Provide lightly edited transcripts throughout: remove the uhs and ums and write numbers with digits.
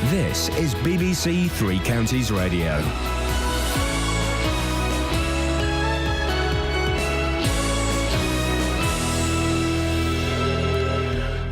This is BBC Three Counties Radio.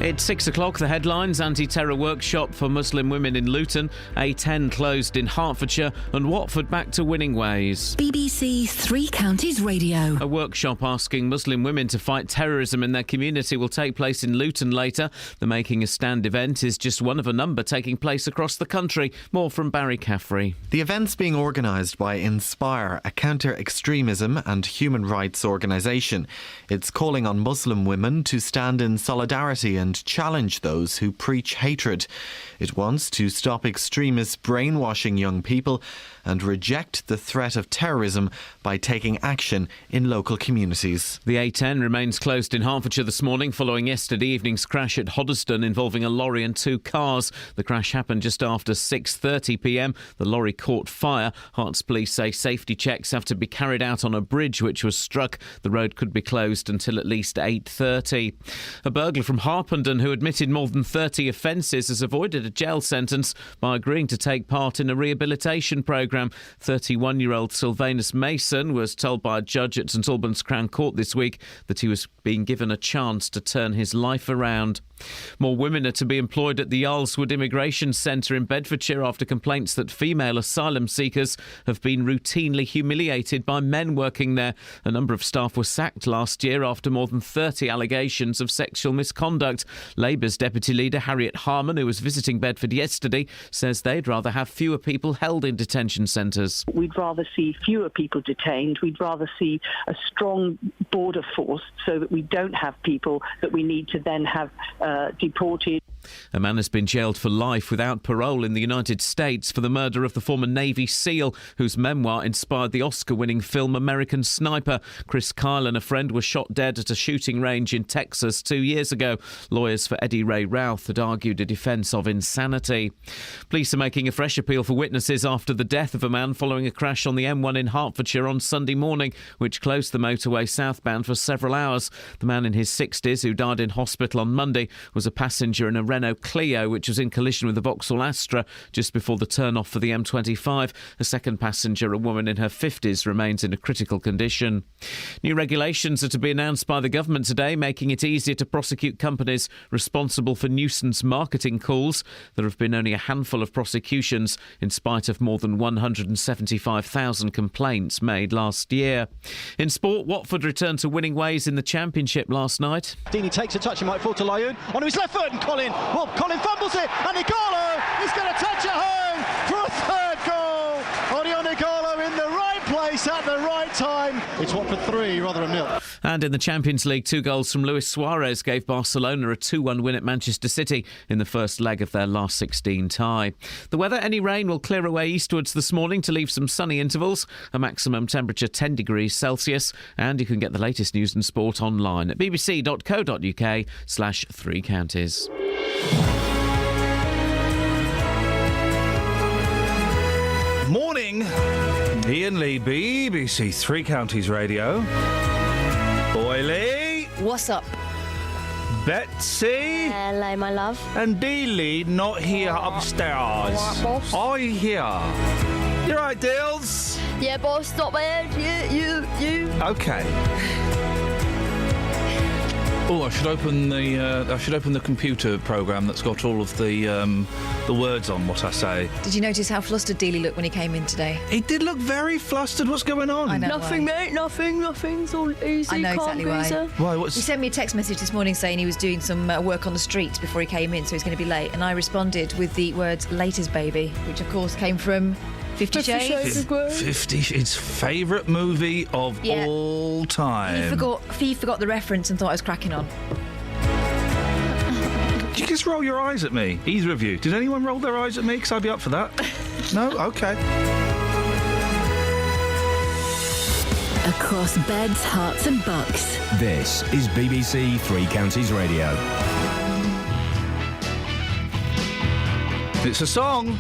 It's 6 o'clock. The headlines: anti-terror workshop for Muslim women in Luton, A10 closed in Hertfordshire, and Watford back to winning ways. BBC Three Counties Radio. A workshop asking Muslim women to fight terrorism in their community will take place in Luton later. The Making a Stand event is just one of a number taking place across the country. More from Barry Caffrey. The event's being organised by Inspire, a counter-extremism and human rights organisation. It's calling on Muslim women to stand in solidarity and challenge those who preach hatred. It wants to stop extremists brainwashing young people and reject the threat of terrorism by taking action in local communities. The A10 remains closed in Hertfordshire this morning following yesterday evening's crash at Hoddesdon involving a lorry and two cars. The crash happened just after 6:30pm. The lorry caught fire. Herts police say safety checks have to be carried out on a bridge which was struck. The road could be closed until at least 8:30. A burglar from Harpenden who admitted more than 30 offences has avoided a jail sentence by agreeing to take part in a rehabilitation programme. 31-year-old Sylvanus Mason was told by a judge at St Albans Crown Court this week that he was being given a chance to turn his life around. More women are to be employed at the Yarlswood Immigration Centre in Bedfordshire after complaints that female asylum seekers have been routinely humiliated by men working there. A number of staff were sacked last year after more than 30 allegations of sexual misconduct. Labour's Deputy Leader Harriet Harman, who was visiting Bedford yesterday, says they'd rather have fewer people held in detention centres. We'd rather see fewer people detained. We'd rather see a strong border force so that we don't have people that we need to then have deported. A man has been jailed for life without parole in the United States for the murder of the former Navy SEAL whose memoir inspired the Oscar-winning film American Sniper. Chris Kyle and a friend were shot dead at a shooting range in Texas 2 years ago. Lawyers for Eddie Ray Routh had argued a defence of insanity. Police are making a fresh appeal for witnesses after the death of a man following a crash on the M1 in Hertfordshire on Sunday morning, which closed the motorway southbound for several hours. The man in his 60s, who died in hospital on Monday, was a passenger in a Renault Clio, which was in collision with the Vauxhall Astra just before the turn-off for the M25. A second passenger, a woman in her 50s, remains in a critical condition. New regulations are to be announced by the government today, making it easier to prosecute companies responsible for nuisance marketing calls. There have been only a handful of prosecutions in spite of more than 175,000 complaints made last year. In sport, Watford returned to winning ways in the Championship last night. Deeney takes a touch, he might fall to Iain onto his left foot, and Colin fumbles it, and Nicolo is going to touch it home for a third goal. Oriol Nicolo in the right place at the right time. It's Watford 3, Rotherham 0. And in the Champions League, 2 goals from Luis Suarez gave Barcelona a 2-1 win at Manchester City in the first leg of their last 16 tie. The weather: any rain will clear away eastwards this morning to leave some sunny intervals, a maximum temperature 10 degrees Celsius, and you can get the latest news and sport online at bbc.co.uk/3 counties. Morning, Iain Lee, BBC Three Counties Radio. Boyley. What's up? Betsy. Hello, my love. And Dealey not here upstairs. Alright, boss. I here. You right, Deals? Yeah, boss, not bad. You. Okay. Oh, I should open the computer program that's got all of the words on what I say. Did you notice how flustered Dealey looked when he came in today? He did look very flustered. What's going on? I know Nothing, why. mate, nothing. It's all easy. I know calm exactly why. geezer. Why? He sent me a text message this morning saying he was doing some work on the streets before he came in, so he's going to be late. And I responded with the words "late as baby," which of course came from 50 Shades. of Grey. 50. His favourite movie of all time. He forgot the reference and thought I was cracking on. Did you just roll your eyes at me? Either of you. Did anyone roll their eyes at me? Because I'd be up for that. No? OK. Across beds, hearts and bucks. This is BBC Three Counties Radio. It's a song.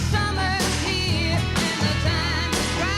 Summer's here and the time is right.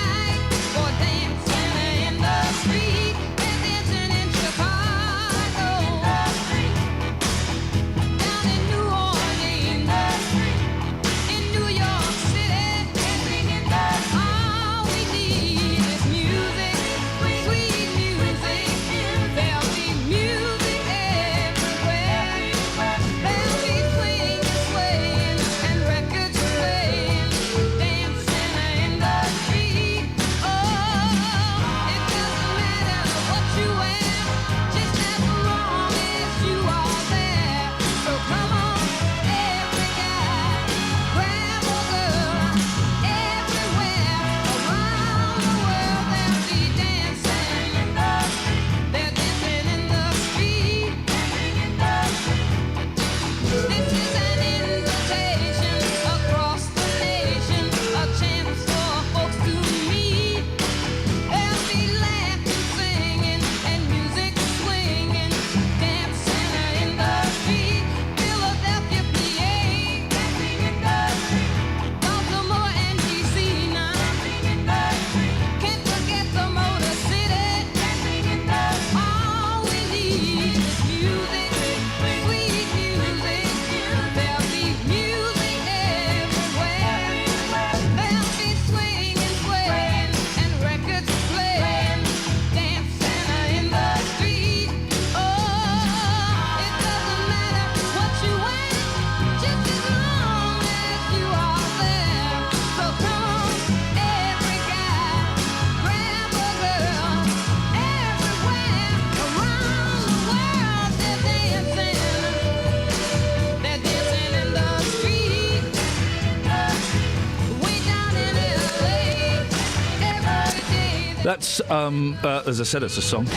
That's, as I said, it's a song.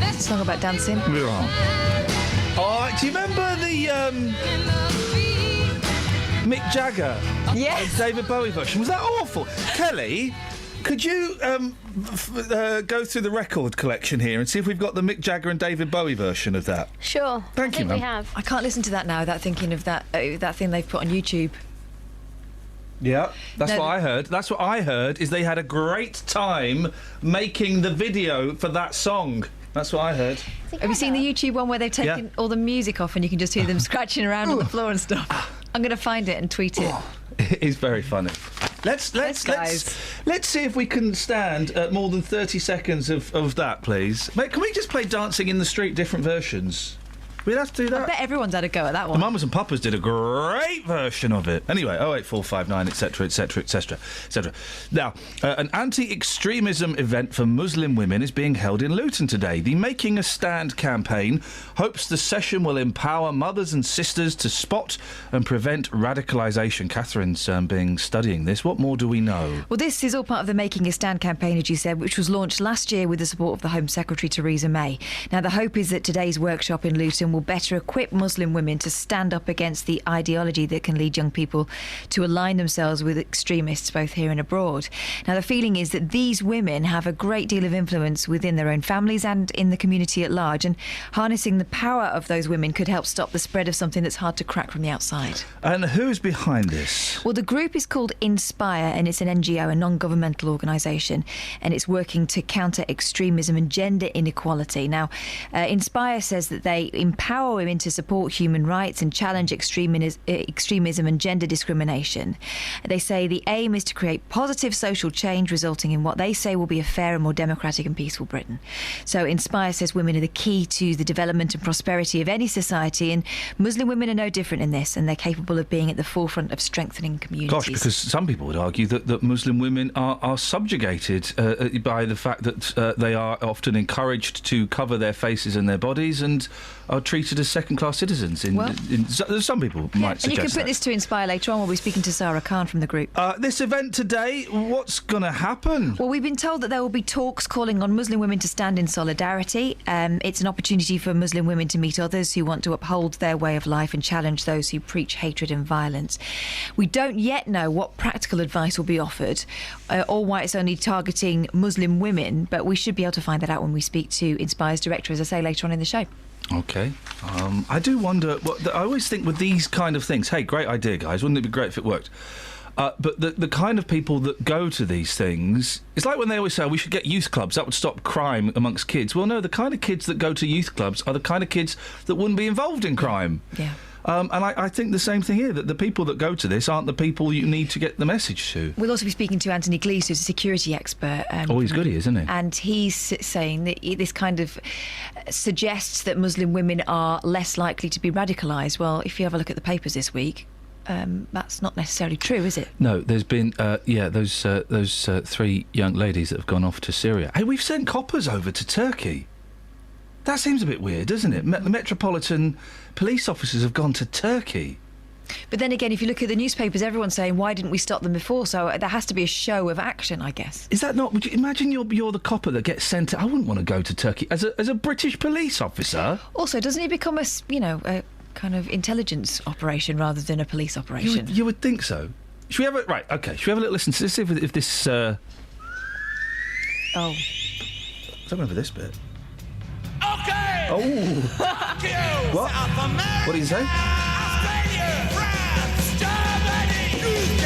It's a song about dancing. Yeah. Oh, do you remember the Mick Jagger? Yes. David Bowie version? Was that awful? Kelly, could you go through the record collection here and see if we've got the Mick Jagger and David Bowie version of that? Sure. Thank I you, think we ma'am. have. I can't listen to that now without thinking of that thing they've put on YouTube. Yeah, that's No, what I heard. That's what I heard, is they had a great time making the video for that song. That's what I heard. Have you seen the YouTube one where they've taken all the music off and you can just hear them scratching around on the floor and stuff? I'm going to find it and tweet it. It is very funny. Let's see if we can stand more than 30 seconds of that, please. Mate, can we just play Dancing in the Street, different versions? We'd have to do that. I bet everyone's had a go at that The one. Mamas and Papas did a great version of it. Anyway, 08459, etc., etc., etc., etc. Now, an anti-extremism event for Muslim women is being held in Luton today. The Making a Stand campaign hopes the session will empower mothers and sisters to spot and prevent radicalisation. Catherine's studying this. What more do we know? Well, this is all part of the Making a Stand campaign, as you said, which was launched last year with the support of the Home Secretary, Theresa May. Now, the hope is that today's workshop in Luton will better equip Muslim women to stand up against the ideology that can lead young people to align themselves with extremists both here and abroad. Now, the feeling is that these women have a great deal of influence within their own families and in the community at large, and harnessing the power of those women could help stop the spread of something that's hard to crack from the outside. And who's behind this? Well, the group is called Inspire, and it's an NGO, a non-governmental organisation, and it's working to counter extremism and gender inequality. Now, Inspire says that they empower women to support human rights and challenge extremism and gender discrimination. They say the aim is to create positive social change, resulting in what they say will be a fair and more democratic and peaceful Britain. So Inspire says women are the key to the development and prosperity of any society, and Muslim women are no different in this, and they're capable of being at the forefront of strengthening communities. Gosh, because some people would argue that Muslim women are subjugated by the fact that they are often encouraged to cover their faces and their bodies and are treated as second-class citizens. Some people might suggest and you can put that. this to Inspire later on. We'll be speaking to Sarah Khan from the group. This event today, what's going to happen? Well, we've been told that there will be talks calling on Muslim women to stand in solidarity. It's an opportunity for Muslim women to meet others who want to uphold their way of life and challenge those who preach hatred and violence. We don't yet know what practical advice will be offered or why it's only targeting Muslim women, but we should be able to find that out when we speak to Inspire's director, as I say, later on in the show. OK. I do wonder... I always think with these kind of things, hey, great idea, guys, wouldn't it be great if it worked? But the kind of people that go to these things... It's like when they always say, we should get youth clubs, that would stop crime amongst kids. Well, no, the kind of kids that go to youth clubs are the kind of kids that wouldn't be involved in crime. Yeah. And I think the same thing here, that the people that go to this aren't the people you need to get the message to. We'll also be speaking to Anthony Glees, who's a security expert. He's good, isn't he? And he's saying that this kind of suggests that Muslim women are less likely to be radicalised. Well, if you have a look at the papers this week, that's not necessarily true, is it? No, there's been, those three young ladies that have gone off to Syria. Hey, we've sent coppers over to Turkey. That seems a bit weird, doesn't it? The Metropolitan Police officers have gone to Turkey. But then again, if you look at the newspapers, everyone's saying, why didn't we stop them before? So there has to be a show of action, I guess. Is that not... Would you imagine you're the copper that gets sent to... I wouldn't want to go to Turkey as a British police officer. Also, doesn't it become a kind of intelligence operation rather than a police operation? You would think so. Should we have a... Right, OK. Should we have a little listen to this? See if this... Oh. I don't remember this bit. Okay. Oh. What? What did he say? Australia, France, Germany, UK,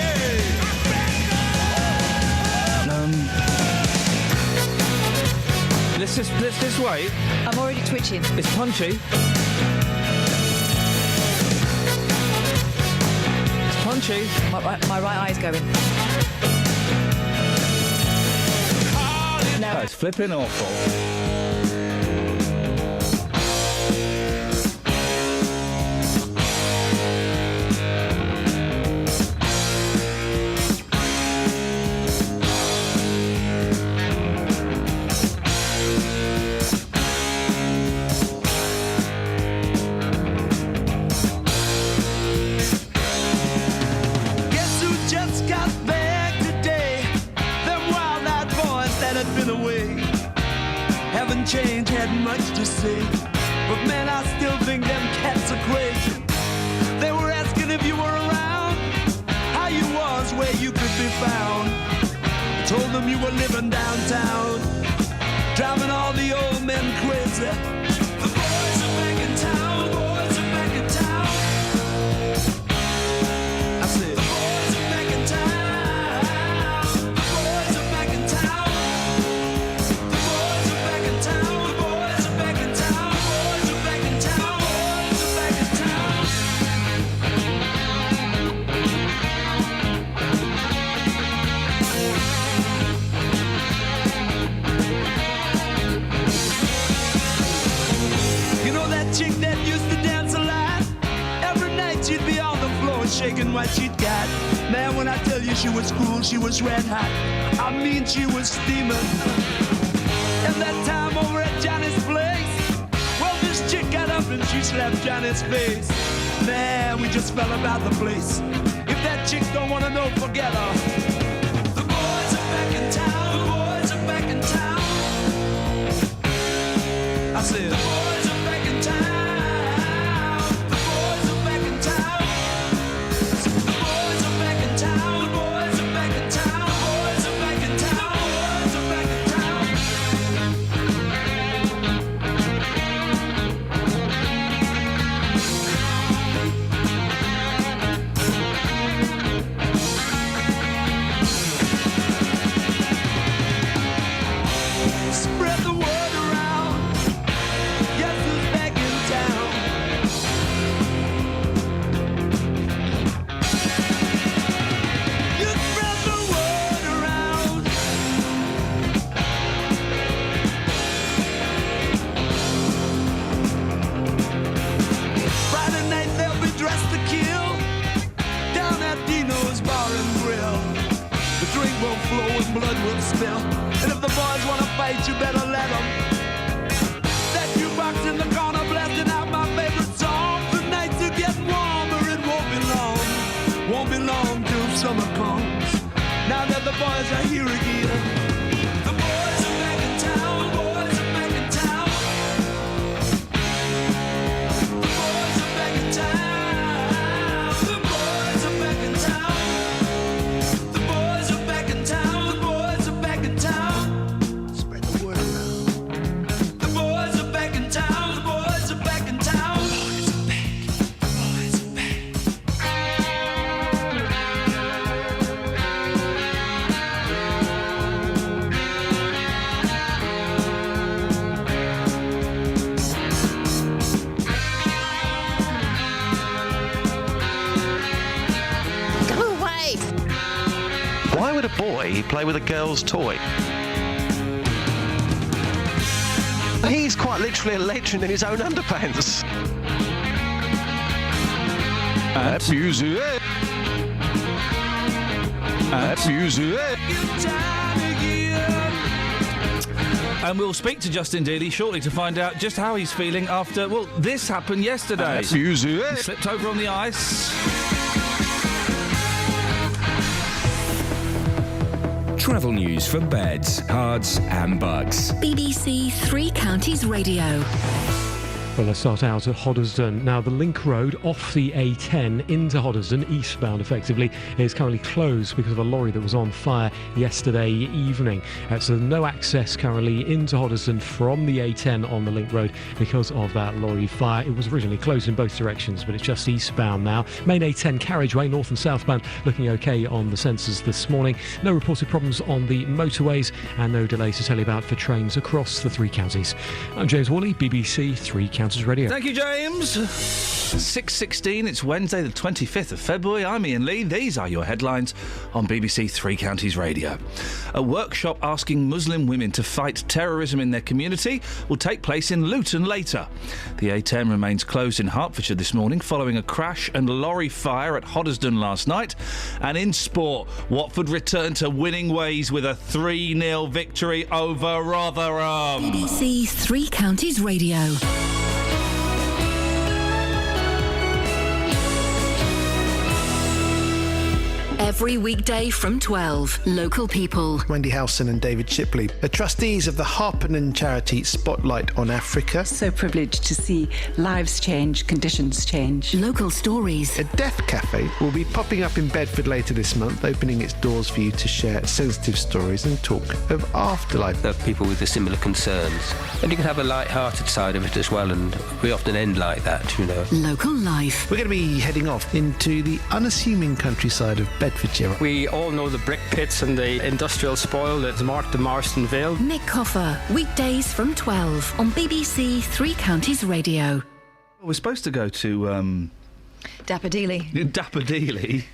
Let's just wait. I'm already twitching. It's punchy. It's punchy. My right eye's going. No. It's flipping awful. Guess who just got back today? Them wild-eyed boys change, had much to say. But man, I still think them cats are crazy. They were asking if you were around, how you was, where you could be found. I told them you were living downtown, driving all the old men crazy. The boys are back in town, the boys are back in town. I said, the boys are back in town, the boys are back in town. The boys are back in town, the boys are back in town, the boys are back in town, the boys are back in town. You know that chick that used to dance a lot? Every night she'd be on the floor shaking what she'd got. Man, when I tell you she was cool, she was red hot. I mean, she was steaming. And that time over at Johnny's place, well, this chick got up and she slapped Johnny's face. Man, we just fell about the place. If that chick don't want to know, forget her. The boys are back in town, the boys are back in town. I said, the boys are back in town. The boys are back in town. The boys are back in town. The boys are back in town. The boys are back in town. The boys are back in town. Spread the word around. Guess who's back in town? You spread the word around. Friday night they'll be dressed to kill down at Dino's Bar and Grill. The drink will flow and blood will spill. And if the boys want to fight, you better let them. That jukebox in the corner blasting out my favorite song. The nights are getting warmer, it won't be long. Won't be long till summer comes. Now that the boys are here again. The boys are back in town, the boys are back in town. The boys are back in town. The boys are back in town. The boys are back in town. The boys are back in town. Spread the word around. The boys are back in town. The boys are back in town. The boys are back. The boys are back. Go away! Why would a boy play with a girl's toy? He's quite literally a legend in his own underpants. That's music. That's music. And we'll speak to Justin Dealey shortly to find out just how he's feeling after, well, this happened yesterday. That's music. He slipped over on the ice. Travel news for beds, cards, and bugs. BBC Three Counties Radio. Well, let's start out at Hoddesdon. Now, the link road off the A10 into Hoddesdon, eastbound effectively, is currently closed because of a lorry that was on fire yesterday evening. So no access currently into Hoddesdon from the A10 on the link road because of that lorry fire. It was originally closed in both directions, but it's just eastbound now. Main A10 carriageway, north and southbound, looking okay on the sensors this morning. No reported problems on the motorways and no delays to tell you about for trains across the three counties. I'm James Worley, BBC Three Counties Radio. Thank you, James. 6:16, it's Wednesday the 25th of February. I'm Iain Lee. These are your headlines on BBC Three Counties Radio. A workshop asking Muslim women to fight terrorism in their community will take place in Luton later. The A10 remains closed in Hertfordshire this morning following a crash and lorry fire at Hoddesdon last night. And in sport, Watford return to winning ways with a 3-0 victory over Rotherham. BBC Three Counties Radio. Every weekday from 12. Local people. Wendy Howson and David Shipley are trustees of the Harpenden charity Spotlight on Africa. So privileged to see lives change, conditions change. Local stories. A deaf cafe will be popping up in Bedford later this month, opening its doors for you to share sensitive stories and talk of afterlife. There are people with similar concerns. And you can have a light-hearted side of it as well, and we often end like that, you know. Local life. We're going to be heading off into the unassuming countryside of Bedfordshire. We all know the brick pits and the industrial spoil that's marked the Marston Vale. Nick Coffer, weekdays from 12 on BBC Three Counties Radio. We're supposed to go to Dapper Dealey. Dapper Dealey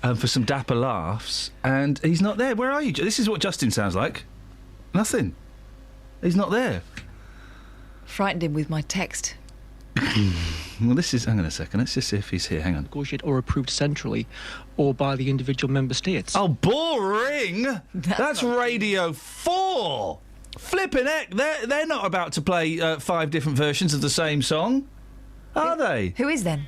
for some dapper laughs, and he's not there. Where are you? This is what Justin sounds like. Nothing. He's not there. Frightened him with my text. Well, this is... Hang on a second. Let's just see if he's here. Hang on. Negotiated or approved centrally or by the individual member states. Oh, boring! That's Radio 4! Flippin' heck, they're not about to play 5 different versions of the same song, are they? Who is then?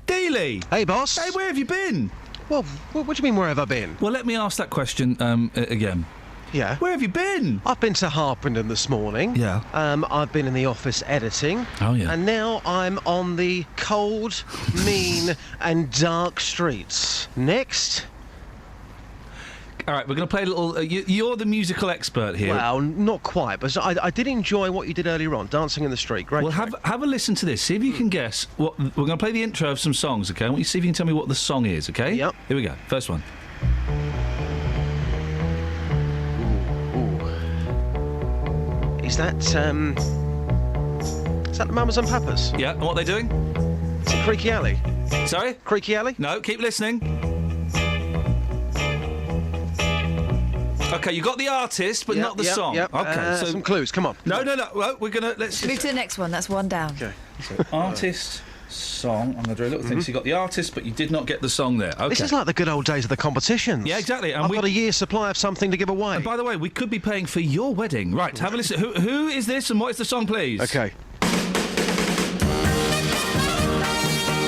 Dealey! Hey, boss. Hey, where have you been? Well, what do you mean, where have I been? Well, let me ask that question again. Yeah. Where have you been? I've been to Harpenden this morning. Yeah. I've been in the office editing. Oh, yeah. And now I'm on the cold, mean and dark streets. Next. All right, we're going to play a little... you're the musical expert here. Well, not quite, but I did enjoy what you did earlier on, Dancing in the Street. Great. Well, have a listen to this. See if you can guess what... We're going to play the intro of some songs, OK? I want you to see if you can tell me what the song is, OK? Yep. Here we go. First one. Is that the Mamas and Papas? Yeah, and what are they doing? Is it Creaky Alley? Sorry? Creaky Alley? No, keep listening. OK, you got the artist, but not the song. Yep. OK, so... Some clues, come on. No. Well, we're going to... Let's Move to the next one. That's one down. Okay. So, artist... song. I'm going to do a little thing. So you got the artist, but you did not get the song there. Okay. This is like the good old days of the competitions. Yeah, exactly. And I've got a year's supply of something to give away. And by the way, we could be paying for your wedding. Right, have a listen. Who is this and what is the song, please? Okay.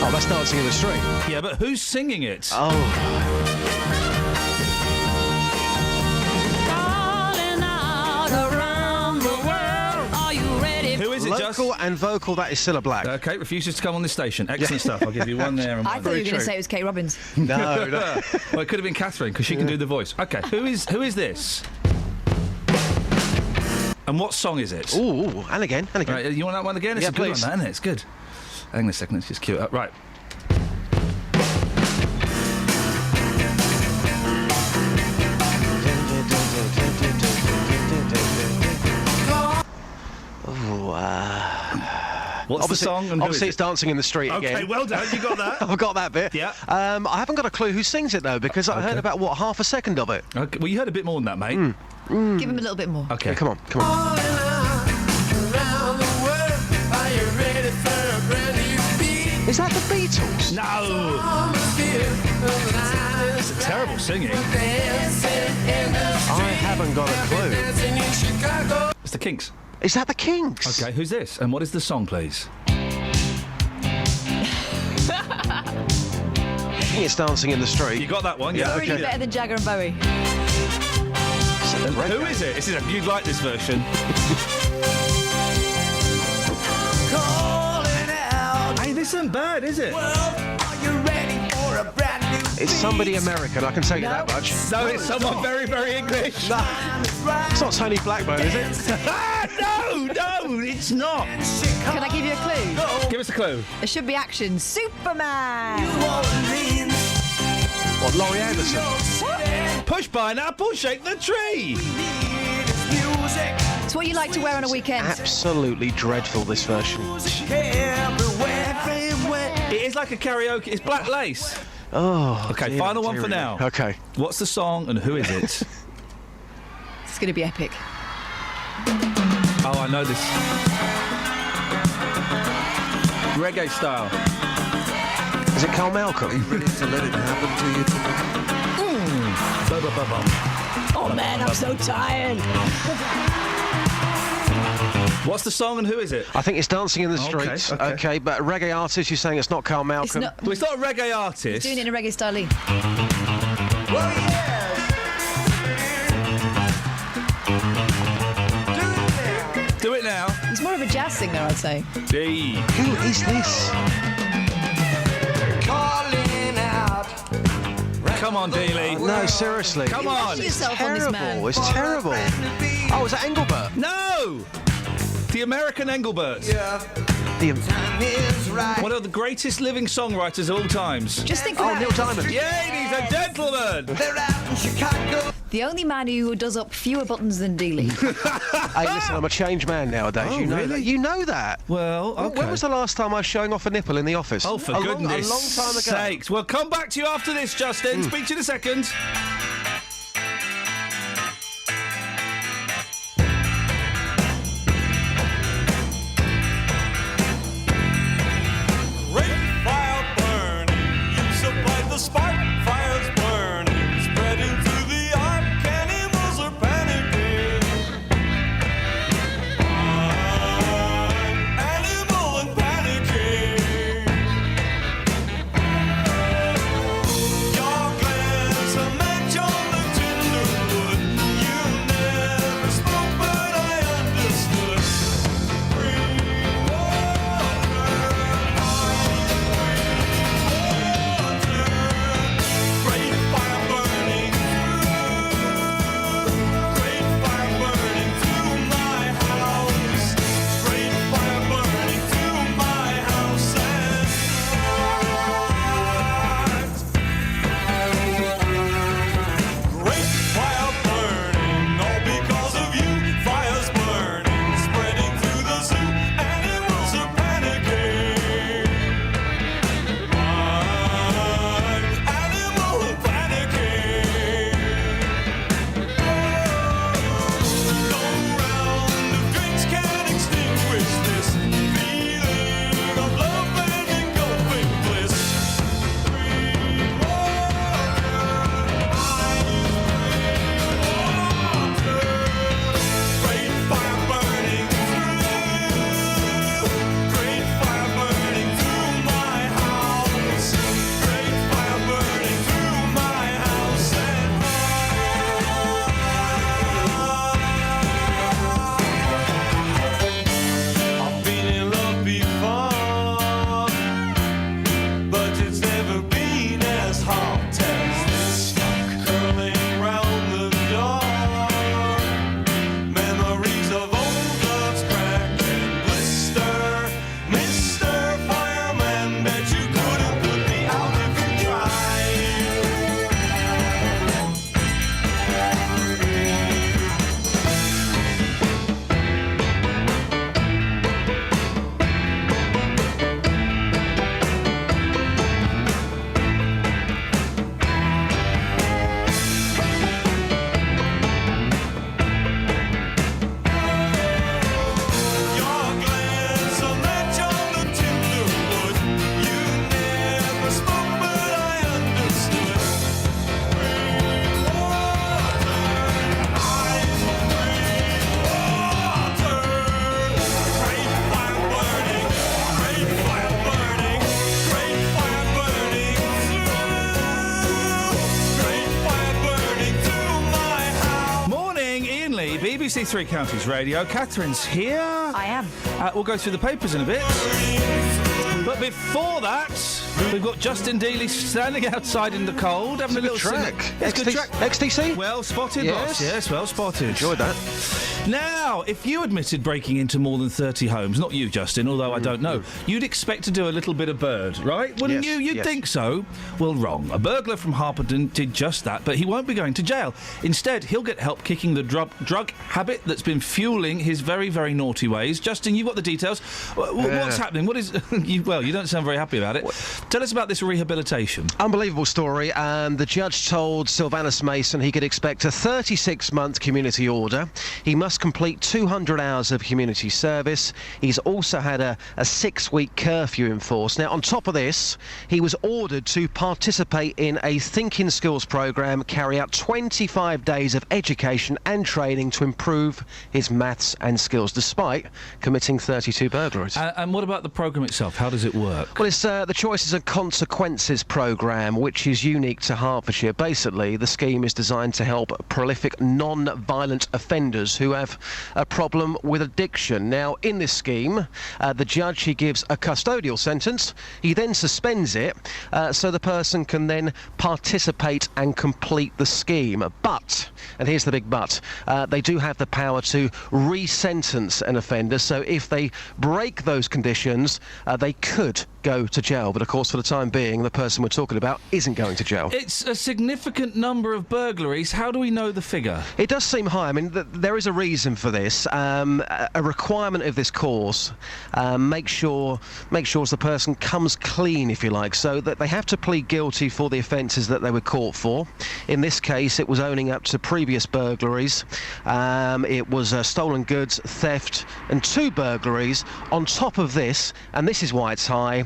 Oh, that's Dancing in the Street. Yeah, but who's singing it? Oh. Who is it, Local and vocal, that is Cilla Black. Okay, refuses to come on this station. Excellent stuff. I'll give you one there. And I one thought you were there. going to say it was Kate Robbins. No. Well, it could have been Catherine, because she can do the voice. Okay, who is this? And what song is it? Ooh, and again. Right, you want that one again? It's Yeah, a good please. one, isn't it? It's good. Hang on a second, let's just cue it up. Right. What's the song? And obviously, it's Dancing in the Street again. Okay, well done. You got that. I've got that bit. Yeah. I haven't got a clue who sings it though, because I heard about half a second of it. Okay. Well, you heard a bit more than that, mate. Give him a little bit more. Okay. Yeah, come on. Is that the Beatles? No. It's terrible singing. I haven't got a clue. It's the Kinks. Is that the Kinks? Okay, who's this? And what is the song, please? I think it's Dancing in the Street. You got that one? It's Yeah. already better than Jagger and Bowie. Who is it? You'd like this version. Hey, this isn't bad, is it? It's somebody American, I can tell you that much. No, it's someone very, very English. No. It's not Tony Blackburn, is it? No, it's not. Can I give you a clue? Give us a clue. There should be action. Superman! What, Laurie Anderson? Push by an apple, shake the tree. It's what you like to wear on a weekend. Absolutely dreadful, this version. It is like a karaoke. It's Black Lace. Oh, okay, dear, final one dear for me. now. Okay. What's the song and who is it? It's going to be epic. Oh, I know this. Reggae style. Is it Carl Malcolm? Ready to let it happen to you tonight? Oh man, I'm so tired. What's the song and who is it? I think it's Dancing in the Okay, Streets. okay. Okay, but a reggae artist, you're saying it's not Carl Malcolm? Well, it's not a reggae artist. He's doing it in a reggae style. Do it now. He's more of a jazz singer, I'd say. D. Who is this? Come on, Dealey. No, seriously. Come on. Imagine yourself on this man. It's terrible. Oh, is that Engelbert? No! The American Engelberts. Yeah. One of the greatest living songwriters of all times. Just think Oh, about Neil Diamond. Ladies and gentlemen. the only man who does up fewer buttons than Dealey. Hey, listen, I'm a changed man nowadays. Oh, you know really? that. You know that. Well, okay. When was the last time I was showing off a nipple in the office? Oh, for a goodness long time ago. sakes. We'll come back to you after this, Justin. Speak to you in a second. BBC Three Counties Radio. Catherine's here. I am. We'll go through the papers in a bit. But before that, we've got Justin Dealey standing outside in the cold, having a little track. Yeah, it's a good track. XTC? Well spotted, Yes. boss. Yes, well spotted. Enjoyed that. Now, if you admitted breaking into more than 30 homes, not you, Justin, although I don't know, you'd expect to do a little bit of bird, right? Wouldn't Yes, you? You'd yes. think so. Well, wrong. A burglar from Harpenden did just that, but he won't be going to jail. Instead, he'll get help kicking the drug habit that's been fueling his very, very naughty ways. Justin, you've got the details. What's happening? What is... well. You don't sound very happy about it. Tell us about this rehabilitation. Unbelievable story. The judge told Sylvanus Mason he could expect a 36-month community order. He must complete 200 hours of community service. He's also had a 6-week curfew enforced. Now, on top of this, he was ordered to participate in a thinking skills programme, carry out 25 days of education and training to improve his maths and skills, despite committing 32 burglaries. And what about the programme itself? How does it work? Well, it's the Choices and Consequences programme, which is unique to Hertfordshire. Basically, the scheme is designed to help prolific non-violent offenders who have a problem with addiction. Now, in this scheme, the judge, he gives a custodial sentence. He then suspends it so the person can then participate and complete the scheme. But, and here's the big but, they do have the power to re-sentence an offender. So if they break those conditions, they could go to jail. But of course, for the time being, the person we're talking about isn't going to jail. It's a significant number of burglaries. How do we know the figure? It does seem high. I mean, there is a reason for this. A requirement of this course makes sure the person comes clean, if you like, so that they have to plead guilty for the offences that they were caught for. In this case, it was owning up to previous burglaries. It was stolen goods, theft, and 2 burglaries. On top of this, and this is why it's high,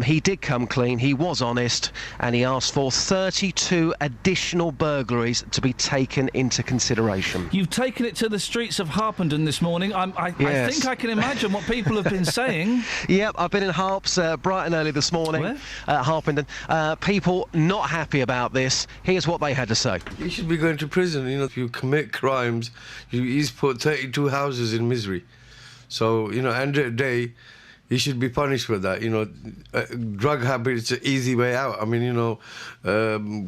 he did come clean, he was honest, and he asked for 32 additional burglaries to be taken into consideration. You've taken it to the streets of Harpenden this morning. Yes. I think I can imagine what people have been saying. Yep, I've been in Harps bright and early this morning. Where? Harpenden. People not happy about this. Here's what they had to say. You should be going to prison. You know, if you commit crimes, he's put 32 houses in misery. So, you know, end of the day, he should be punished for that. You know, drug habit is an easy way out. I mean, you know,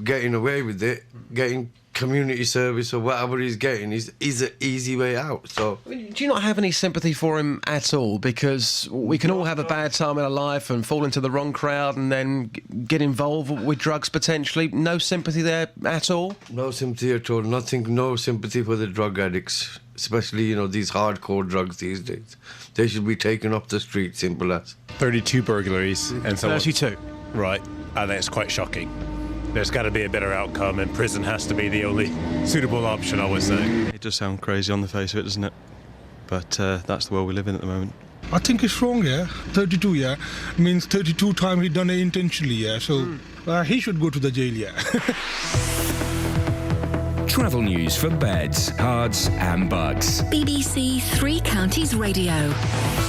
getting away with it, getting community service or whatever he's getting is an easy way out. So, Do you not have any sympathy for him at all? Because we can all have a bad time in our life and fall into the wrong crowd and then get involved with drugs potentially. No sympathy there at all? No sympathy at all. Nothing. No sympathy for the drug addicts, especially, you know, these hardcore drugs these days. They should be taken off the street, simple as. 32 burglaries and so 32. Right. I think it's quite shocking. There's got to be a better outcome, and prison has to be the only suitable option, I would say. It does sound crazy on the face of it, doesn't it? But that's the world we live in at the moment. I think it's wrong, yeah. 32, yeah. Means 32 times he done it intentionally, yeah. So he should go to the jail, yeah. Travel news for beds, cards and bugs. BBC Three Counties Radio.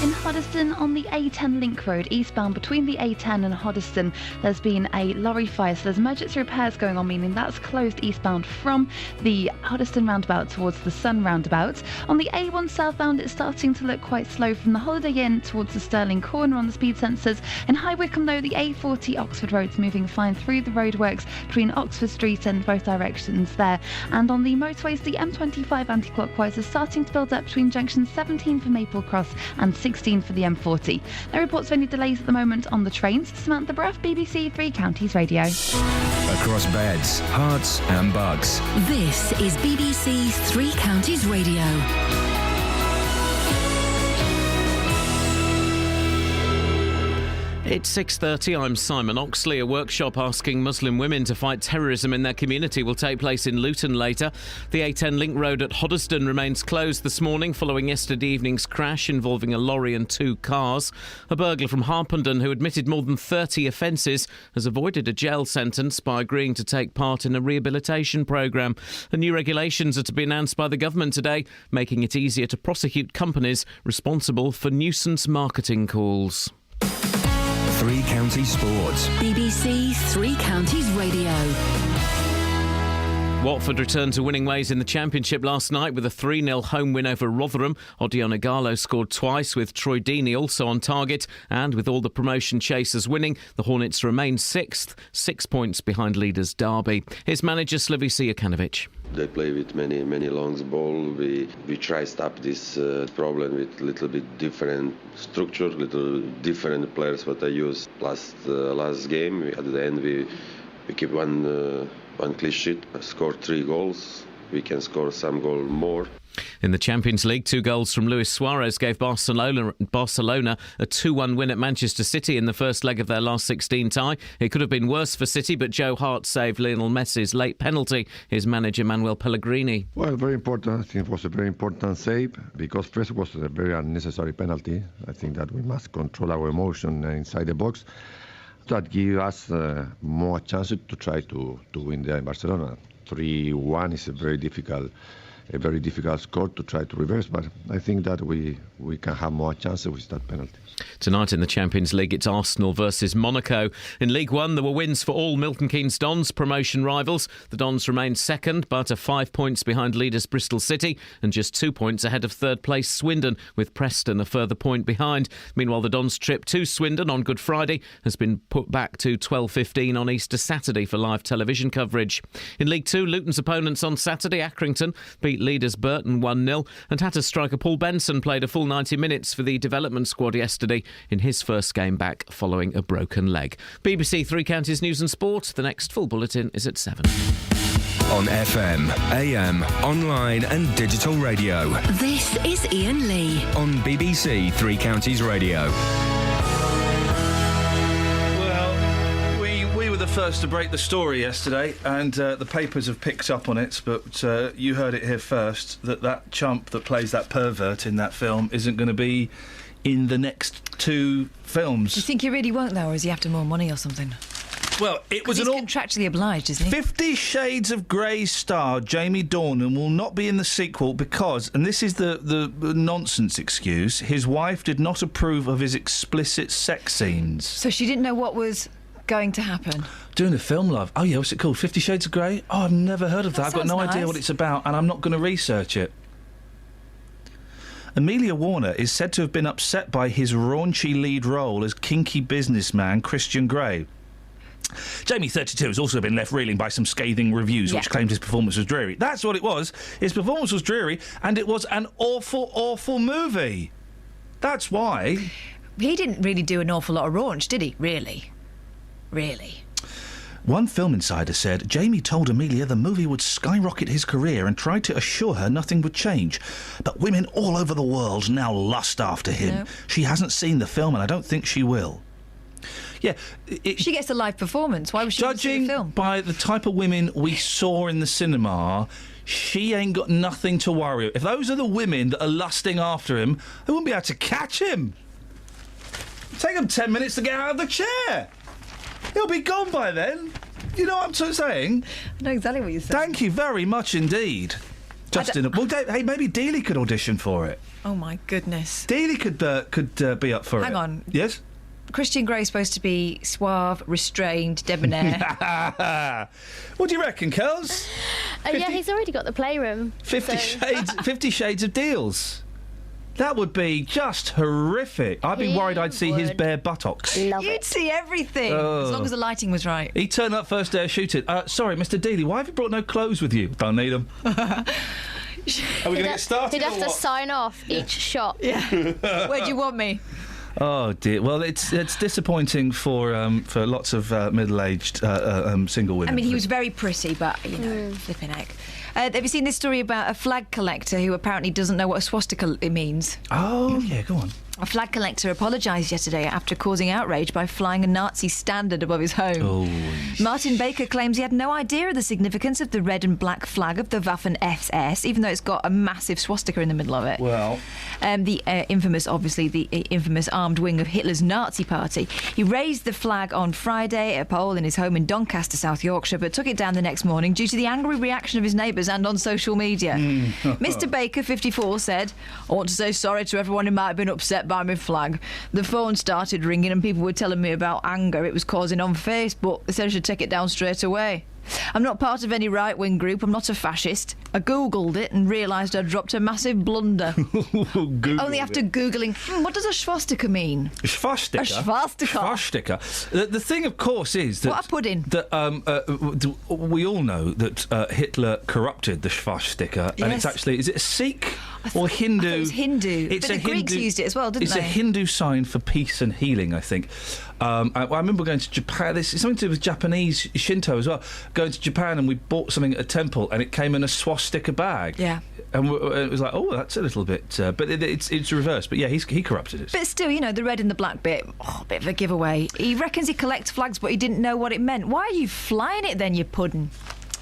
In Hoddesdon, on the A10 Link Road, eastbound between the A10 and Hoddesdon, there's been a lorry fire. So there's emergency repairs going on, meaning that's closed eastbound from the Hoddesdon roundabout towards the Sun roundabout. On the A1 southbound, it's starting to look quite slow from the Holiday Inn towards the Stirling corner on the speed sensors. In High Wycombe, though, the A40 Oxford Road's moving fine through the roadworks between Oxford Street and both directions there. And on the motorways, the M25 anti-clockwise is starting to build up between junction 17 for Maple Cross and 16 for the M40. No reports of any delays at the moment on the trains. Samantha Bruff, BBC Three Counties Radio. Across beds, hearts and bugs. This is BBC Three Counties Radio. It's 6:30. I'm Simon Oxley. A workshop asking Muslim women to fight terrorism in their community will take place in Luton later. The A10 Link Road at Hoddesdon remains closed this morning following yesterday evening's crash involving a lorry and 2 cars. A burglar from Harpenden who admitted more than 30 offences has avoided a jail sentence by agreeing to take part in a rehabilitation programme. The new regulations are to be announced by the government today, making it easier to prosecute companies responsible for nuisance marketing calls. Three Counties Sports. BBC Three Counties Radio. Watford returned to winning ways in the Championship last night with a 3-0 home win over Rotherham. Odion Ighalo scored twice with Troy Deeney also on target. And with all the promotion chasers winning, the Hornets remain 6th, 6 points behind leaders Derby. Here's manager Slavisa Jokanovic. They play with many long ball. We try to stop this problem with little bit different structure, little different players what I use. Plus the last game, at the end we keep one clean sheet, scored 3 goals. we can score some goal more. In the Champions League, 2 goals from Luis Suarez gave Barcelona a 2-1 win at Manchester City in the first leg of their last 16 tie. It could have been worse for City, but Joe Hart saved Lionel Messi's late penalty. His manager, Manuel Pellegrini. Well, very important. I think it was a very important save because first was a very unnecessary penalty. I think that we must control our emotion inside the box. That gives us more chances to try to win there in Barcelona. 3-1 is a very difficult score to try to reverse, but I think that we can have more chances with that penalty. Tonight in the Champions League, it's Arsenal versus Monaco. In League One, there were wins for all Milton Keynes Dons, promotion rivals. The Dons remained second, but are 5 points behind leaders Bristol City and just 2 points ahead of third place Swindon, with Preston a further point behind. Meanwhile, the Dons' trip to Swindon on Good Friday has been put back to 12:15 on Easter Saturday for live television coverage. In League Two, Luton's opponents on Saturday, Accrington, beat leaders Burton 1-0, and Hatters striker Paul Benson played a full 90 minutes for the development squad yesterday in his first game back following a broken leg. BBC Three Counties News and Sport. The next full bulletin is at 7. On FM, AM, online and digital radio. This is Iain Lee. On BBC Three Counties Radio. Well, we were the first to break the story yesterday, and the papers have picked up on it, but you heard it here first, that chump that plays that pervert in that film isn't going to be in the next 2 films. Do you think he really won't, though, or is he after more money or something? Well, it was he's contractually obliged, isn't he? 50 Shades of Grey star Jamie Dornan will not be in the sequel because, and this is the nonsense excuse, his wife did not approve of his explicit sex scenes. So she didn't know what was going to happen. Doing a film, love. Oh, yeah, what's it called? 50 Shades of Grey? Oh, I've never heard of that. I've got no idea what it's about, and I'm not going to research it. Amelia Warner is said to have been upset by his raunchy lead role as kinky businessman Christian Grey. Jamie, 32, has also been left reeling by some scathing reviews which claimed his performance was dreary. That's what it was. His performance was dreary, and it was an awful, awful movie. That's why. He didn't really do an awful lot of raunch, did he? Really? One film insider said Jamie told Amelia the movie would skyrocket his career and tried to assure her nothing would change. But women all over the world now lust after him. No. She hasn't seen the film, and I don't think she will. Yeah, she gets a live performance. Why would she see the film? Judging by the type of women we saw in the cinema, she ain't got nothing to worry about. If those are the women that are lusting after him, they wouldn't be able to catch him. Take them 10 minutes to get out of the chair. He'll be gone by then. You know what I'm saying? I know exactly what you're saying. Thank you very much indeed. Justin, well, hey, maybe Dealey could audition for it. Oh my goodness. Dealey could be up for it. Hang on. Yes? Christian Grey's supposed to be suave, restrained, debonair. What do you reckon, Kels? Yeah, he's already got the playroom. 50 Shades of Deals. That would be just horrific. I'd be worried I'd see his bare buttocks. You'd see everything, as long as the lighting was right. He turned up first day of shooting. Sorry, Mr. Dealey, why have you brought no clothes with you? Don't need them. Are we going to get started? He'd have to sign off each shot. Yeah. Where do you want me? Oh dear. Well, it's disappointing for lots of middle-aged single women. I mean, he was very pretty, but flipping heck. Have you seen this story about a flag collector who apparently doesn't know what a swastika means? Oh yeah, go on. A flag collector apologised yesterday after causing outrage by flying a Nazi standard above his home. Oh. Martin Baker claims he had no idea of the significance of the red and black flag of the Waffen-SS, even though it's got a massive swastika in the middle of it. Well, the infamous armed wing of Hitler's Nazi party. He raised the flag on Friday at a pole in his home in Doncaster, South Yorkshire, but took it down the next morning due to the angry reaction of his neighbours and on social media. Mr. Baker, 54, said, "I want to say sorry to everyone who might have been upset by my flag. The phone started ringing and people were telling me about anger it was causing on Facebook. They said I should take it down straight away. I'm not part of any right-wing group. I'm not a fascist. I Googled it and realised I'd dropped a massive blunder." Only after Googling, what does a swastika mean? A swastika? A swastika. Swastika. The thing, of course, is that... What a pudding. That we all know that Hitler corrupted the swastika, and it's actually... Is it a Sikh Or Hindu. I thought it was Hindu. It's but the Greeks used it as well, didn't it's they? It's a Hindu sign for peace and healing, I think. I remember going to Japan. This is something to do with Japanese Shinto as well. Going to Japan and we bought something at a temple and it came in a swastika bag. Yeah. And it was like, oh, that's a little bit... but it's reversed. But yeah, he corrupted it. But still, the red and the black bit, a bit of a giveaway. He reckons he collects flags, but he didn't know what it meant. Why are you flying it then, you puddin'?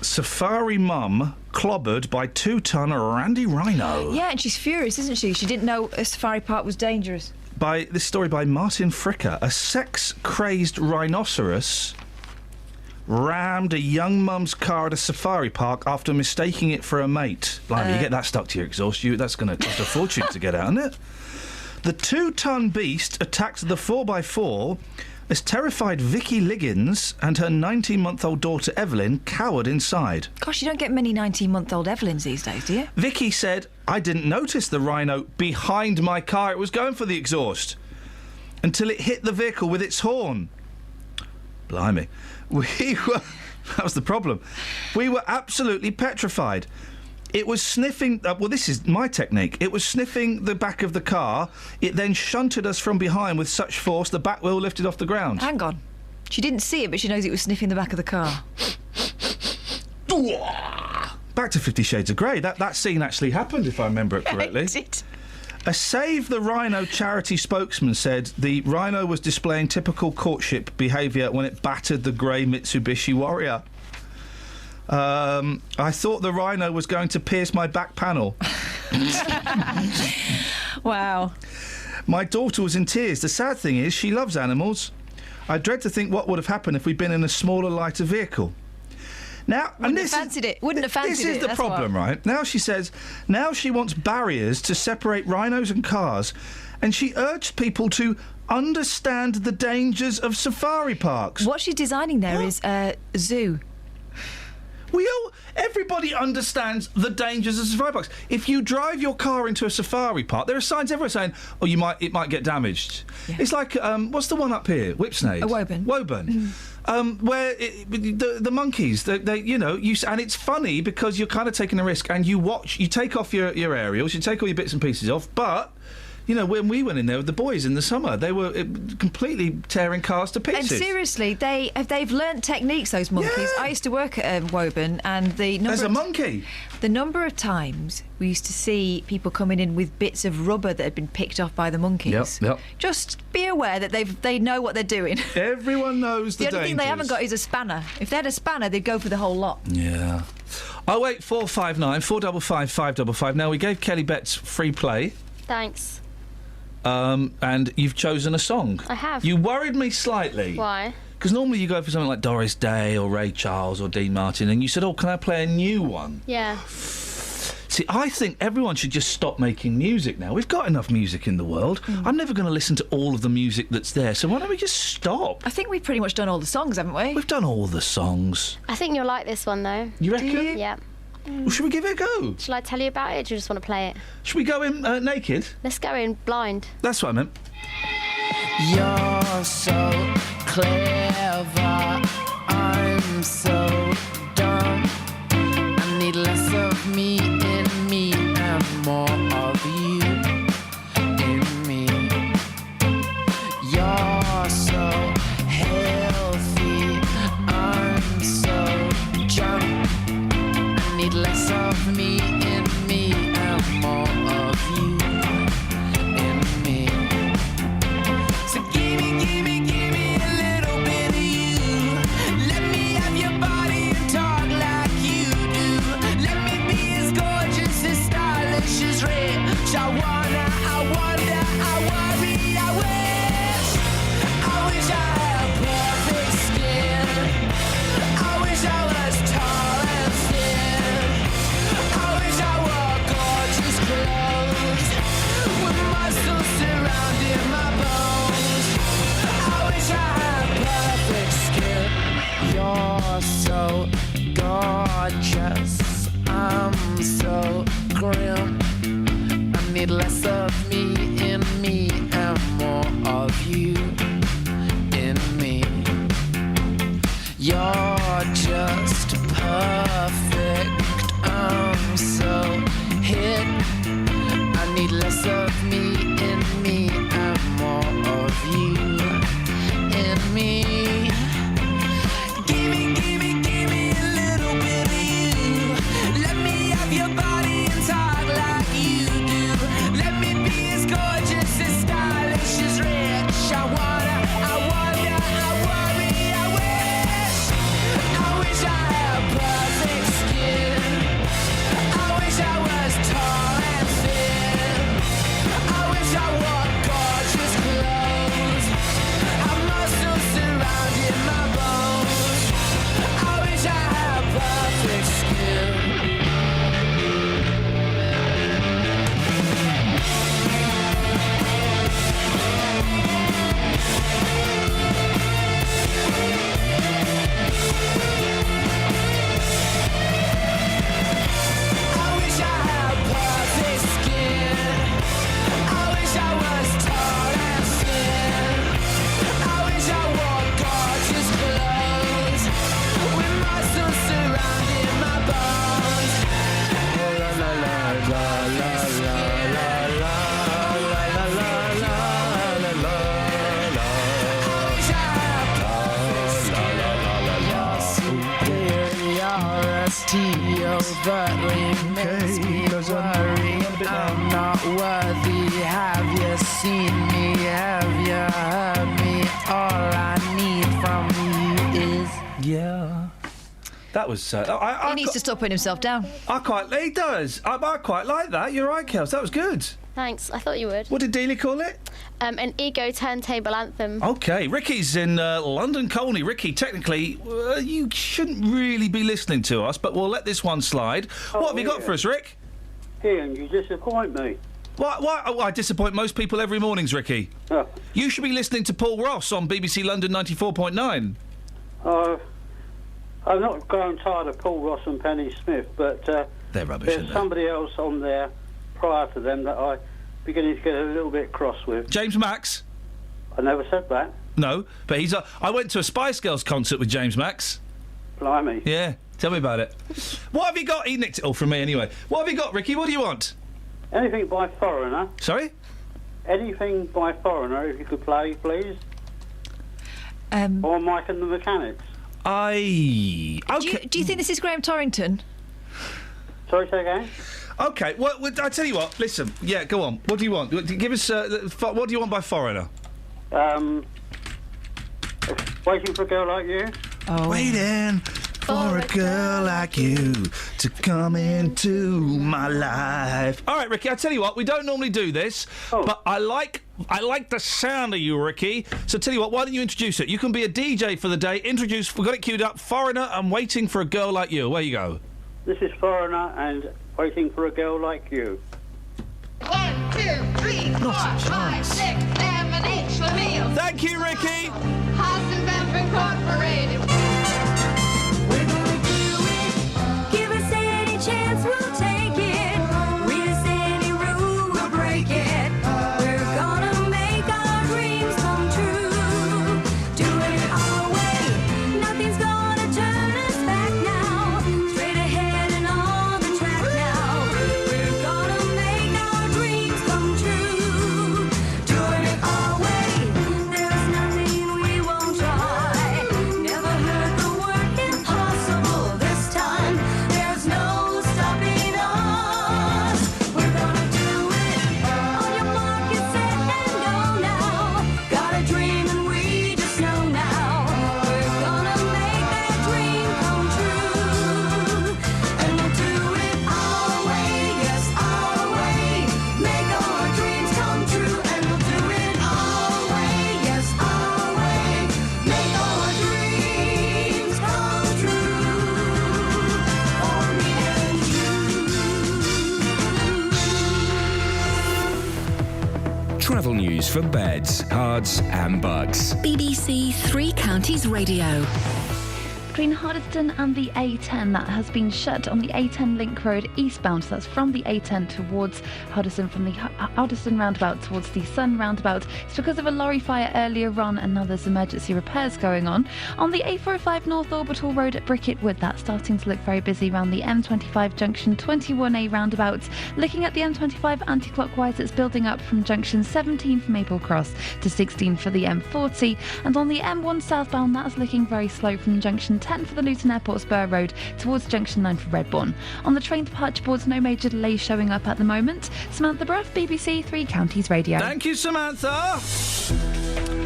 Safari mum clobbered by 2-ton Randy Rhino. Yeah, and she's furious, isn't she? She didn't know a safari park was dangerous. This story by Martin Fricker. A sex-crazed rhinoceros rammed a young mum's car at a safari park after mistaking it for a mate. Blimey, you get that stuck to your exhaust, that's going to cost a fortune to get out, isn't it? The 2-ton beast attacked the 4x4 as terrified Vicky Liggins and her 19-month-old daughter Evelyn cowered inside. Gosh, you don't get many 19-month-old Evelyns these days, do you? Vicky said, I didn't notice the rhino behind my car. It was going for the exhaust until it hit the vehicle with its horn. Blimey. That was the problem. We were absolutely petrified. It was sniffing... well, this is my technique. It was sniffing the back of the car. It then shunted us from behind with such force the back wheel lifted off the ground. Hang on. She didn't see it, but she knows it was sniffing the back of the car. Back to 50 Shades of Grey. That scene actually happened, if I remember it correctly. It did. A Save the Rhino charity spokesman said the rhino was displaying typical courtship behaviour when it battered the grey Mitsubishi Warrior. I thought the rhino was going to pierce my back panel. Wow. My daughter was in tears. The sad thing is, she loves animals. I dread to think what would have happened if we'd been in a smaller, lighter vehicle. Now, Wouldn't have fancied it. This is the problem, right? Now she says, now she wants barriers to separate rhinos and cars, and she urged people to understand the dangers of safari parks. What she's designing there is a zoo. Everybody understands the dangers of safari parks. If you drive your car into a safari park, there are signs everywhere saying, "Oh, it might get damaged." Yeah. It's like what's the one up here? Whipsnade. Woburn. Where the monkeys, and it's funny because you're kind of taking a risk, and you take off your aerials, you take all your bits and pieces off, but. When we went in there with the boys in the summer, they were completely tearing cars to pieces. And seriously, they've learnt techniques, those monkeys. Yeah. I used to work at Woburn, and There's a monkey. The number of times we used to see people coming in with bits of rubber that had been picked off by the monkeys. Yep. Just be aware that they know what they're doing. Everyone knows the only dangers. thing they haven't got is a spanner. If they had a spanner, they'd go for the whole lot. Yeah. 08459 455 555. Now, we gave Kelly Betts free play. Thanks. And you've chosen a song. I have. You worried me slightly. Why? Because normally you go for something like Doris Day or Ray Charles or Dean Martin, and you said, can I play a new one? Yeah. See, I think everyone should just stop making music now. We've got enough music in the world. I'm never going to listen to all of the music that's there, so why don't we just stop? I think we've pretty much done all the songs, haven't we? We've done all the songs. I think you'll like this one, though. You reckon? Do you? Yeah. Well, should we give it a go? Shall I tell you about it, or do you just want to play it? Should we go in naked? Let's go in blind. That's what I meant. You're so clever, I'm so dumb. I need less of me in me and more of you in me. You're so healthy, I'm so junk. I need less of me in me and more of you in me. So give me a little bit of you. Let me have your body and talk like you do. Let me be as gorgeous, as stylish, as rich. I wonder, I worry, I wish I had perfect skin. I wish I was tall and thin. I wish I wore gorgeous clothes with muscles surrounding my bones. I wish I had perfect skin. You're so gorgeous, I'm so grim. I need less of me in me and more of you in me. You're just perfect, I'm so hit. need less of me in me and more of you in me. Give me a little bit of you. Let me have your body and talk like you do. Let me be as gorgeous, as stylish, as rich. I wonder, I wonder, I worry, I wish I had perfect skin. I wish I was tall and thin. I wish I wore gorgeous clothes. I muscle surrounding my bones. I wish I had perfect skin. I wish I had perfect skin. I wish I was tall and thin. I wish I wore gorgeous clothes with muscles surrounding my bones. La la la la la la la la la la la la la. I wish I had superiority overtly makes me worry. I'm not worthy. Have you seen me? Have you heard me? All I need from you is yeah. That was. He needs to stop putting himself down. He does. I quite like that. You're right, Kels. That was good. Thanks, I thought you would. What did Dealey call it? An ego turntable anthem. Okay, Ricky's in London Colney. Ricky, technically, you shouldn't really be listening to us, but we'll let this one slide. What have you got for us, Rick? Iain, you disappoint me. Why? Oh, I disappoint most people every morning, Ricky. Oh. You should be listening to Paul Ross on BBC London 94.9. I'm not growing tired of Paul Ross and Penny Smith, but they're rubbish, there's aren't they? somebody else on there prior to them that I'm beginning to get a little bit cross with. James Max? I never said that. No, but he's. I went to a Spice Girls concert with James Max. Blimey. Yeah, tell me about it. What have you got? He nicked it all from me anyway. What have you got, Ricky? What do you want? Anything by Foreigner. Sorry? Anything by Foreigner, if you could play, please. Or Mike and the Mechanics. Okay. Do you think this is Graham Torrington? Sorry, say again? Okay, well, I tell you what. Listen, yeah, go on. What do you want? Give us. What do you want by Foreigner? Waiting for a Girl Like You. Oh. Waiting for a girl like you to come into my life. All right, Ricky. I tell you what. We don't normally do this, but I like the sound of you, Ricky. So tell you what. Why don't you introduce it? You can be a DJ for the day. Introduce. We've got it queued up. Foreigner and Waiting for a Girl Like You. Away you go. This is Foreigner and Waiting for a Girl Like You. 1, 2, 3, 4, 5, 6, 7, 8, Schlemiel. Thank you, Ricky. Hassenbemp Incorporated. We're gonna do it. Give us any chance, we'll take it. Read us any rule, we'll break it. We're gonna make our dreams come true. Doing it our way. Nothing's gonna turn us back now. Straight ahead and on the track now. We're gonna make our dreams come true. Doing it our way. There's nothing we won't try. Never heard the word impossible this time. There's no stopping us. We're gonna do it. On your mark, get set, and go now. Got a dream and we just know now. We're gonna make that dream come true. And we'll do it our way, yes, our way. Make our dreams come true. And we'll do it our way, yes, our way. Make our dreams come true. For me and Travel news for beds, cards, and bugs. BBC Three Counties Radio. between Hoddesdon and the A10. That has been shut on the A10 Link Road eastbound. So that's from the A10 towards Hoddesdon, from the Hoddesdon roundabout towards the Sun roundabout. It's because of a lorry fire earlier on, and now there's emergency repairs going on. On the A405 North Orbital Road at Brickett Wood, that's starting to look very busy around the M25 junction 21A roundabout. Looking at the M25 anti-clockwise, it's building up from junction 17 for Maple Cross to 16 for the M40. And on the M1 southbound, that's looking very slow from junction 10 for the Luton Airport Spur Road towards junction 9 for Redbourne. On the train departure boards, no major delays showing up at the moment. Samantha Bruff, BBC Three Counties Radio. Thank you, Samantha.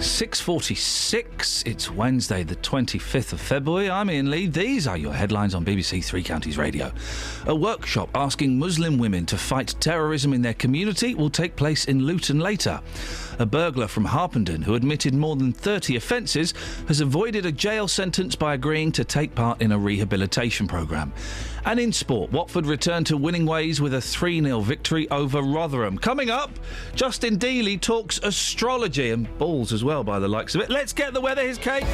6:46. It's Wednesday, the 25th of February. I'm Iain Lee. These are your headlines on BBC Three Counties Radio. A workshop asking Muslim women to fight terrorism in their community will take place in Luton later. A burglar from Harpenden, who admitted more than 30 offences, has avoided a jail sentence by agreeing to take part in a rehabilitation programme. And in sport, Watford returned to winning ways with a 3-0 victory over Rotherham. Coming up, Justin Dealey talks astrology and balls as well, by the likes of it. Let's get the weather. Here's Kate.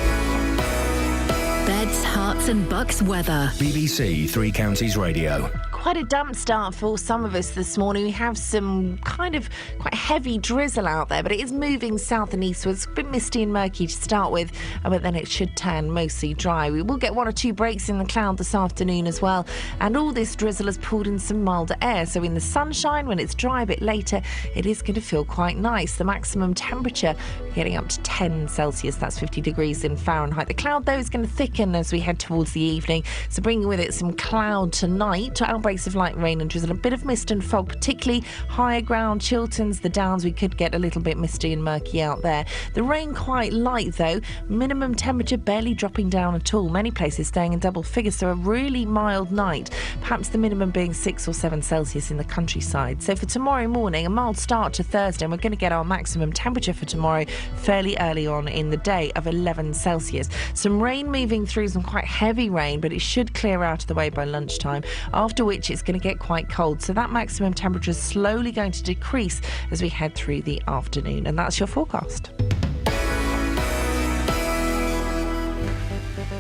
Beds, Herts and Bucks weather. BBC Three Counties Radio. Quite a damp start for some of us this morning. We have some kind of quite heavy drizzle out there, but it is moving south and eastwards. A bit misty and murky to start with, but then it should turn mostly dry. We will get one or two breaks in the cloud this afternoon as well, and all this drizzle has pulled in some milder air. So in the sunshine, when it's dry a bit later, it is going to feel quite nice. The maximum temperature getting up to 10 Celsius, that's 50 degrees in Fahrenheit. The cloud, though, is going to thicken as we head towards the evening, so bringing with it some cloud tonight. Outbreaks of light rain and drizzle, a bit of mist and fog, particularly higher ground, Chilterns, the Downs. We could get a little bit misty and murky out there. The rain quite light though, minimum temperature barely dropping down at all. Many places staying in double figures, so a really mild night, perhaps the minimum being 6 or 7 Celsius in the countryside. So for tomorrow morning, a mild start to Thursday, and we're going to get our maximum temperature for tomorrow fairly early on in the day of 11 Celsius. Some rain moving through, some quite heavy rain, but it should clear out of the way by lunchtime, after which it's going to get quite cold. So that maximum temperature is slowly going to decrease as we head through the afternoon. And that's your forecast.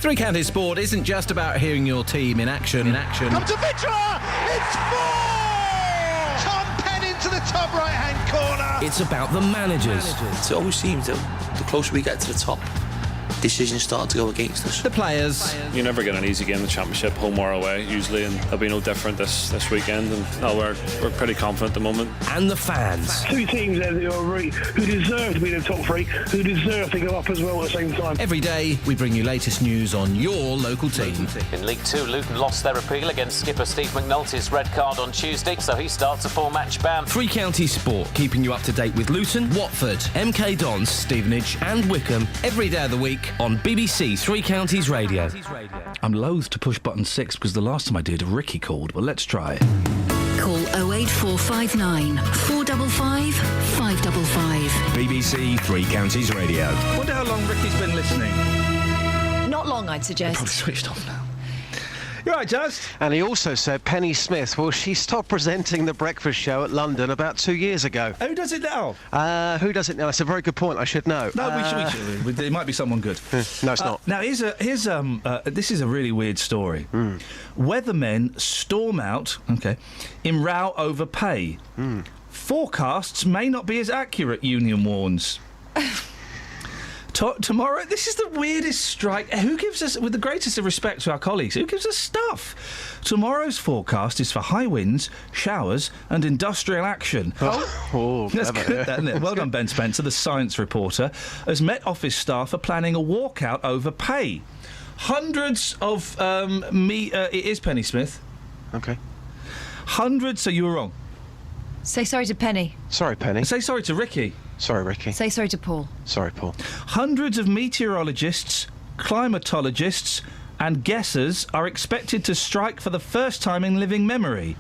Three Counties Sport isn't just about hearing your team in action. Comes to Vitra! It's 4! Tom Penn into the top right-hand corner. It's about the managers. It always seems that the closer we get to the top, decisions start to go against us. The players. You never get an easy game in the Championship, home or away, usually, and it'll be no different this weekend. And no, we're pretty confident at the moment. And the fans. Two teams there who deserve to be in the top three, who deserve to go up as well at the same time. Every day, we bring you latest news on your local team. In League Two, Luton lost their appeal against skipper Steve McNulty's red card on Tuesday, so he starts a 4-match ban. Three Counties Sport, keeping you up to date with Luton, Watford, MK Dons, Stevenage and Wickham every day of the week on BBC Three Counties Radio. I'm loath to push button 6 because the last time I did, Ricky called, but let's try it. Call 08459 455 555. BBC Three Counties Radio. I wonder how long Ricky's been listening. Not long, I'd suggest. Probably switched off now. You're right, Jazz. And he also said Penny Smith, well, she stopped presenting the breakfast show at London about 2 years ago. Who does it now? Who does it now? That's a very good point. I should know. No, we should. It might be someone good. No, it's not. Now, here's this is a really weird story. Weathermen storm out, in row over pay. Forecasts may not be as accurate, union warns. Tomorrow, this is the weirdest strike. Who gives us, with the greatest of respect to our colleagues, who gives us stuff? Tomorrow's forecast is for high winds, showers and industrial action. That's good, isn't it? Well done, Ben Spencer, the science reporter, as Met Office staff are planning a walkout over pay. Hundreds of... it is Penny Smith. OK. Hundreds, so you were wrong. Say sorry to Penny. Sorry, Penny. Say sorry to Ricky. Sorry, Ricky. Say sorry to Paul. Sorry, Paul. Hundreds of meteorologists, climatologists and guessers are expected to strike for the first time in living memory.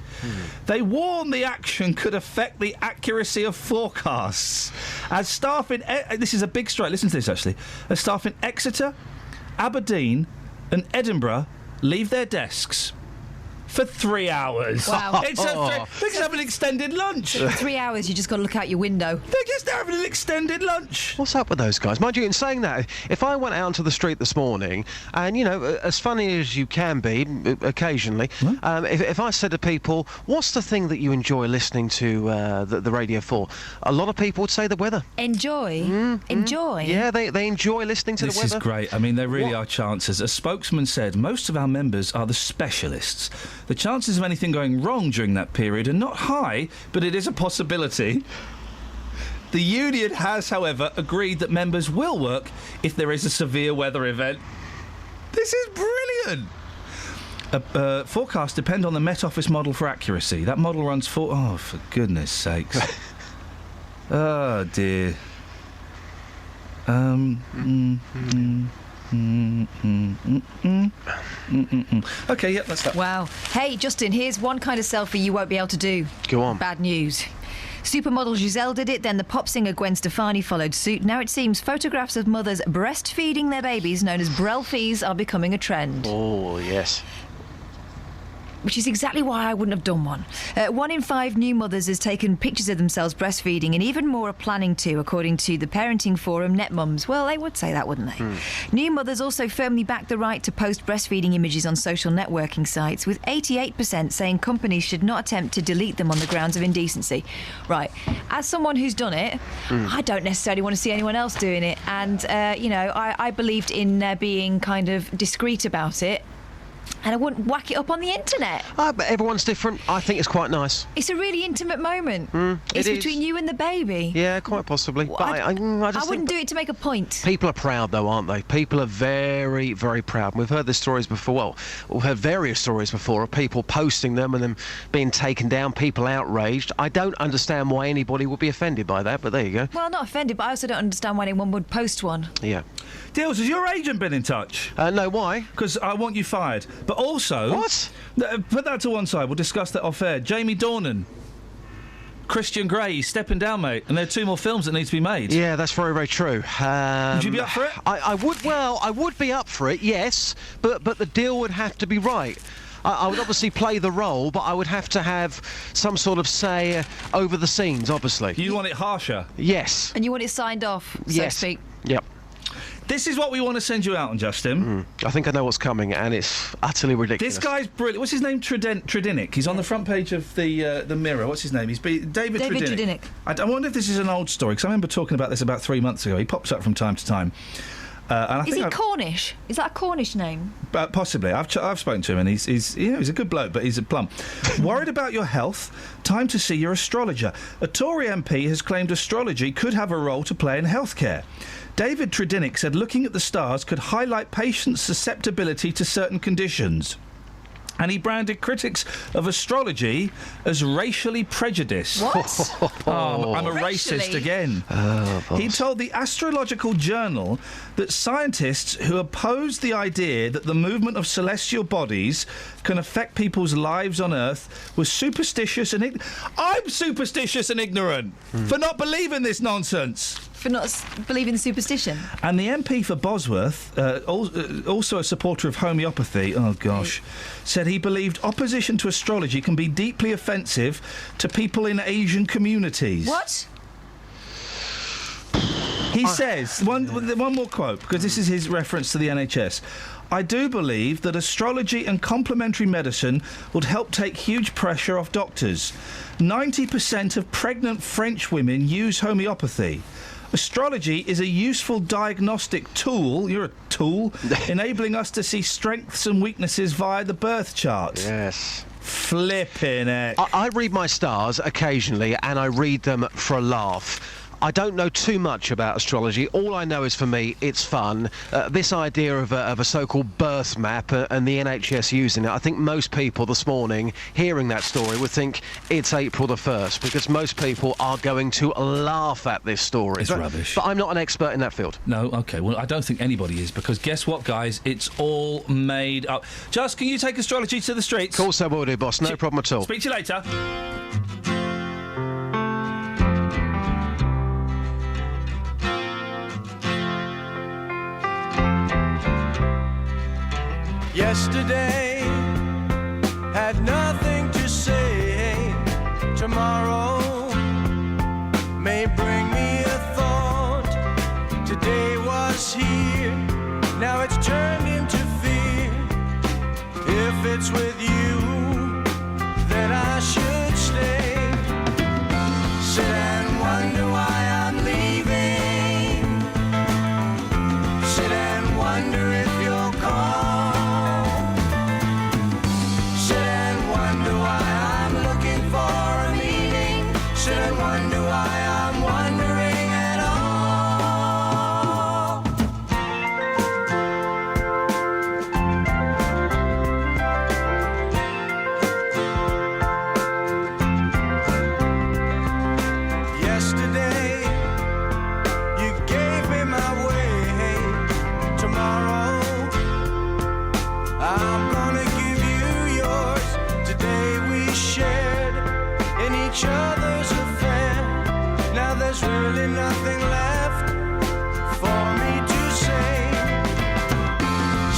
They warn the action could affect the accuracy of forecasts. As staff in... this is a big strike. Listen to this, actually. As staff in Exeter, Aberdeen and Edinburgh leave their desks, for 3 hours. Wow. They can have an extended lunch. 3 hours, you just got to look out your window. They're just having an extended lunch. What's up with those guys? Mind you, in saying that, if I went out onto the street this morning, and, you know, as funny as you can be, occasionally, if I said to people, what's the thing that you enjoy listening to the radio for? A lot of people would say the weather. Enjoy? Enjoy? Yeah, they enjoy listening to the weather. This is great. I mean, there really are chances. A spokesman said most of our members are the specialists. The chances of anything going wrong during that period are not high, but it is a possibility. The union has, however, agreed that members will work if there is a severe weather event. This is brilliant! Forecasts depend on the Met Office model for accuracy. That model runs for... Oh, for goodness sakes. Oh, dear. Okay, yep, that's that. Wow. Hey, Justin, here's one kind of selfie you won't be able to do. Go on. Bad news. Supermodel Giselle did it, then the pop singer Gwen Stefani followed suit. Now it seems photographs of mothers breastfeeding their babies, known as brelfies, are becoming a trend. Oh, yes. Which is exactly why I wouldn't have done one. 1 in 5 new mothers has taken pictures of themselves breastfeeding, and even more are planning to, according to the parenting forum NetMums. Well, they would say that, wouldn't they? New mothers also firmly back the right to post breastfeeding images on social networking sites, with 88% saying companies should not attempt to delete them on the grounds of indecency. Right, as someone who's done it, I don't necessarily want to see anyone else doing it, and, you know, I believed in being kind of discreet about it. And I wouldn't whack it up on the internet. But everyone's different. I think it's quite nice. It's a really intimate moment. It's between you and the baby. Yeah, quite possibly. But I wouldn't do it to make a point. People are proud, though, aren't they? People are very, very proud. We've heard these stories before. Well, we've heard various stories before of people posting them and them being taken down, people outraged. I don't understand why anybody would be offended by that, but there you go. Well, not offended, but I also don't understand why anyone would post one. Yeah. Deals, has your agent been in touch? No, why? Because I want you fired. But also... What? Put that to one side. We'll discuss that off air. Jamie Dornan. Christian Grey, he's stepping down, mate. And there are 2 more films that need to be made. Yeah, that's very, very true. Would you be up for it? I would. Well, I would be up for it, yes. But the deal would have to be right. I would obviously play the role, but I would have to have some sort of say over the scenes, obviously. You want it harsher? Yes. And you want it signed off, so to speak? Yep. This is what we want to send you out on, Justin. I think I know what's coming, and it's utterly ridiculous. This guy's brilliant. What's his name? Tredinnick. He's on the front page of the Mirror. What's his name? He's David Tredinnick. I wonder if this is an old story, because I remember talking about this about 3 months ago. He pops up from time to time. And is he Cornish? Is that a Cornish name? Possibly. I've spoken to him, and he's a good bloke, but he's a plum. Worried about your health? Time to see your astrologer. A Tory MP has claimed astrology could have a role to play in healthcare. David Tredinnick said looking at the stars could highlight patients' susceptibility to certain conditions. And he branded critics of astrology as racially prejudiced. What? I'm a racist again. He told the Astrological Journal that scientists who oppose the idea that the movement of celestial bodies can affect people's lives on Earth were superstitious and I'm superstitious and ignorant for not believing this nonsense. For not believing superstition. And the MP for Bosworth, also a supporter of homeopathy, said he believed opposition to astrology can be deeply offensive to people in Asian communities. What? He says, one more quote, because this is his reference to the NHS. I do believe that astrology and complementary medicine would help take huge pressure off doctors. 90% of pregnant French women use homeopathy. Astrology is a useful diagnostic tool, you're a tool, enabling us to see strengths and weaknesses via the birth chart. Yes. Flipping it. I read my stars occasionally, and I read them for a laugh. I don't know too much about astrology. All I know is, for me, it's fun. This idea of a so-called birth map and the NHS using it, I think most people this morning, hearing that story, would think it's April the 1st, because most people are going to laugh at this story. It's rubbish. But I'm not an expert in that field. No, OK. Well, I don't think anybody is, because guess what, guys? It's all made up. Just, can you take astrology to the streets? Of course I will do, boss. No problem at all. Speak to you later. Yesterday had had nothing to say. Tomorrow may bring me a thought. Today was here, now it's turned into fear. If it's with you, then I should stay. Sit and wonder why I'm leaving. Sit and wonder if you'll call. Sit and wonder why I'm looking for a meaning. Sit and wonder why I'm wondering at all. Yesterday, you gave me my way. Tomorrow, I'm gonna give you yours. Today we shared in each other's affair. Now there's really nothing left for me to say.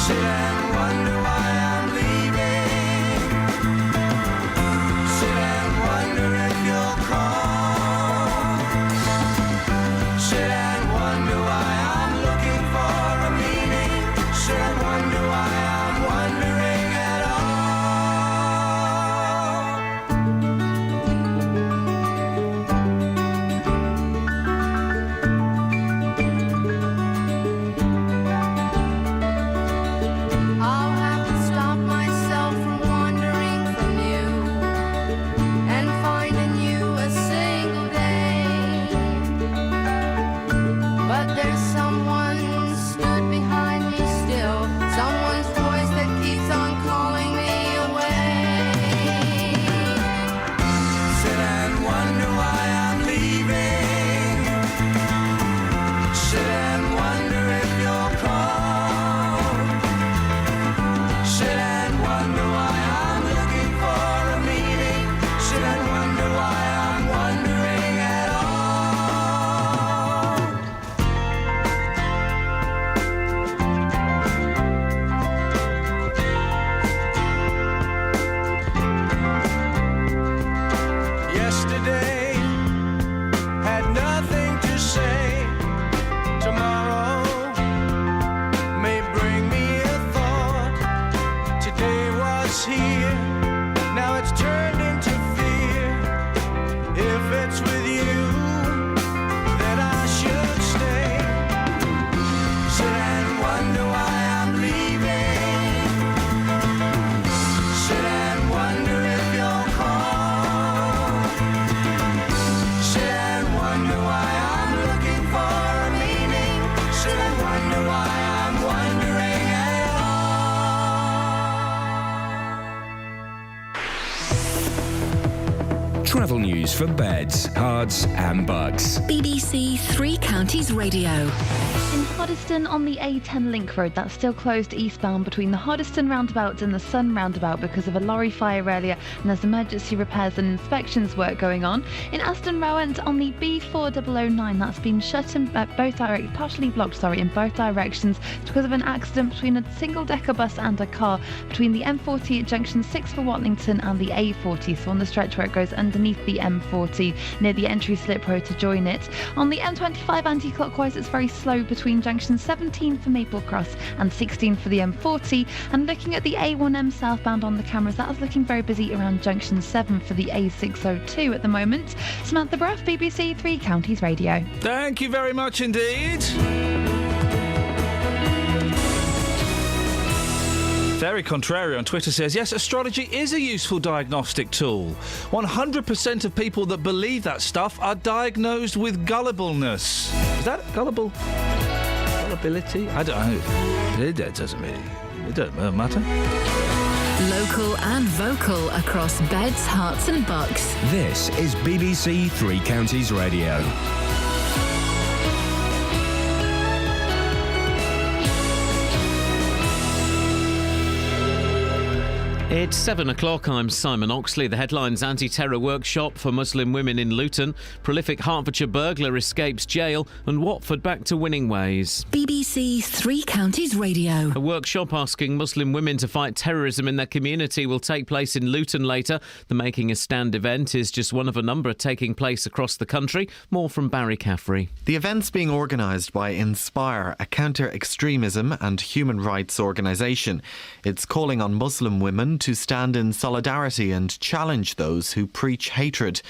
Sit and wonder why I'm leaving. Sit and wonder if you'll call. Sit and wonder why I'm looking for a meaning. Sit and wonder why I'm wondering at all. I'll have to stop myself from wandering from you and finding you a single day. But there's someone stood behind me still, someone's voice that keeps on calling me away. Sit and wonder why I'm leaving. Sit and wonder if you'll call. Sit and wonder why I'm looking for a meaning. Sit and wonder why I'm wondering at all. Yesterday had nothing to say. Tomorrow may bring me a thought. Today was here, now it's turned into fear. If it's with you, then I should stay. Sit and wonder why I'm leaving. Sit and wonder if you'll call. Sit and wonder why I'm looking for a meaning. Sit and wonder why I'm wondering at all. Travel news for beds, cards, and bugs. BBC Three Counties Radio. In Hoddesdon on the A10 link road, that's still closed eastbound between the Hoddesdon roundabout and the Sun roundabout because of a lorry fire earlier, and there's emergency repairs and inspections work going on. In Aston Rowent on the B4009, that's been shut in partially blocked in both directions because of an accident between a single-decker bus and a car between the M40 at junction 6 for Watlington and the A40, so on the stretch where it goes underneath the M40 near the entry slip road to join it. On the M25 anti-clockwise, it's very slow between junction 17 for Maple Cross and 16 for the M40, and looking at the A1M southbound on the cameras, that is looking very busy around junction 7 for the A602 at the moment. Samantha Bruff, BBC Three Counties Radio. Thank you very much indeed. Very Contrary on Twitter says, yes, astrology is a useful diagnostic tool. 100% of people that believe that stuff are diagnosed with gullibleness. Is that gullible? Gullibility? I don't know. It doesn't really... It doesn't matter. Local and vocal across beds, hearts and bucks. This is BBC Three Counties Radio. It's 7 o'clock. I'm Simon Oxley. The headlines: anti-terror workshop for Muslim women in Luton, prolific Hertfordshire burglar escapes jail, and Watford back to winning ways. BBC Three Counties Radio. A workshop asking Muslim women to fight terrorism in their community will take place in Luton later. The Making a Stand event is just one of a number taking place across the country. More from Barry Caffrey. The event's being organised by Inspire, a counter-extremism and human rights organisation. It's calling on Muslim women to stand in solidarity and challenge those who preach hatred.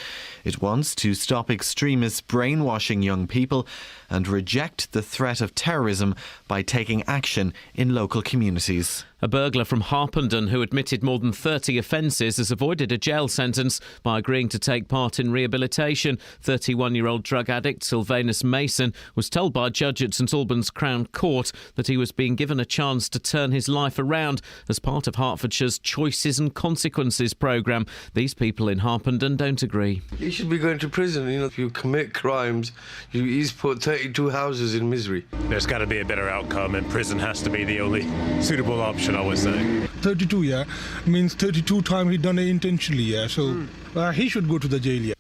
It wants to stop extremists brainwashing young people and reject the threat of terrorism by taking action in local communities. A burglar from Harpenden who admitted more than 30 offences has avoided a jail sentence by agreeing to take part in rehabilitation. 31-year-old drug addict Sylvanus Mason was told by a judge at St Albans Crown Court that he was being given a chance to turn his life around as part of Hertfordshire's Choices and Consequences programme. These people in Harpenden don't agree. You should be going to prison. You know, if you commit crimes, he's put 32 houses in misery. There's got to be a better outcome, and prison has to be the only suitable option, I would say. 32, yeah, means 32 times he done it intentionally, yeah, so he should go to the jail, yeah.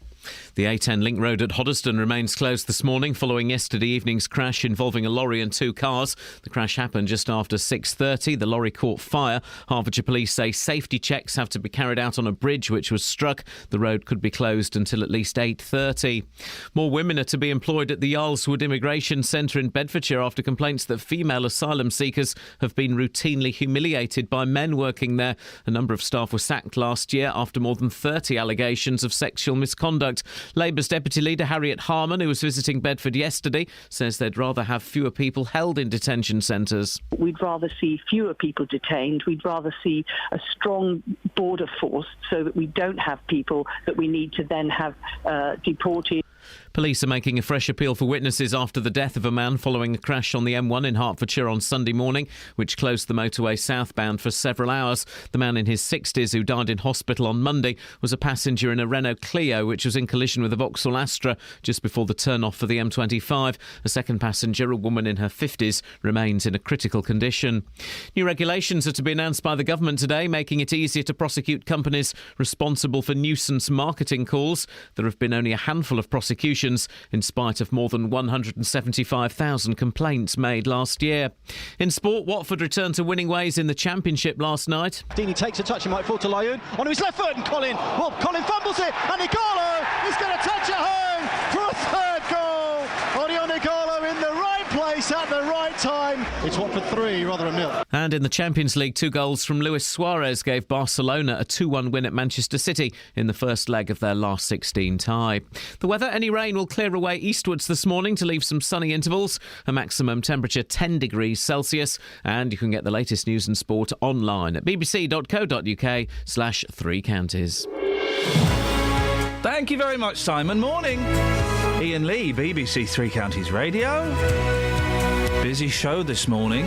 The A10 link road at Hoddesdon remains closed this morning following yesterday evening's crash involving a lorry and two cars. The crash happened just after 6:30. The lorry caught fire. Hertfordshire police say safety checks have to be carried out on a bridge which was struck. The road could be closed until at least 8:30. More women are to be employed at the Yarlswood Immigration Centre in Bedfordshire after complaints that female asylum seekers have been routinely humiliated by men working there. A number of staff were sacked last year after more than 30 allegations of sexual misconduct. Labour's Deputy Leader Harriet Harman, who was visiting Bedford yesterday, says they'd rather have fewer people held in detention centres. We'd rather see fewer people detained. We'd rather see a strong border force so that we don't have people that we need to then have deported. Police are making a fresh appeal for witnesses after the death of a man following a crash on the M1 in Hertfordshire on Sunday morning, which closed the motorway southbound for several hours. The man in his 60s who died in hospital on Monday was a passenger in a Renault Clio, which was in collision with a Vauxhall Astra just before the turn-off for the M25. A second passenger, a woman in her 50s, remains in a critical condition. New regulations are to be announced by the government today, making it easier to prosecute companies responsible for nuisance marketing calls. There have been only a handful of prosecutions in spite of more than 175,000 complaints made last year. In sport, Watford returned to winning ways in the Championship last night. Deeney takes a touch, he might fall to Iain onto his left foot, and Colin fumbles it, and Igalo is going to touch it home for a third goal. Odion Igalo in the right place at the right time. It's Watford 3, Rotherham 0. And in the Champions League, 2 goals from Luis Suarez gave Barcelona a 2-1 win at Manchester City in the first leg of their last 16 tie. The weather: any rain will clear away eastwards this morning to leave some sunny intervals. A maximum temperature 10 degrees Celsius. And you can get the latest news and sport online at bbc.co.uk/3 counties. Thank you very much, Simon. Morning. Iain Lee, BBC Three Counties Radio. Busy show this morning.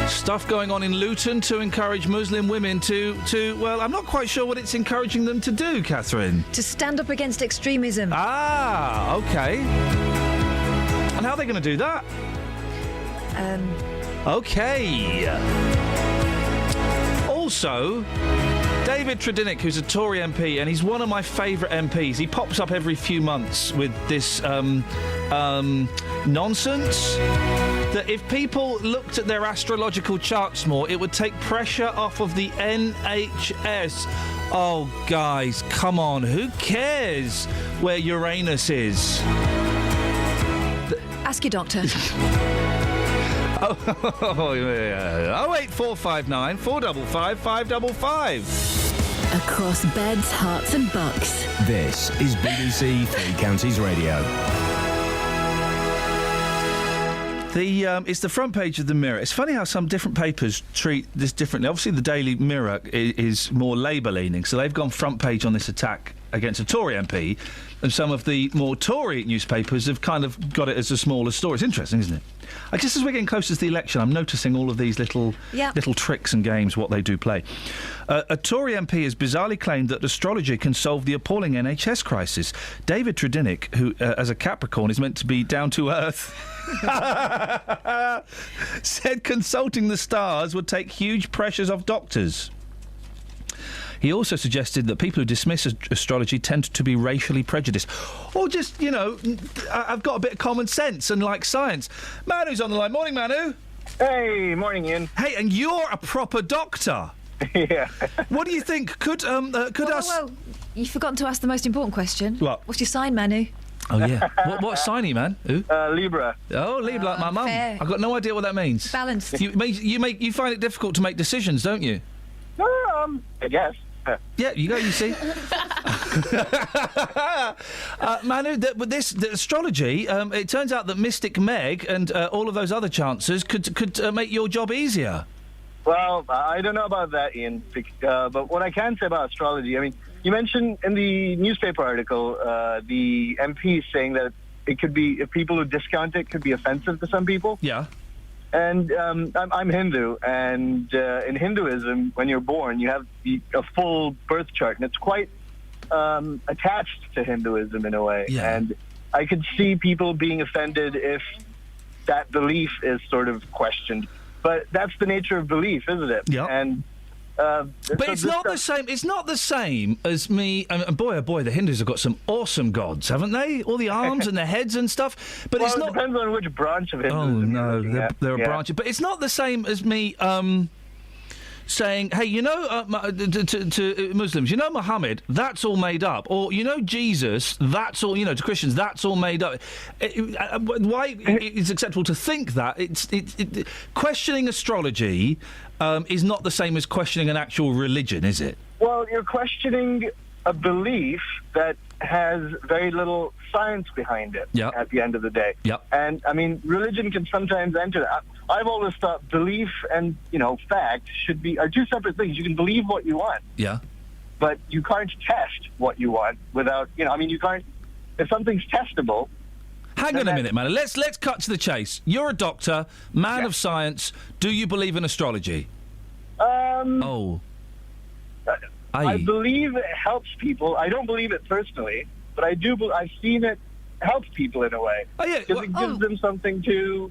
Stuff going on in Luton to encourage Muslim women to well, I'm not quite sure what it's encouraging them to do, Catherine. To stand up against extremism. Ah, OK. And how are they going to do that? OK. Also, David Tredinnick, who's a Tory MP, and he's one of my favourite MPs. He pops up every few months with this nonsense that if people looked at their astrological charts more, it would take pressure off of the NHS. Oh, guys, come on. Who cares where Uranus is? Ask your doctor. 08459 455 555. Across beds, hearts and bucks. This is BBC Three Counties Radio. It's the front page of the Mirror. It's funny how some different papers treat this differently. Obviously, the Daily Mirror is more Labour-leaning, so they've gone front page on this attack against a Tory MP, and some of the more Tory newspapers have kind of got it as a smaller story. It's interesting, isn't it? Just as we're getting closer to the election, I'm noticing all of these little tricks and games, what they do play. A Tory MP has bizarrely claimed that astrology can solve the appalling NHS crisis. David Tredinnick, who, as a Capricorn, is meant to be down to earth, said consulting the stars would take huge pressures off doctors. He also suggested that people who dismiss astrology tend to be racially prejudiced. Or just, I've got a bit of common sense and like science. Manu's on the line. Morning, Manu. Hey, morning, Ian. Hey, and you're a proper doctor. Yeah. What do you think? Could us... Well, you've forgotten to ask the most important question. What? What's your sign, Manu? Oh, yeah. What sign are you, man? Who? Libra. Oh, Libra, like my mum. fair. I've got no idea what that means. Balanced. You find it difficult to make decisions, don't you? I guess. Yeah, you go, you see. Manu, the astrology, it turns out that Mystic Meg and all of those other chancers could make your job easier. Well, I don't know about that, Ian, but what I can say about astrology, I mean, you mentioned in the newspaper article the MP saying that it could be, if people who discount it, could be offensive to some people. Yeah. And I'm Hindu, and in Hinduism, when you're born, you have a full birth chart, and it's quite attached to Hinduism in a way. Yeah. And I could see people being offended if that belief is sort of questioned. But that's the nature of belief, isn't it? Yeah. And but it's not the same. It's not the same as me. And boy, oh boy, the Hindus have got some awesome gods, haven't they? All the arms and the heads and stuff. But well, it's not. It depends on which branch of Hinduism. Oh no, you're there are yeah. branches. But it's not the same as me. Saying, hey, to Muslims, Muhammad, that's all made up. Or, Jesus, that's all, to Christians, that's all made up. Why it's acceptable to think that? Questioning astrology is not the same as questioning an actual religion, is it? Well, you're questioning a belief that has very little science behind it at the end of the day. Yep. And, I mean, religion can sometimes enter that. I've always thought belief and, fact are two separate things. You can believe what you want. Yeah. But you can't test what you want without, you can't, if something's testable. Hang on a minute, man. Let's cut to the chase. You're a doctor, man of science. Do you believe in astrology? I believe it helps people. I don't believe it personally, but I do. I've seen it help people in a way. Oh, yeah. Because it gives them something to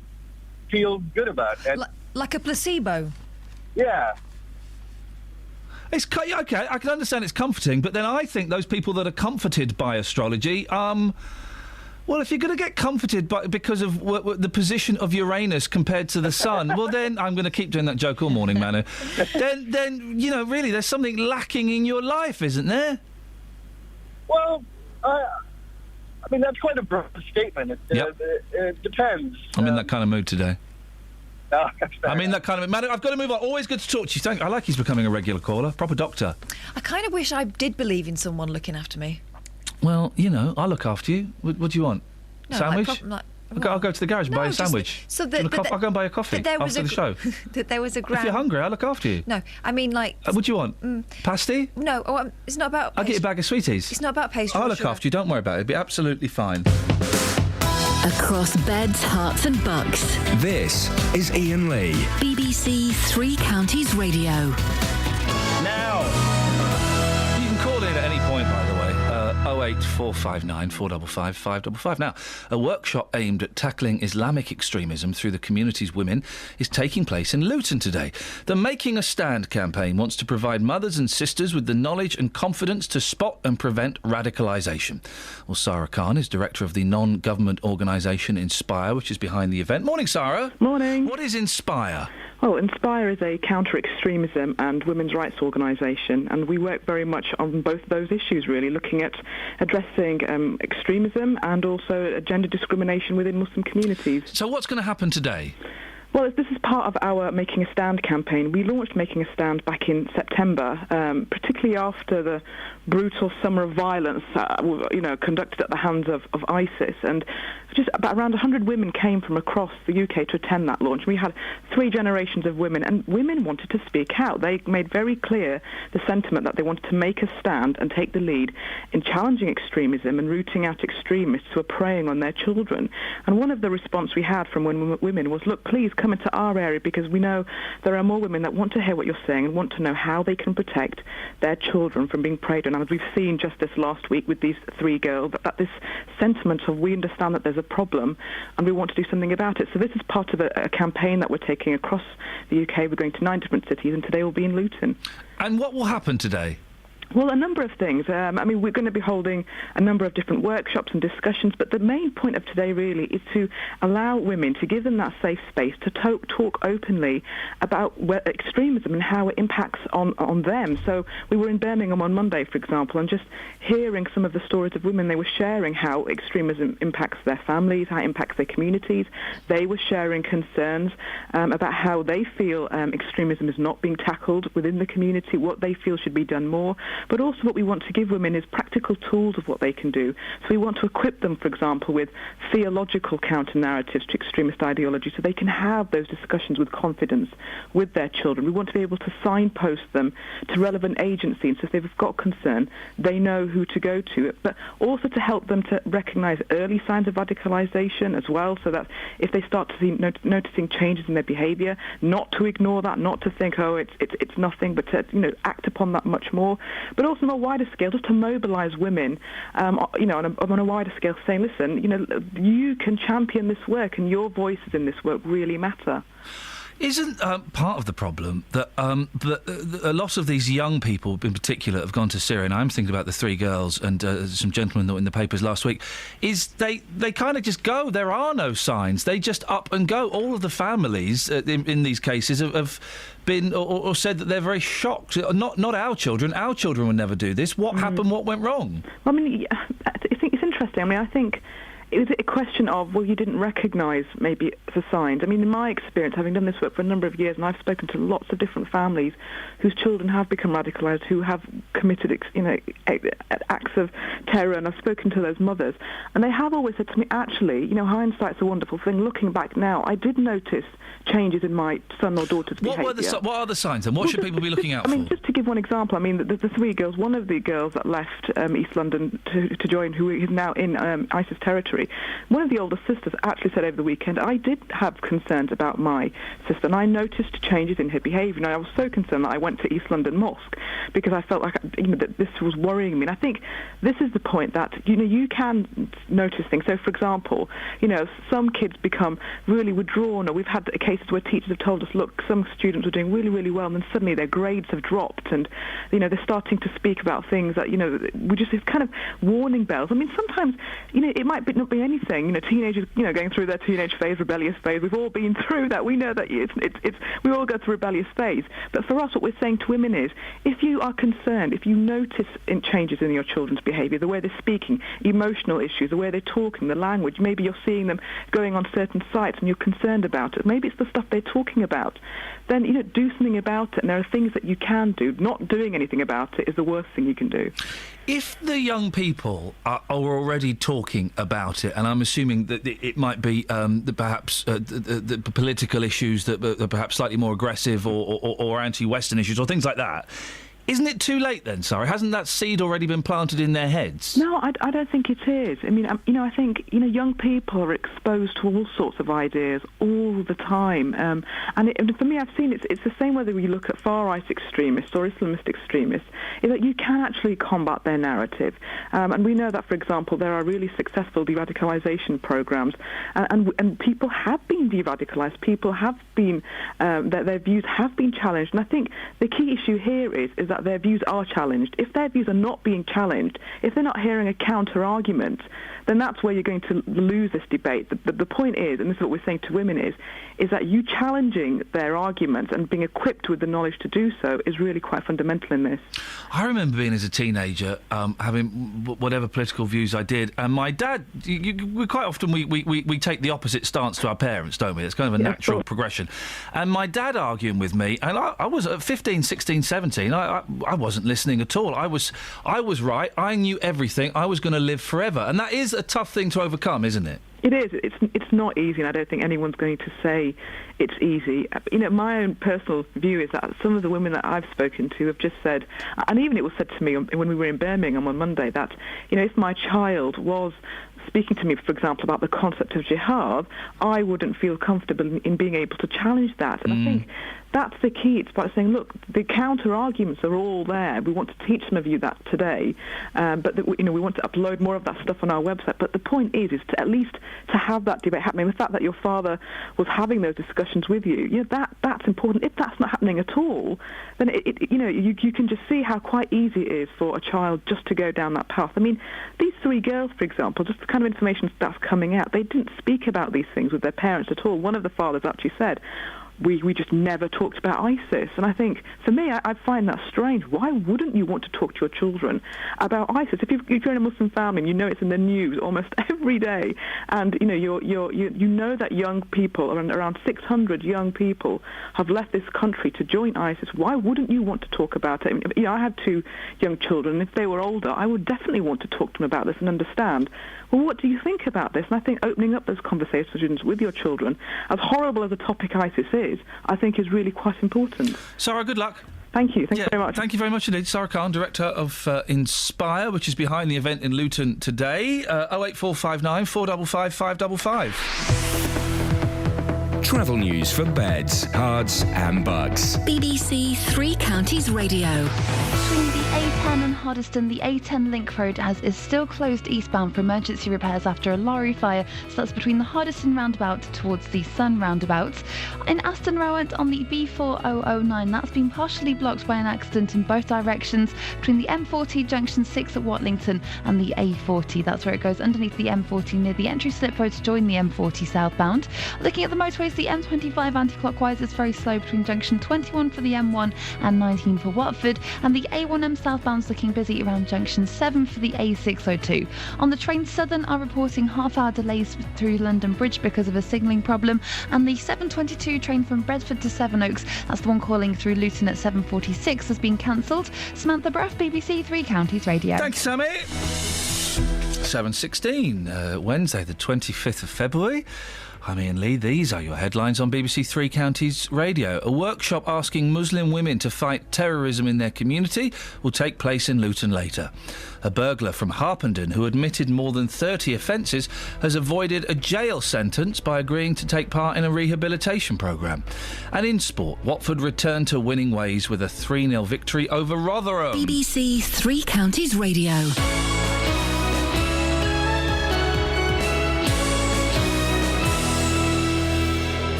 feel good about. And like a placebo? Yeah. It's okay. I can understand it's comforting, but then I think those people that are comforted by astrology, well, if you're going to get comforted because of the position of Uranus compared to the sun, well, then I'm going to keep doing that joke all morning, Manu. then really, there's something lacking in your life, isn't there? Well, I mean, that's quite a broad statement. It depends. I'm in that kind of mood today. I'm in that kind of mood. Manu, I've got to move on. Always good to talk to you. I like he's becoming a regular caller. Proper doctor. I kind of wish I did believe in someone looking after me. Well, I'll look after you. What do you want? No, sandwich? I'll go to the garage and buy a sandwich. I'll go and buy a coffee after the show. There was a ground. If you're hungry, I'll look after you. No, I mean like. What do you want? Pasty? No, it's not about. I'll get you a bag of sweeties. It's not about pastry. I'll look after you. Don't worry about it. It'll be absolutely fine. Across beds, hearts and bucks. This is Iain Lee. BBC Three Counties Radio. Now, you can call in at any point, by the way. 08459 455 555. Now, a workshop aimed at tackling Islamic extremism through the community's women is taking place in Luton today. The Making a Stand campaign wants to provide mothers and sisters with the knowledge and confidence to spot and prevent radicalisation. Well, Sarah Khan is director of the non-government organisation Inspire, which is behind the event. Morning, Sarah. Morning. What is Inspire? Well, Inspire is a counter-extremism and women's rights organisation, and we work very much on both those issues, really, looking at addressing extremism and also gender discrimination within Muslim communities. So what's going to happen today? Well, this is part of our Making a Stand campaign. We launched Making a Stand back in September, particularly after the brutal summer of violence, conducted at the hands of ISIS. And just around 100 women came from across the UK to attend that launch. We had 3 generations of women, and women wanted to speak out. They made very clear the sentiment that they wanted to make a stand and take the lead in challenging extremism and rooting out extremists who are preying on their children. And one of the response we had from women was, look, please come into our area, because we know there are more women that want to hear what you're saying and want to know how they can protect their children from being preyed on. And as we've seen just this last week with these 3 girls, that this sentiment of we understand that there's a problem and we want to do something about it. So this is part of a campaign that we're taking across the UK. We're going to 9 different cities, and today we'll be in Luton. And what will happen today? Well, a number of things. We're going to be holding a number of different workshops and discussions, but the main point of today really is to allow women, to give them that safe space to talk openly about extremism and how it impacts on them. So we were in Birmingham on Monday, for example, and just hearing some of the stories of women, they were sharing how extremism impacts their families, how it impacts their communities. They were sharing concerns about how they feel extremism is not being tackled within the community, what they feel should be done more. But also what we want to give women is practical tools of what they can do. So we want to equip them, for example, with theological counter-narratives to extremist ideology so they can have those discussions with confidence with their children. We want to be able to signpost them to relevant agencies, so if they've got concern, they know who to go to. But also to help them to recognise early signs of radicalisation as well, so that if they start to see noticing changes in their behaviour, not to ignore that, not to think, oh, it's nothing, but to act upon that much more. But also on a wider scale, just to mobilise women, on a wider scale, saying, listen, you can champion this work, and your voices in this work really matter. Isn't part of the problem that a lot of these young people, in particular, have gone to Syria, and I'm thinking about the 3 girls and some gentlemen that were in the papers last week, is they kind of just go. There are no signs. They just up and go. All of the families in these cases have been or said that they're very shocked. Not our children. Our children would never do this. What happened? What went wrong? I think it's interesting. I think it was a question of, well, you didn't recognise maybe the signs. In my experience, having done this work for a number of years, and I've spoken to lots of different families whose children have become radicalised, who have committed, acts of terror, and I've spoken to those mothers, and they have always said to me, actually, hindsight's a wonderful thing. Looking back now, I did notice changes in my son or daughter's behaviour. What are the signs, and what should people be looking out for? Just to give one example, the 3 girls, one of the girls that left East London to join, who is now in ISIS territory, one of the older sisters actually said over the weekend, I did have concerns about my sister, and I noticed changes in her behaviour. And I was so concerned that I went to East London Mosque because I felt like that this was worrying me. And I think this is the point that you can notice things. So, for example, some kids become really withdrawn, or we've had cases where teachers have told us, look, some students were doing really, really well, and then suddenly their grades have dropped, and they're starting to speak about things that we just, it's kind of warning bells. Sometimes it might not be anything. Teenagers, going through their teenage phase, rebellious phase. We've all been through that. We know that we all go through rebellious phase. But for us, what we're saying to women is, if you are concerned, if you notice changes in your children's behaviour, the way they're speaking, emotional issues, the way they're talking, the language, maybe you're seeing them going on certain sites and you're concerned about it. Maybe it's the stuff they're talking about. Then, do something about it. And there are things that you can do. Not doing anything about it is the worst thing you can do. If the young people are already talking about it, and I'm assuming that it might be perhaps the political issues that are perhaps slightly more aggressive or anti-Western issues or things like that, isn't it too late then, Sarah? Hasn't that seed already been planted in their heads? No, I don't think it is. I think, young people are exposed to all sorts of ideas all the time. And for me, I've seen it's the same whether you look at far-right extremists or Islamist extremists, is that you can actually combat their narrative. And we know that, for example, there are really successful de-radicalisation programmes, and people have been de-radicalised. People have been, their views have been challenged. And I think the key issue here is that their views are challenged. If their views are not being challenged, if they're not hearing a counter-argument, then that's where you're going to lose this debate. The point is, and this is what we're saying to women, is that you challenging their arguments and being equipped with the knowledge to do so is really quite fundamental in this. I remember being as a teenager, having whatever political views I did, and my dad, we quite often we take the opposite stance to our parents, don't we? It's kind of a natural progression. And my dad arguing with me, and I was at 15, 16, 17, I wasn't listening at all. I was right. I knew everything. I was going to live forever. And that is a tough thing to overcome, isn't it? It is. It's not easy, and I don't think anyone's going to say it's easy. My own personal view is that some of the women that I've spoken to have just said, and even it was said to me when we were in Birmingham on Monday, that, if my child was speaking to me, for example, about the concept of jihad, I wouldn't feel comfortable in being able to challenge that. And I think that's the key. It's about saying, look, the counter-arguments are all there. We want to teach some of you that today, but we want to upload more of that stuff on our website. But the point is to at least to have that debate happening. The fact that your father was having those discussions with you, that's important. If that's not happening at all, then you can just see how quite easy it is for a child just to go down that path. I mean, these 3 girls, for example, just the kind of information that's coming out, they didn't speak about these things with their parents at all. One of the fathers actually said, we just never talked about ISIS. And I think, for me, I find that strange. Why wouldn't you want to talk to your children about ISIS? If you're in a Muslim family and you know it's in the news almost every day, and you know that young people, around 600 young people, have left this country to join ISIS, why wouldn't you want to talk about it? I have 2 young children, and if they were older, I would definitely want to talk to them about this and understand, well, what do you think about this? And I think opening up those conversations with your children, as horrible as a topic ISIS is, I think is really quite important. Sarah, good luck. Thank you. Thank you very much. Thank you very much indeed. Sarah Khan, Director of Inspire, which is behind the event in Luton today. 08459 455 555. Travel news for beds, cards and bugs. BBC Three Counties Radio. Between the A10 and Hoddesdon, the A10 link road is still closed eastbound for emergency repairs after a lorry fire. So that's between the Hoddesdon roundabout towards the Sun roundabout. In Aston Rowant on the B4009, that's been partially blocked by an accident in both directions between the M40 junction 6 at Watlington and the A40. That's where it goes underneath the M40 near the entry slip road to join the M40 southbound. Looking at the motorways, the M25 anti-clockwise is very slow between junction 21 for the M1 and 19 for Watford, and the A1M southbound's looking busy around junction 7 for the A602. On the train, Southern are reporting half-hour delays through London Bridge because of a signalling problem, and the 722 train from Bedford to Sevenoaks, that's the one calling through Luton at 7:46, has been cancelled. Samantha Bruff, BBC Three Counties Radio. Thank you, Sammy. 7:16, Wednesday the 25th of February. I'm Iain Lee. These are your headlines on BBC Three Counties Radio. A workshop asking Muslim women to fight terrorism in their community will take place in Luton later. A burglar from Harpenden who admitted more than 30 offences has avoided a jail sentence by agreeing to take part in a rehabilitation programme. And in sport, Watford returned to winning ways with a 3-0 victory over Rotherham. BBC Three Counties Radio.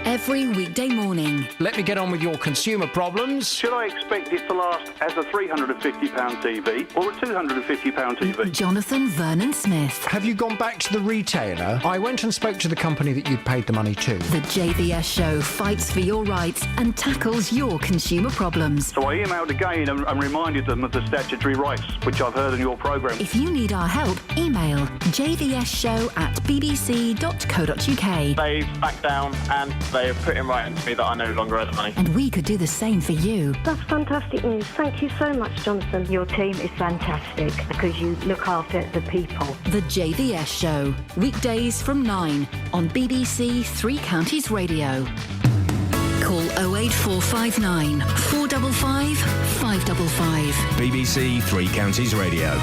Every weekday morning. Let me get on with your consumer problems. Should I expect it to last as a £350 TV or a £250 TV? Jonathan Vernon Smith. Have you gone back to the retailer? I went and spoke to the company that you'd paid the money to. The JVS show fights for your rights and tackles your consumer problems. So I emailed again and reminded them of the statutory rights, which I've heard in your programme. If you need our help, email jvsshow@bbc.co.uk. They've backed down and they have put in writing to me that I no longer owe the money. And we could do the same for you. That's fantastic news. Thank you so much, Jonathan. Your team is fantastic because you look after the people. The JVS show, weekdays from 9 on BBC Three Counties Radio. Call 08459 455 555. BBC Three Counties Radio.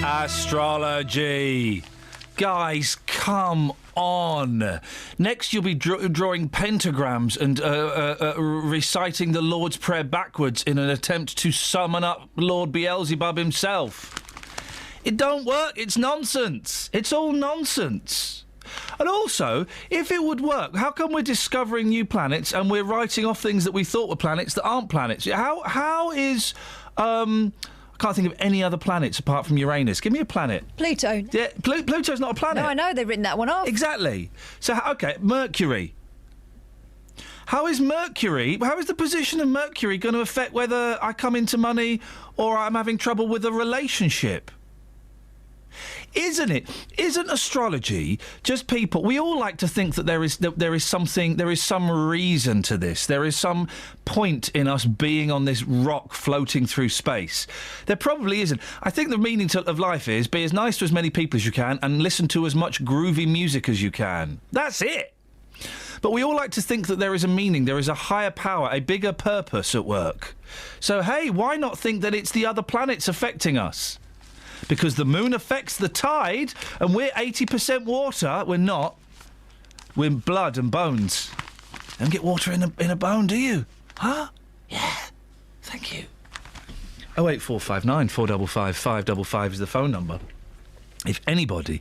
Astrology. Guys, come on. Next you'll be drawing pentagrams and reciting the Lord's Prayer backwards in an attempt to summon up Lord Beelzebub himself. It don't work. It's nonsense. It's all nonsense. And also, if it would work, how come we're discovering new planets and we're writing off things that we thought were planets that aren't planets? How is... I can't think of any other planets apart from Uranus. Give me a planet. Pluto. Yeah, Pluto's not a planet. No, I know. They've written that one off. Exactly. So, OK, Mercury. How is the position of Mercury going to affect whether I come into money or I'm having trouble with a relationship? Isn't astrology just people? We all like to think that there is some reason to this. There is some point in us being on this rock floating through space. There probably isn't. I think the meaning of life is be as nice to as many people as you can and listen to as much groovy music as you can. That's it. But we all like to think that there is a meaning, there is a higher power, a bigger purpose at work. So, hey, why not think that it's the other planets affecting us? because the moon affects the tide, and we're 80% water. We're not. We're blood and bones. Don't get water in a bone, do you? Huh? Yeah. Thank you. 08459 455 555 is the phone number. If anybody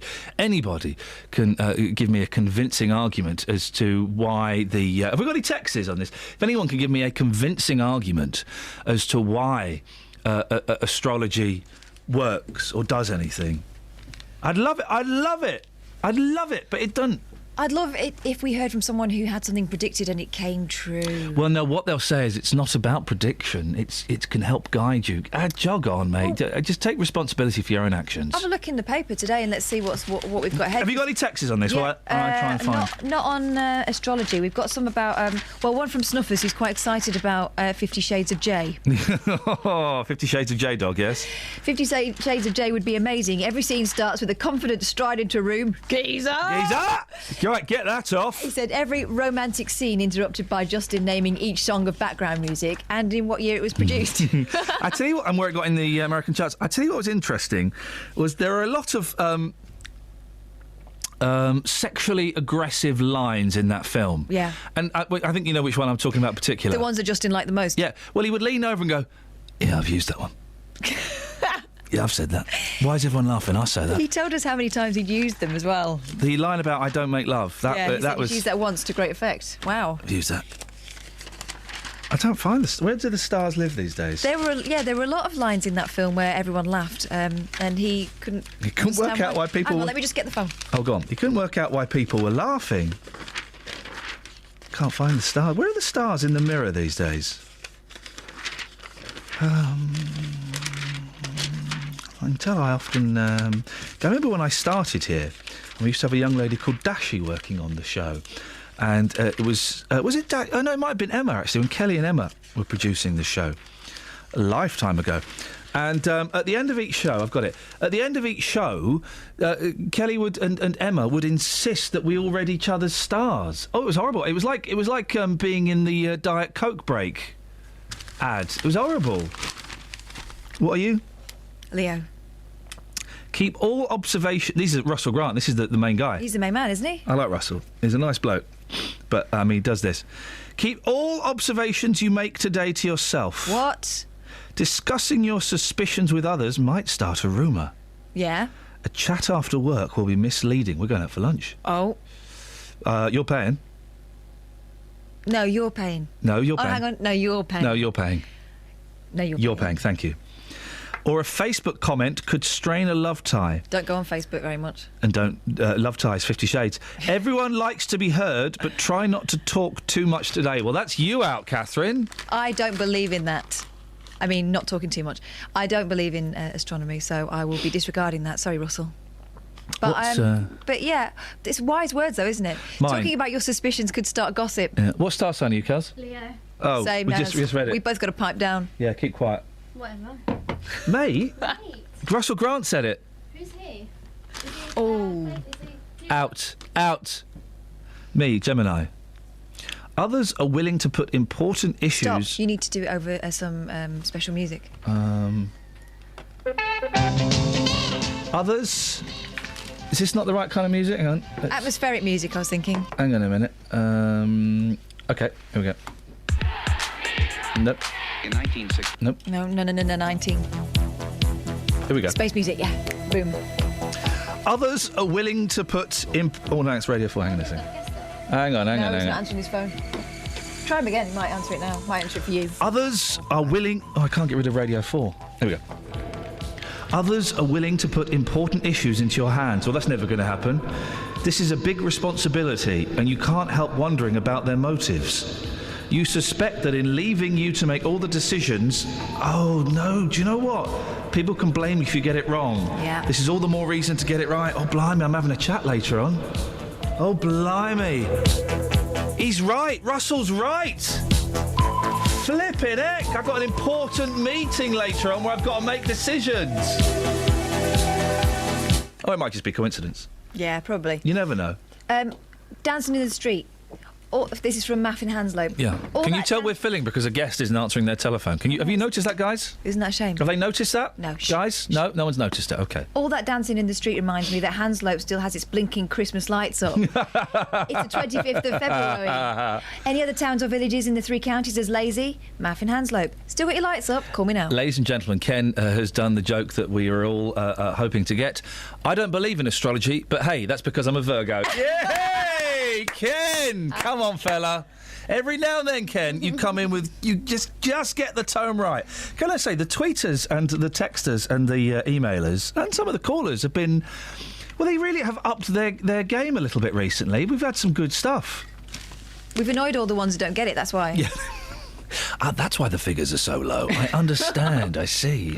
can give me a convincing argument as to why the... have we got any texts on this? If anyone can give me a convincing argument as to why astrology works or does anything, I'd love it. I'd love it. I'd love it, but it doesn't. I'd love it if we heard from someone who had something predicted and it came true. Well, no, what they'll say is it's not about prediction. It can help guide you. Jog on, mate. Just take responsibility for your own actions. Have a look in the paper today and let's see what we've got ahead. Have you got any texts on this? Yeah, Well, I try and find... Not on astrology. We've got some about... one from Snuffers who's quite excited about 50 Shades of J. 50 Shades of J-Dog, yes. 50 Shades of J would be amazing. Every scene starts with a confident stride into a room. Geezer! Geezer! Right, get that off. He said every romantic scene interrupted by Justin naming each song of background music and in what year it was produced. I tell you what, and where it got in the American charts, I tell you what was interesting was there are a lot of sexually aggressive lines in that film. Yeah. And I think you know which one I'm talking about particularly. The ones that Justin liked the most. Yeah. Well, he would lean over and go, yeah, I've used that one. Yeah, I've said that. Why is everyone laughing? I say that. He told us how many times he'd used them as well. The line about I don't make love. That was... He's used that once to great effect. Wow. I've used that. I don't find this. Where do the stars live these days? There were a lot of lines in that film where everyone laughed, and he couldn't. He couldn't work out why people. Hang on, let me just get the phone. Oh, go on. He couldn't work out why people were laughing. Can't find the stars. Where are the stars in the mirror these days? I can tell I often... I remember when I started here, we used to have a young lady called Dashi working on the show. And it was... was it... Oh, no, it might have been Emma, actually, when Kelly and Emma were producing the show a lifetime ago. And at the end of each show... I've got it. At the end of each show, Kelly would and Emma would insist that we all read each other's stars. Oh, it was horrible. It was like being in the Diet Coke break ad. It was horrible. What are you? Leo. Keep all observation... This is Russell Grant. This is the main guy. He's the main man, isn't he? I like Russell. He's a nice bloke. But, he does this. Keep all observations you make today to yourself. What? Discussing your suspicions with others might start a rumour. Yeah? A chat after work will be misleading. We're going out for lunch. Oh. You're paying? No, you're paying. No, you're paying. Oh, hang on. No, you're paying. No, you're paying. No, You're paying, thank you. Or a Facebook comment could strain a love tie. Don't go on Facebook very much. And don't... love ties, 50 Shades. Everyone likes to be heard, but try not to talk too much today. Well, that's you out, Catherine. I don't believe in that. I mean, not talking too much. I don't believe in astronomy, so I will be disregarding that. Sorry, Russell. But yeah, it's wise words, though, isn't it? Mine. Talking about your suspicions could start gossip. Yeah. What star sign are you, Cuz? Leo. Oh, Same we as. just read it. We both got to pipe down. Yeah, keep quiet. Whatever. Mate? Russell Grant said it. Who's he? Oh. Out. Me, Gemini. Others are willing to put important issues... Stop. You need to do it over some special music. Others... Is this not the right kind of music? Hang on. Atmospheric music, I was thinking. Hang on a minute. OK, here we go. Nope. In 1960. Nope. No, 19. Here we go. Space music, yeah. Boom. Others are willing to put... Oh, no, it's Radio 4. Hang on a second. Hang on. He's not answering his phone. Try him again. He might answer it now. Might answer it for you. Others are willing... Oh, I can't get rid of Radio 4. Here we go. Others are willing to put important issues into your hands. Well, that's never going to happen. This is a big responsibility, and you can't help wondering about their motives. You suspect that in leaving you to make all the decisions... Oh, no, do you know what? People can blame you if you get it wrong. Yeah. This is all the more reason to get it right. Oh, blimey, I'm having a chat later on. Oh, blimey. He's right. Russell's right. Flippin' heck. I've got an important meeting later on where I've got to make decisions. Oh, it might just be coincidence. Yeah, probably. You never know. Dancing in the street. This is from Maff in Hanslope. Yeah. Can you tell we're filling because a guest isn't answering their telephone? Have you noticed that, guys? Isn't that a shame? Have they noticed that? No. Guys? No one's noticed it. Okay. All that dancing in the street reminds me that Hanslope still has its blinking Christmas lights up. It's the 25th of February. Any other towns or villages in the 3 counties as lazy? Maff in Hanslope. Still got your lights up? Call me now. Ladies and gentlemen, Ken has done the joke that we are all hoping to get. I don't believe in astrology, but hey, that's because I'm a Virgo. Yay! Ken! Come on, fella. Every now and then, Ken, you come in with... You just get the tone right. Can I say, the tweeters and the texters and the emailers and some of the callers have been... Well, they really have upped their game a little bit recently. We've had some good stuff. We've annoyed all the ones who don't get it, that's why. Yeah. That's why the figures are so low. I understand. I see.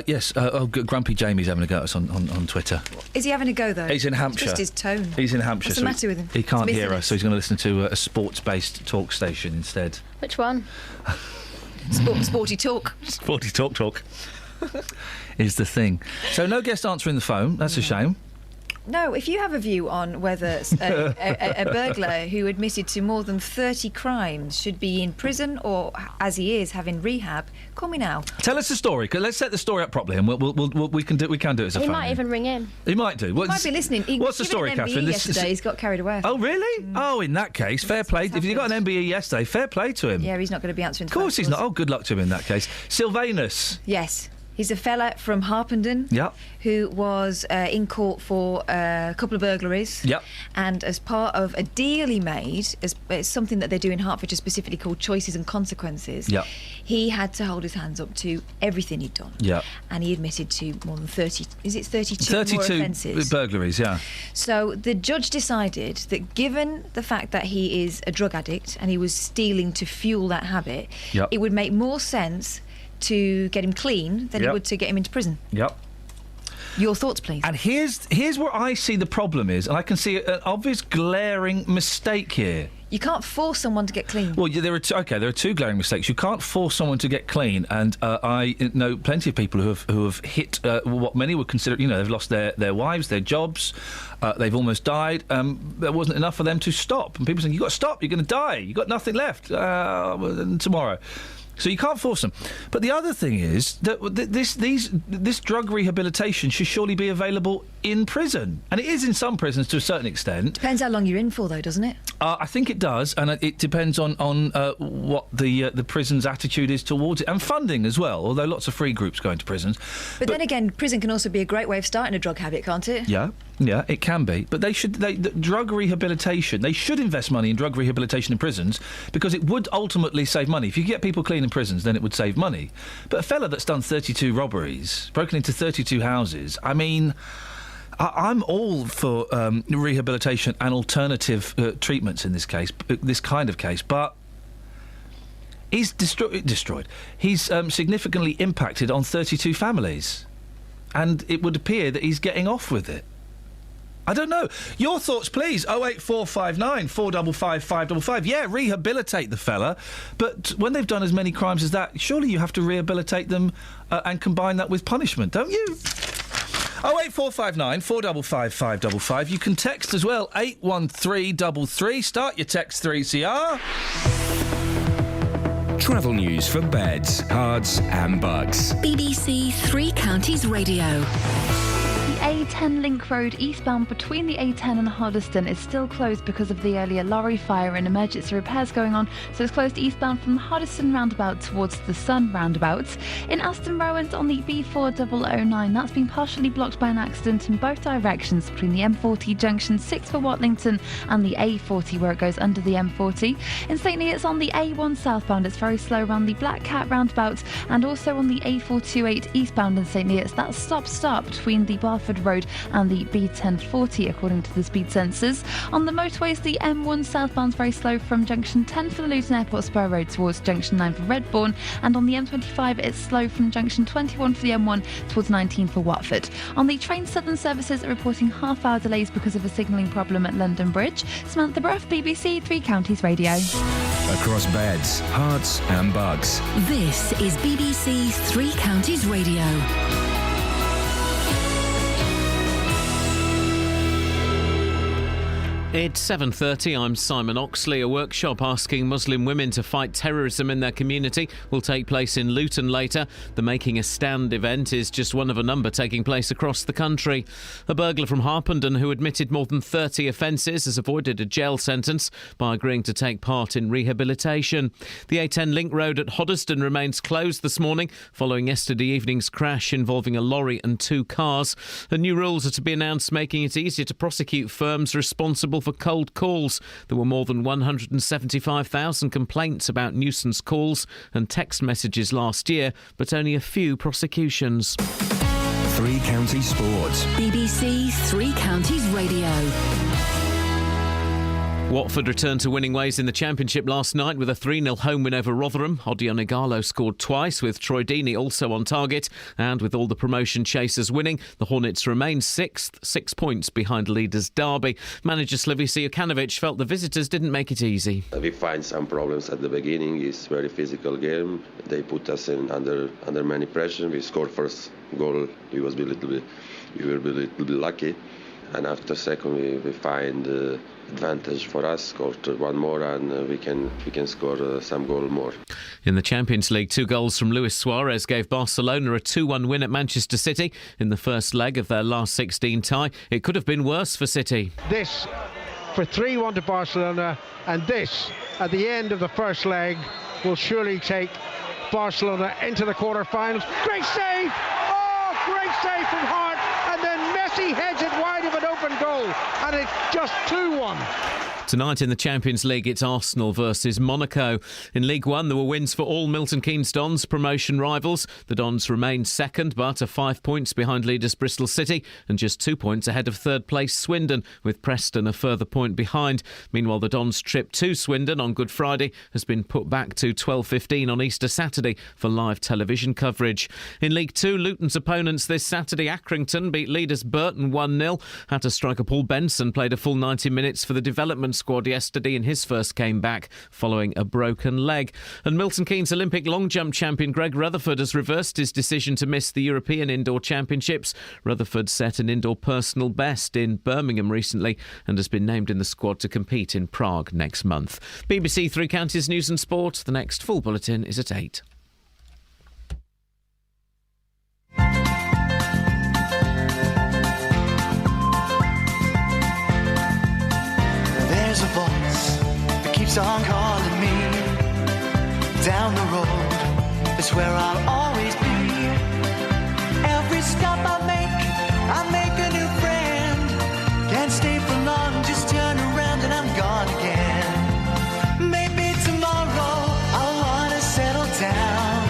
Yes. Grumpy Jamie's having a go at us on Twitter. Is he having a go, though? He's in Hampshire. Just his tone. He's in Hampshire. What's the matter with him? He can't hear us, so he's going to listen to a sports-based talk station instead. Which one? Sporty talk. Sporty talk is the thing. So no guest answering the phone. That's a shame. No, if you have a view on whether a burglar who admitted to more than 30 crimes should be in prison or, as he is, having rehab, call me now. Tell us the story. Let's set the story up properly, and we can do it as a phone. He might even ring in. He might do. He might be listening. What's the story, Catherine? Yesterday, he's got carried away. Oh, really? Oh, in that case, fair play. If you got an MBE yesterday, fair play to him. Yeah, he's not going to be answering. Of course he's not. Oh, good luck to him in that case. Sylvanus. Yes. He's a fella from Harpenden who was in court for a couple of burglaries. Yep. And as part of a deal he made, it's something that they do in Hertfordshire specifically called Choices and Consequences, he had to hold his hands up to everything he'd done. Yep. And he admitted to more than 30, is it 32 more offences? 32 burglaries, yeah. So the judge decided that given the fact that he is a drug addict and he was stealing to fuel that habit, it would make more sense to get him clean than it would to get him into prison. Yep. Your thoughts, please. And here's where I see the problem is, and I can see an obvious glaring mistake here. You can't force someone to get clean. Well, there are two glaring mistakes. You can't force someone to get clean, and I know plenty of people who have hit what many would consider, they've lost their wives, their jobs, they've almost died. There wasn't enough for them to stop, and people saying, "You've got to stop. You're going to die. You've got nothing left tomorrow." So you can't force them. But the other thing is that this drug rehabilitation should surely be available in prison. And it is in some prisons to a certain extent. Depends how long you're in for, though, doesn't it? I think it does, and it depends on what the prison's attitude is towards it, and funding as well, although lots of free groups go into prisons. But then again, prison can also be a great way of starting a drug habit, can't it? Yeah, it can be. But the drug rehabilitation, they should invest money in drug rehabilitation in prisons because it would ultimately save money. If you get people clean in prisons, then it would save money. But a fella that's done 32 robberies, broken into 32 houses, I mean, I'm all for rehabilitation and alternative treatments in this case, this kind of case, but he's destroyed. He's significantly impacted on 32 families, and it would appear that he's getting off with it. I don't know. Your thoughts, please. 08459 455 555. Yeah, rehabilitate the fella. But when they've done as many crimes as that, surely you have to rehabilitate them and combine that with punishment, don't you? 08459 455 555. You can text as well, 81333. Start your text 3CR. Travel news for beds, cards and bugs. BBC Three Counties Radio. The A10 Link Road eastbound between the A10 and Hoddesdon is still closed because of the earlier lorry fire and emergency repairs going on, so it's closed eastbound from the Hoddesdon roundabout towards the Sun roundabout. In Aston Rowans on the B4009, that's been partially blocked by an accident in both directions between the M40 junction 6 for Watlington and the A40 where it goes under the M40. In St Neots on the A1 southbound, it's very slow around the Black Cat roundabout, and also on the A428 eastbound in St Neots, that's stop between the Barford Road and the B1040 according to the speed sensors. On the motorways, the M1 southbound's very slow from junction 10 for the Luton Airport Spur Road towards junction 9 for Redbourne, and on the M25 it's slow from junction 21 for the M1 towards 19 for Watford. On the train, Southern services are reporting half-hour delays because of a signalling problem at London Bridge. Samantha Bruff, BBC Three Counties Radio. Across beds, hearts and bugs. This is BBC Three Counties Radio. It's 7:30. I'm Simon Oxley. A workshop asking Muslim women to fight terrorism in their community will take place in Luton later. The Making a Stand event is just one of a number taking place across the country. A burglar from Harpenden who admitted more than 30 offences has avoided a jail sentence by agreeing to take part in rehabilitation. The A10 link road at Hoddesdon remains closed this morning following yesterday evening's crash involving a lorry and 2 cars. The new rules are to be announced, making it easier to prosecute firms responsible for cold calls. There were more than 175,000 complaints about nuisance calls and text messages last year, but only a few prosecutions. 3 Counties Sports. BBC 3 Counties Radio. Watford returned to winning ways in the Championship last night with a 3-0 home win over Rotherham. Odion Ighalo scored twice, with Troy Deeney also on target. And with all the promotion chasers winning, the Hornets remain 6th, 6 points behind leaders Derby. Manager Slavisa Jokanovic felt the visitors didn't make it easy. We find some problems at the beginning. It's a very physical game. They put us in under many pressure. We scored first goal. We were a little bit lucky. And after second, we find advantage for us. Scored one more, and we can score some goal more. In the Champions League, 2 goals from Luis Suarez gave Barcelona a 2-1 win at Manchester City in the first leg of their last 16 tie. It could have been worse for City. This for 3-1 to Barcelona, and this at the end of the first leg will surely take Barcelona into the quarter-finals. Great save! Oh, great save from Hart, and then Messi heads it wide of an open goal, and it's just 2-1. Tonight in the Champions League, it's Arsenal versus Monaco. In League One, there were wins for all Milton Keynes Dons promotion rivals. The Dons remain second, but are 5 points behind leaders Bristol City and just 2 points ahead of third place Swindon, with Preston a further point behind. Meanwhile, the Dons' trip to Swindon on Good Friday has been put back to 12:15 on Easter Saturday for live television coverage. In League Two, Luton's opponents this Saturday, Accrington, beat leaders Burton 1-0. Hatter striker Paul Benson played a full 90 minutes for the development squad yesterday in his first game back following a broken leg. And Milton Keynes Olympic long jump champion Greg Rutherford has reversed his decision to miss the European Indoor Championships. Rutherford set an indoor personal best in Birmingham recently and has been named in the squad to compete in Prague next month. BBC 3 Counties News and Sport. The next full bulletin is at 8. There's a voice that keeps on calling me. Down the road is where I'll always be. Every stop I make a new friend. Can't stay for long, just turn around and I'm gone again. Maybe tomorrow I'll wanna settle down.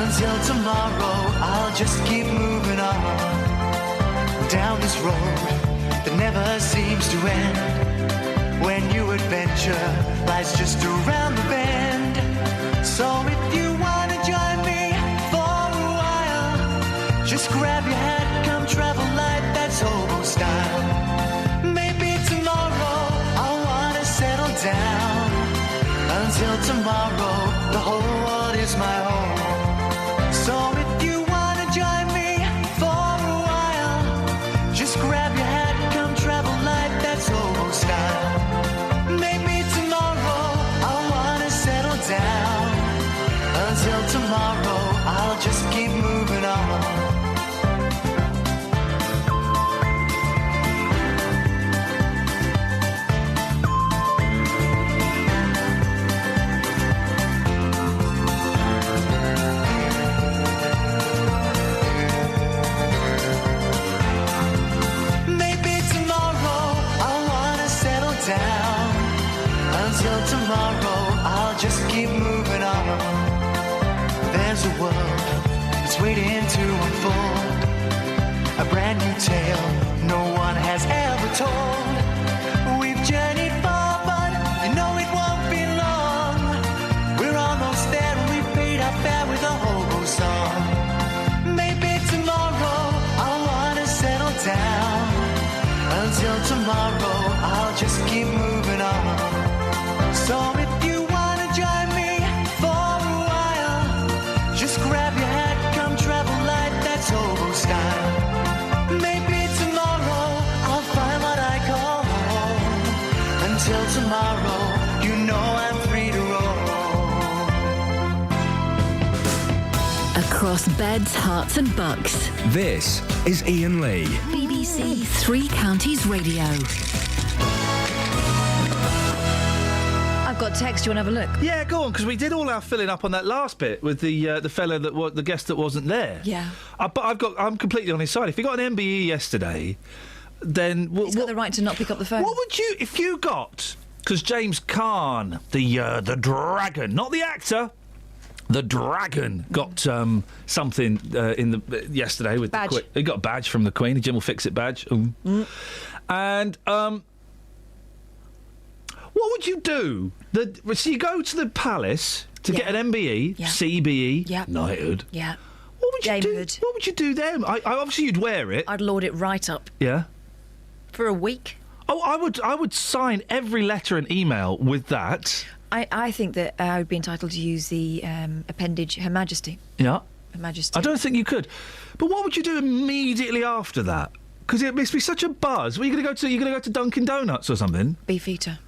Until tomorrow I'll just keep moving on. Down this road that never seems to end. When new adventure lies just around the bend. So if you wanna join me for a while, just grab your hat, come travel light, that's hobo style. Maybe tomorrow I'll wanna settle down. Until tomorrow, the whole world is my home. So if you wanna join me for a while, just grab your hat, come travel light, that's hobo style. Until tomorrow, I'll just keep moving on. Maybe tomorrow, I'll wanna settle down. Until tomorrow, I'll just keep moving on. There's a world that's waiting to unfold, a brand new tale no one has ever told. We've journeyed far, but you know it won't be long. We're almost there and we've paid our fare with a hobo song. Maybe tomorrow I'll wanna settle down. Until tomorrow I'll just keep moving on. So if you wanna join me for a while, just grab your hat, come travel light, that's hobo style. Maybe tomorrow I'll find what I call home. across beds, hearts and bucks. This is Iain Lee. BBC Three Counties Radio. I've got text. Do you want to have a look? Yeah, go on, because we did all our filling up on that last bit with the fellow that was the guest that wasn't there. Yeah. But I'm completely on his side. If he got an MBE yesterday, then he's got the right to not pick up the phone. What would you if you got? Because James Caan, the dragon, not the actor, the dragon, got something in the yesterday with badge. the Queen. He got a badge from the Queen, a Jim will fix it badge, and what would you do? So you go to the palace to get an MBE, CBE, knighthood. Yeah. What would you do? What would you do then? I obviously you'd wear it. I'd lord it right up. Yeah. For a week. Oh, I would sign every letter and email with that. I think that I would be entitled to use the appendage Her Majesty. Yeah. Her Majesty. I don't think you could. But what would you do immediately after that? Because it must be such a buzz. Were you going to go to? You're going to go to Dunkin' Donuts or something? Beefeater.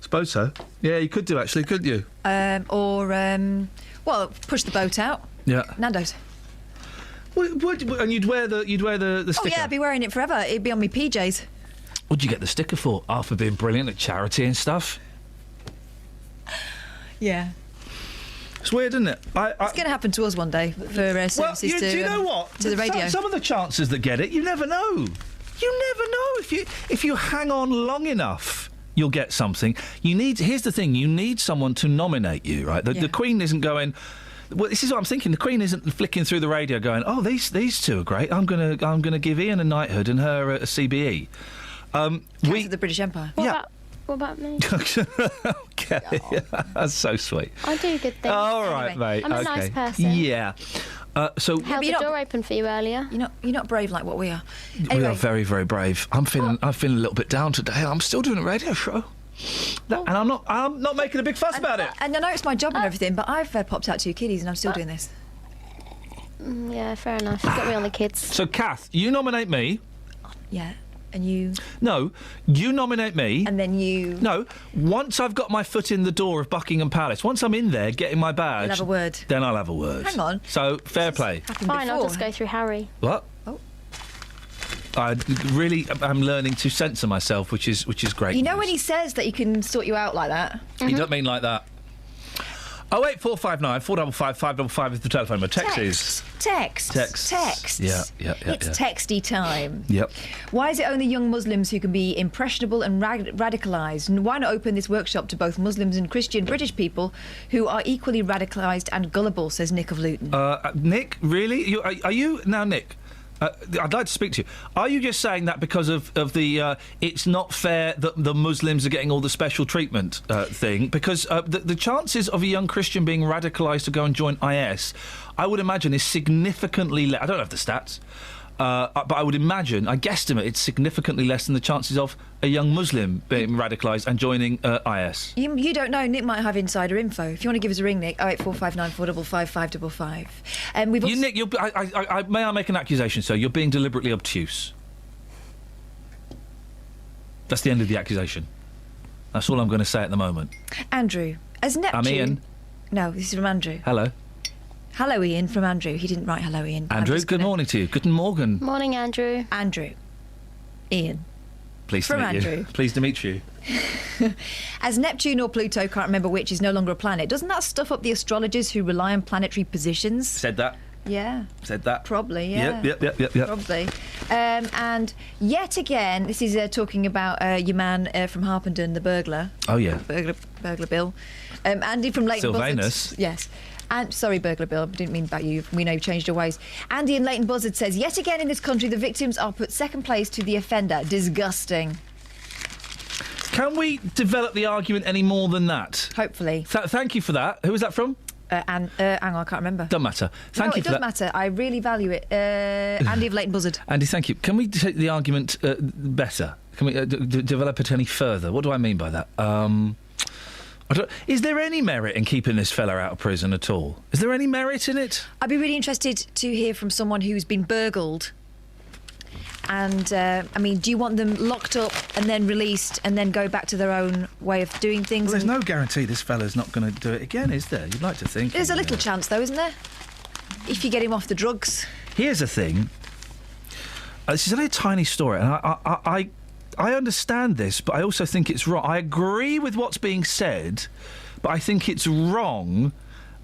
Suppose so. Yeah, you could do actually, couldn't you? Well, push the boat out. Yeah. Nando's. And you'd wear the sticker. Oh yeah, I'd be wearing it forever. It'd be on my PJs. What'd you get the sticker for? After being brilliant at charity and stuff. Yeah. It's weird, isn't it? It's going to happen to us one day for services do you know what? To the radio. Some of the chances that get it, you never know. You never know if you hang on long enough. You'll get something. Here's the thing. You need someone to nominate you, right? The Queen isn't going. Well, this is what I'm thinking. The Queen isn't flicking through the radio, going, "Oh, these two are great. I'm gonna give Iain a knighthood and her a CBE." We the British Empire. What about me? Okay, that's so sweet. I do good things. All right, mate. I'm a nice person. Yeah. So held the door open for you earlier. You're not brave like what we are. We are very, very brave. I'm feeling a little bit down today. I'm still doing a radio show. And I'm not making a big fuss about it. And I know it's my job and everything, but I've popped out 2 kiddies and I'm still doing this. Yeah, fair enough. Got me on the kids. So, Kath, you nominate me. Yeah. And you... No, you nominate me. And then you... No, once I've got my foot in the door of Buckingham Palace, once I'm in there getting my badge... You'll have a word. Then I'll have a word. Hang on. So, fair play. Fine, I'll just go through Harry. What? Oh. I really am learning to censor myself, which is great. You know when he says that he can sort you out like that? Mm-hmm. He doesn't mean like that. 08459 455 555 is the telephone number. Text. Yeah. It's texty time. Yep. Why is it only young Muslims who can be impressionable and radicalised? And why not open this workshop to both Muslims and Christian British people who are equally radicalised and gullible, says Nick of Luton. Nick, really? Are you... Now, Nick... I'd like to speak to you. Are you just saying that because of the it's not fair that the Muslims are getting all the special treatment thing? Because the chances of a young Christian being radicalised to go and join IS, I would imagine, is significantly less. I don't have the stats, but I would imagine, I guesstimate, it's significantly less than the chances of a young Muslim being radicalised and joining IS. You don't know. Nick might have insider info. If you want to give us a ring, Nick, 08459 455 555. We've also... Nick, may I make an accusation, sir? You're being deliberately obtuse. That's the end of the accusation. That's all I'm going to say at the moment. Andrew, as Neptune... I'm Iain. No, this is from Andrew. Hello. Hello, Iain, from Andrew. He didn't write hello, Iain. Andrew, good morning to you. Guten Morgen. Morning, Andrew. Andrew. Iain. Pleased from to meet Andrew. you. Pleased to meet you. As Neptune or Pluto, can't remember which, is no longer a planet, doesn't that stuff up the astrologers who rely on planetary positions? Said that. Yeah. Said that. Probably, yeah. Yep. Probably. And yet again, this is talking about your man from Harpenden, the burglar. Oh, yeah. Burglar Bill. Andy from Leighton Sylvanus. Buzzard. Yes. And sorry, Burglar Bill, I didn't mean about you. We know you've changed your ways. Andy in Leighton Buzzard says, yet again in this country, the victims are put second place to the offender. Disgusting. Can we develop the argument any more than that? Hopefully. Thank you for that. Who was that from? Hang on, I can't remember. Doesn't matter. Thank you for that. It does matter. I really value it. Andy of Leighton Buzzard. Andy, thank you. Can we take the argument better? Can we develop it any further? What do I mean by that? Is there any merit in keeping this fella out of prison at all? Is there any merit in it? I'd be really interested to hear from someone who's been burgled. And, do you want them locked up and then released and then go back to their own way of doing things? Well, there's no guarantee this fella's not going to do it again, is there? You'd like to think. There's a little chance, though, isn't there? if you get him off the drugs. Here's the thing. This is only a tiny story, and I understand this, but I also think it's wrong. I agree with what's being said, but I think it's wrong,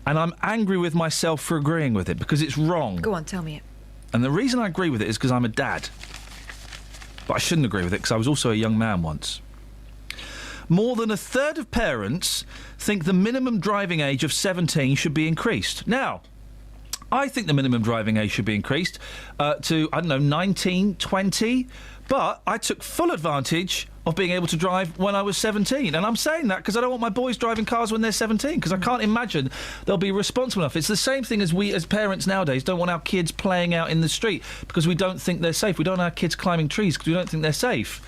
and I'm angry with myself for agreeing with it, because it's wrong. Go on, tell me it. And the reason I agree with it is because I'm a dad. But I shouldn't agree with it, because I was also a young man once. More than a third of parents think the minimum driving age of 17 should be increased. Now, I think the minimum driving age should be increased to, 19, 20, but I took full advantage of being able to drive when I was 17. And I'm saying that because I don't want my boys driving cars when they're 17, because I can't imagine they'll be responsible enough. It's the same thing as we, as parents nowadays, don't want our kids playing out in the street because we don't think they're safe. We don't want our kids climbing trees because we don't think they're safe.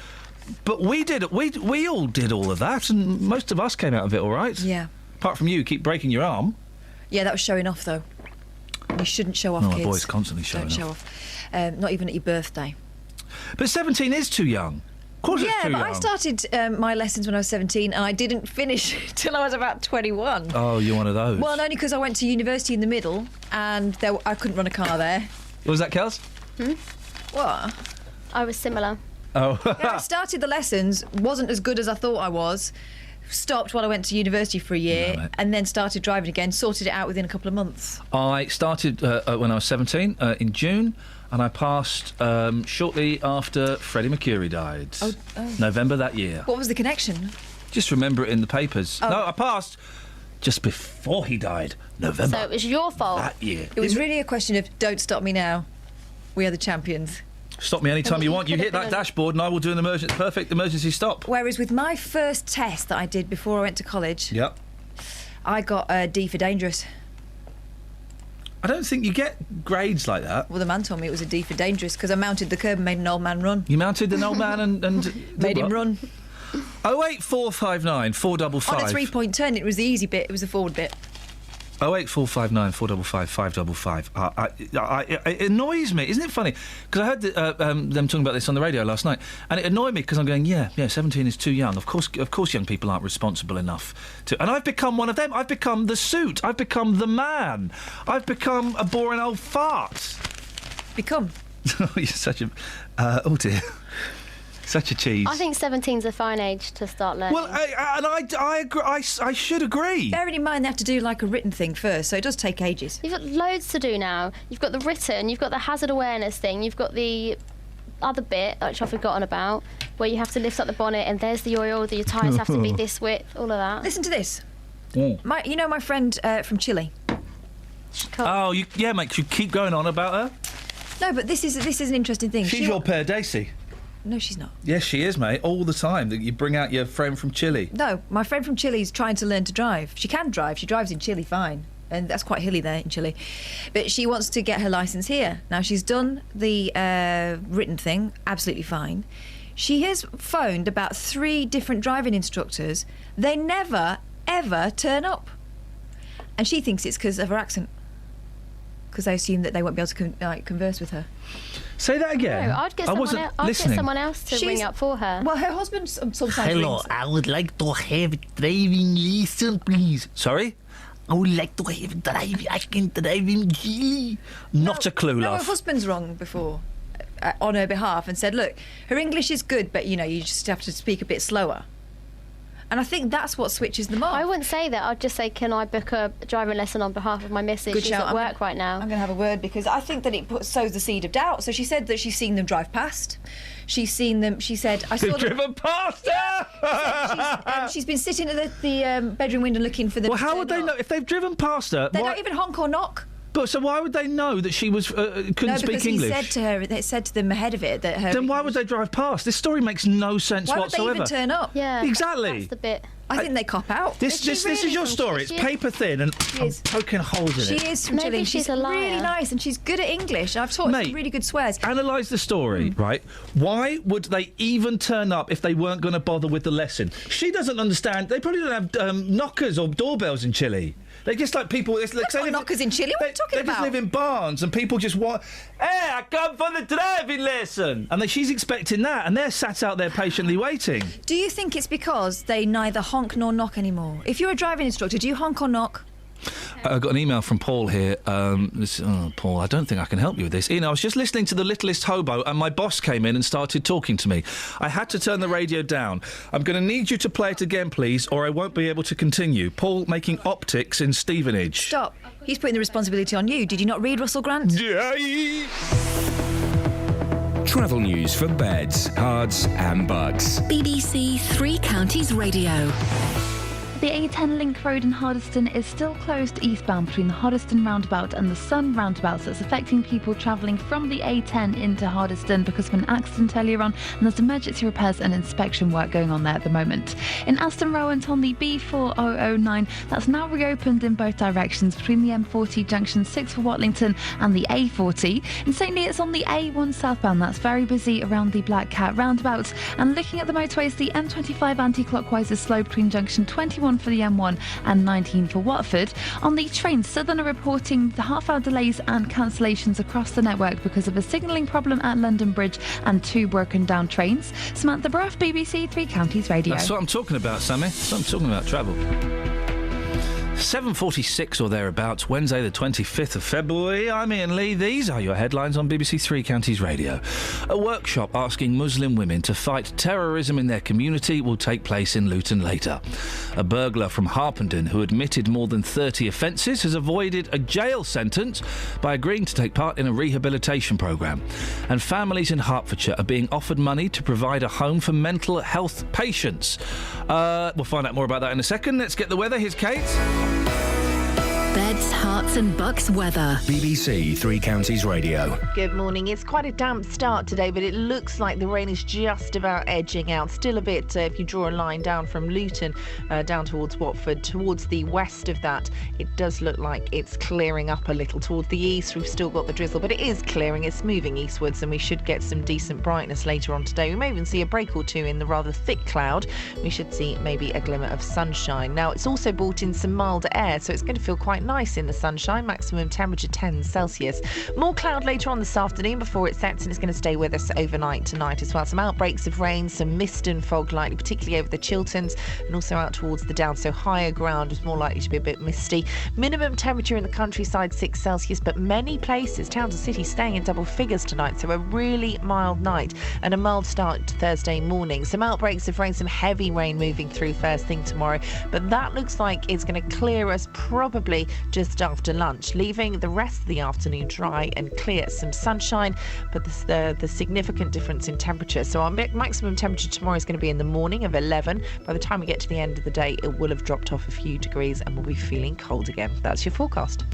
But we did it. We all did all of that, and most of us came out of it all right. Yeah. Apart from you, keep breaking your arm. Yeah, that was showing off, though. You shouldn't show off, No, kids. my boy's constantly showing Don't show off. Not even at your birthday. But 17 is too young. Of course it's too young. I started my lessons when I was 17, and I didn't finish till I was about 21. Oh, you're one of those. Well, only because I went to university in the middle, and I couldn't run a car there. What was that, Kels? What? I was similar. Oh. Yeah, I started the lessons, wasn't as good as I thought I was, stopped while I went to university for a year, and then started driving again, sorted it out within a couple of months. I started when I was 17, in June, and I passed shortly after Freddie Mercury died. Oh. November that year. What was the connection? Just remember it in the papers. Oh. No, I passed just before he died. November. So it was your fault. That year. It was really a question of, don't stop me now. We are the champions. Stop me anytime you want. You hit that dashboard and I will do an perfect emergency stop. Whereas with my first test that I did before I went to college, Yep. I got a D for dangerous. I don't think you get grades like that. Well, the man told me it was a D for dangerous because I mounted the curb and made an old man run. You mounted an old man and made him run. 08459 455. On a 3-point turn, it was the easy bit, it was the forward bit. 08459 455 555. It annoys me, isn't it funny? Because I heard them talking about this on the radio last night, and it annoyed me because I'm going, yeah, 17 is too young. Of course, young people aren't responsible enough to. And I've become one of them. I've become the suit. I've become the man. I've become a boring old fart. Become. You're such a. Oh dear. Such a cheese. I think 17's a fine age to start learning. Well, I agree. I should agree. Bearing in mind they have to do like a written thing first, so it does take ages. You've got loads to do now. You've got the written, you've got the hazard awareness thing, you've got the other bit, which I've forgotten about, where you have to lift up the bonnet and there's the oil, your tyres have to be this width, all of that. Listen to this. Mm. My friend from Chile. Oh, mate, you keep going on about her. No, but this is an interesting thing. She's your Daisy. No, she's not. Yes, she is, mate. All the time that you bring out your friend from Chile. No, my friend from Chile is trying to learn to drive. She can drive. She drives in Chile fine. And that's quite hilly there in Chile. But she wants to get her licence here. Now, she's done the written thing, absolutely fine. She has phoned about 3 different driving instructors. They never, ever turn up. And she thinks it's because of her accent. Because they assume that they won't be able to converse with her. Say that again. No, I'd get someone else to ring up for her. Well, her husband sometimes Hello, rings. I would like to have a driving lesson, please. Sorry? I would like to have a driving. I can drive in Chile. Not a clue, No, love. her husband's rung before on her behalf and said, look, her English is good, but, you just have to speak a bit slower. And I think that's what switches them off. I wouldn't say that. I'd just say, can I book a driving lesson on behalf of my missus? Good She's shout. at work right now. I'm going to have a word because I think that it sows the seed of doubt. So she said that she's seen them drive past. She's seen them. She said, "I saw They've them." driven past her. She's been sitting at the bedroom window looking for them. Well, how would they know if they've driven past her? They don't even honk or knock. But so why would they know that she was couldn't speak English? No, because he said to her, it said to them ahead of it that her. Then why would they drive past? This story makes no sense why whatsoever. would they even turn up? Yeah, exactly. That's the bit. I think they cop out. This is your story. It's paper thin and I'm poking holes in it. She is from Chile. Maybe she's a liar. Really nice and she's good at English. I've taught her some really good swears. Analyse the story, right? Why would they even turn up if they weren't going to bother with the lesson? She doesn't understand. They probably don't have knockers or doorbells in Chile. They just like people. There's not knockers in Chile. What are you talking they about? just live in barns, and people just want. Hey, I come for the driving lesson, and she's expecting that, and they're sat out there patiently waiting. Do you think it's because they neither honk nor knock anymore? If you're a driving instructor, do you honk or knock? I got an email from Paul here. Paul, I don't think I can help you with this. Iain, I was just listening to The Littlest Hobo and my boss came in and started talking to me. I had to turn the radio down. I'm going to need you to play it again, please, or I won't be able to continue. Paul making optics in Stevenage. Stop. He's putting the responsibility on you. Did you not read Russell Grant? Yeah. Travel news for beds, cards and bugs. BBC Three Counties Radio. The A10 Link Road in Hardyston is still closed eastbound between the Hardyston roundabout and the Sun roundabout, so it's affecting people travelling from the A10 into Hardyston because of an accident earlier on, and there's emergency repairs and inspection work going on there at the moment. In Aston Rowant on the B4009, that's now reopened in both directions between the M40 junction 6 for Watlington and the A40. In St Neots on the A1 southbound, that's very busy around the Black Cat roundabout, and looking at the motorways, the M25 anti-clockwise is slow between junction 21 for the M1 and 19 for Watford. On the trains, Southern are reporting the half-hour delays and cancellations across the network because of a signalling problem at London Bridge and 2 broken down trains. Samantha Bruff, BBC Three Counties Radio. That's what I'm talking about, Sammy. That's what I'm talking about, travel. 7:46 or thereabouts, Wednesday the 25th of February. I'm Iain Lee. These are your headlines on BBC Three Counties Radio. A workshop asking Muslim women to fight terrorism in their community will take place in Luton later. A burglar from Harpenden who admitted more than 30 offences has avoided a jail sentence by agreeing to take part in a rehabilitation programme. And families in Hertfordshire are being offered money to provide a home for mental health patients. We'll find out more about that in a second. Let's get the weather. Here's Kate. Beds, Herts and Bucks weather. BBC Three Counties Radio. Good morning. It's quite a damp start today, but it looks like the rain is just about edging out. Still a bit, if you draw a line down from Luton down towards Watford, towards the west of that, it does look like it's clearing up a little. Towards the east, we've still got the drizzle, but it is clearing. It's moving eastwards, and we should get some decent brightness later on today. We may even see a break or two in the rather thick cloud. We should see maybe a glimmer of sunshine. Now, it's also brought in some milder air, so it's going to feel quite nice in the sunshine. Maximum temperature 10 Celsius. More cloud later on this afternoon before it sets, and it's going to stay with us overnight tonight as well. Some outbreaks of rain, some mist and fog likely, particularly over the Chilterns and also out towards the Downs, so higher ground is more likely to be a bit misty. Minimum temperature in the countryside 6 Celsius, but many places, towns and cities, staying in double figures tonight, so a really mild night and a mild start to Thursday morning. Some outbreaks of rain, some heavy rain moving through first thing tomorrow, but that looks like it's going to clear us probably just after lunch, leaving the rest of the afternoon dry and clear. Some sunshine, but the significant difference in temperature. So our maximum temperature tomorrow is going to be in the morning of 11. By the time we get to the end of the day, it will have dropped off a few degrees and we'll be feeling cold again. That's your forecast.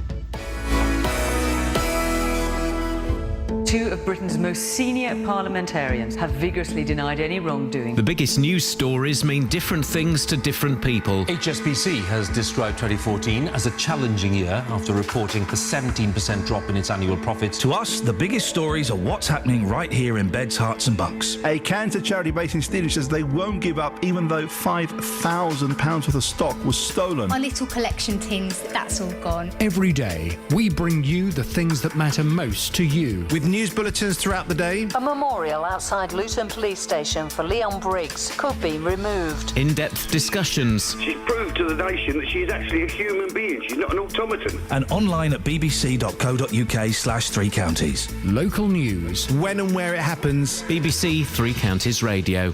Two of Britain's most senior parliamentarians have vigorously denied any wrongdoing. The biggest news stories mean different things to different people. HSBC has described 2014 as a challenging year after reporting a 17% drop in its annual profits. To us, the biggest stories are what's happening right here in Beds, Herts and Bucks. A cancer charity based in Stevenage says they won't give up even though £5,000 worth of stock was stolen. My little collection tins, that's all gone. Every day, we bring you the things that matter most to you. With news bulletins throughout the day. A memorial outside Luton Police Station for Leon Briggs could be removed. In-depth discussions. She's proved to the nation that she's actually a human being. She's not an automaton. And online at bbc.co.uk/3 counties. Local news. When and where it happens. BBC Three Counties Radio.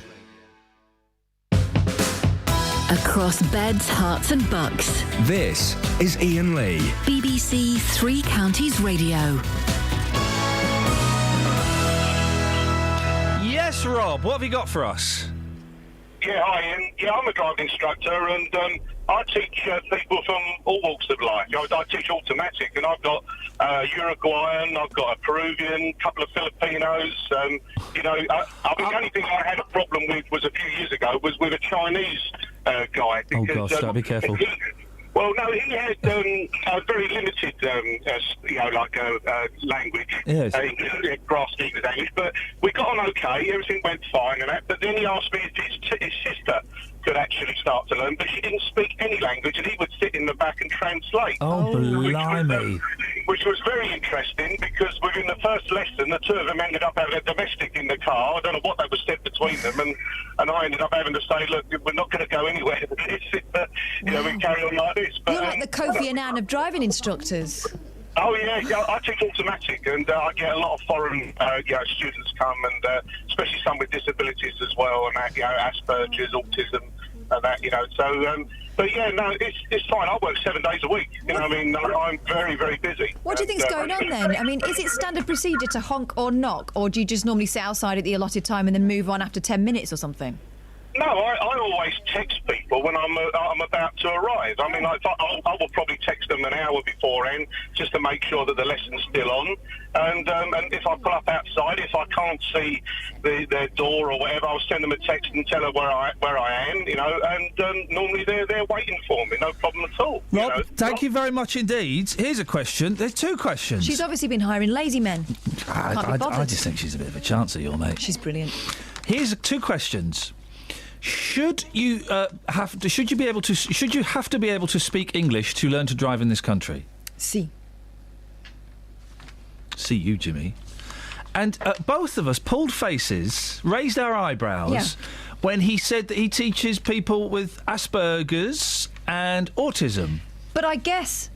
Across Beds, Herts and Bucks. This is Iain Lee. BBC Three Counties Radio. Yes, Rob, what have you got for us? Yeah, hi, Ian. Yeah, I'm a driving instructor, and I teach people from all walks of life. I teach automatic, and I've got Uruguayan, I've got a Peruvian, a couple of Filipinos. I think the only thing I had a problem with was a few years ago was with a Chinese guy. Oh, gosh, be careful. Well, no, he had a very limited, language. Yes. He grasped English language, but we got on okay. Everything went fine and that. But then he asked me if his sister could actually start to learn, but she didn't speak any language, and he would sit in the back and translate. Oh, blimey. Which was very interesting, because within the first lesson, the two of them ended up having a domestic in the car. I don't know what that was said between them, and I ended up having to say, look, we're not going to go anywhere with this. We carry on like this. But, You're like the Kofi Annan of driving instructors. Oh, yeah, I teach automatic, and I get a lot of foreign students come, and especially some with disabilities as well, and that, Asperger's, autism, and that, so... but yeah, no, it's fine. I work 7 days a week. I'm very, very busy. What do you think's going on then? I mean, is it standard procedure to honk or knock, or do you just normally sit outside at the allotted time and then move on after 10 minutes or something? No, I always text people when I'm about to arrive. I mean, I will probably text them an hour beforehand just to make sure that the lesson's still on. And if I pull up outside, if I can't see their door or whatever, I'll send them a text and tell them where I am, and normally they're waiting for me, no problem at all. Rob, thank you very much indeed. Here's a question. There's two questions. She's obviously been hiring lazy men. I just think she's a bit of a chancer, your mate. She's brilliant. Here's two questions. Should you have to be able to speak English to learn to drive in this country? Si. See you, Jimmy. And both of us pulled faces, raised our eyebrows when he said that he teaches people with Asperger's and autism. But I guess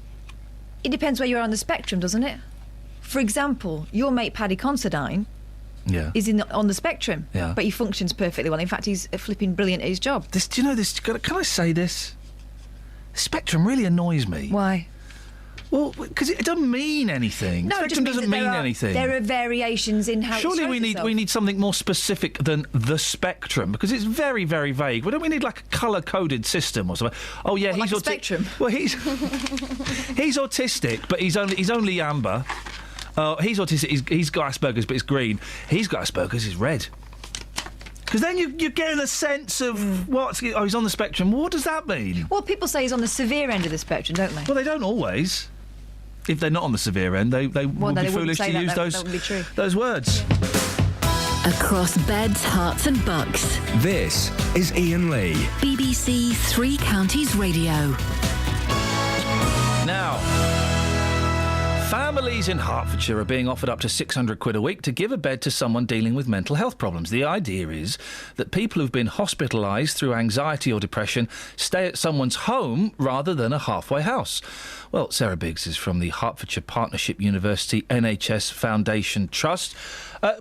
it depends where you are on the spectrum, doesn't it? For example, your mate Paddy Considine is on the spectrum, but he functions perfectly well. In fact, he's flipping brilliant at his job. Do you know this? Can I say this? The spectrum really annoys me. Why? Well, because it doesn't mean anything. No, spectrum doesn't mean anything. There are variations in how. Surely we need something more specific than the spectrum, because it's very, very vague. Don't we need like a colour-coded system or something? Oh yeah, he's like spectrum. Well, he's autistic, but he's only amber. He's autistic. He's got Asperger's, but it's green. He's got Asperger's. It's red. Because then you're getting a sense of he's on the spectrum. What does that mean? Well, people say he's on the severe end of the spectrum, don't they? Well, they don't always. If they're not on the severe end, they would be foolish to use those words. Across beds, hearts and bucks. This is Iain Lee. BBC Three Counties Radio. Now, families in Hertfordshire are being offered up to £600 a week to give a bed to someone dealing with mental health problems. The idea is that people who've been hospitalised through anxiety or depression stay at someone's home rather than a halfway house. Well, Sarah Biggs is from the Hertfordshire Partnership University NHS Foundation Trust.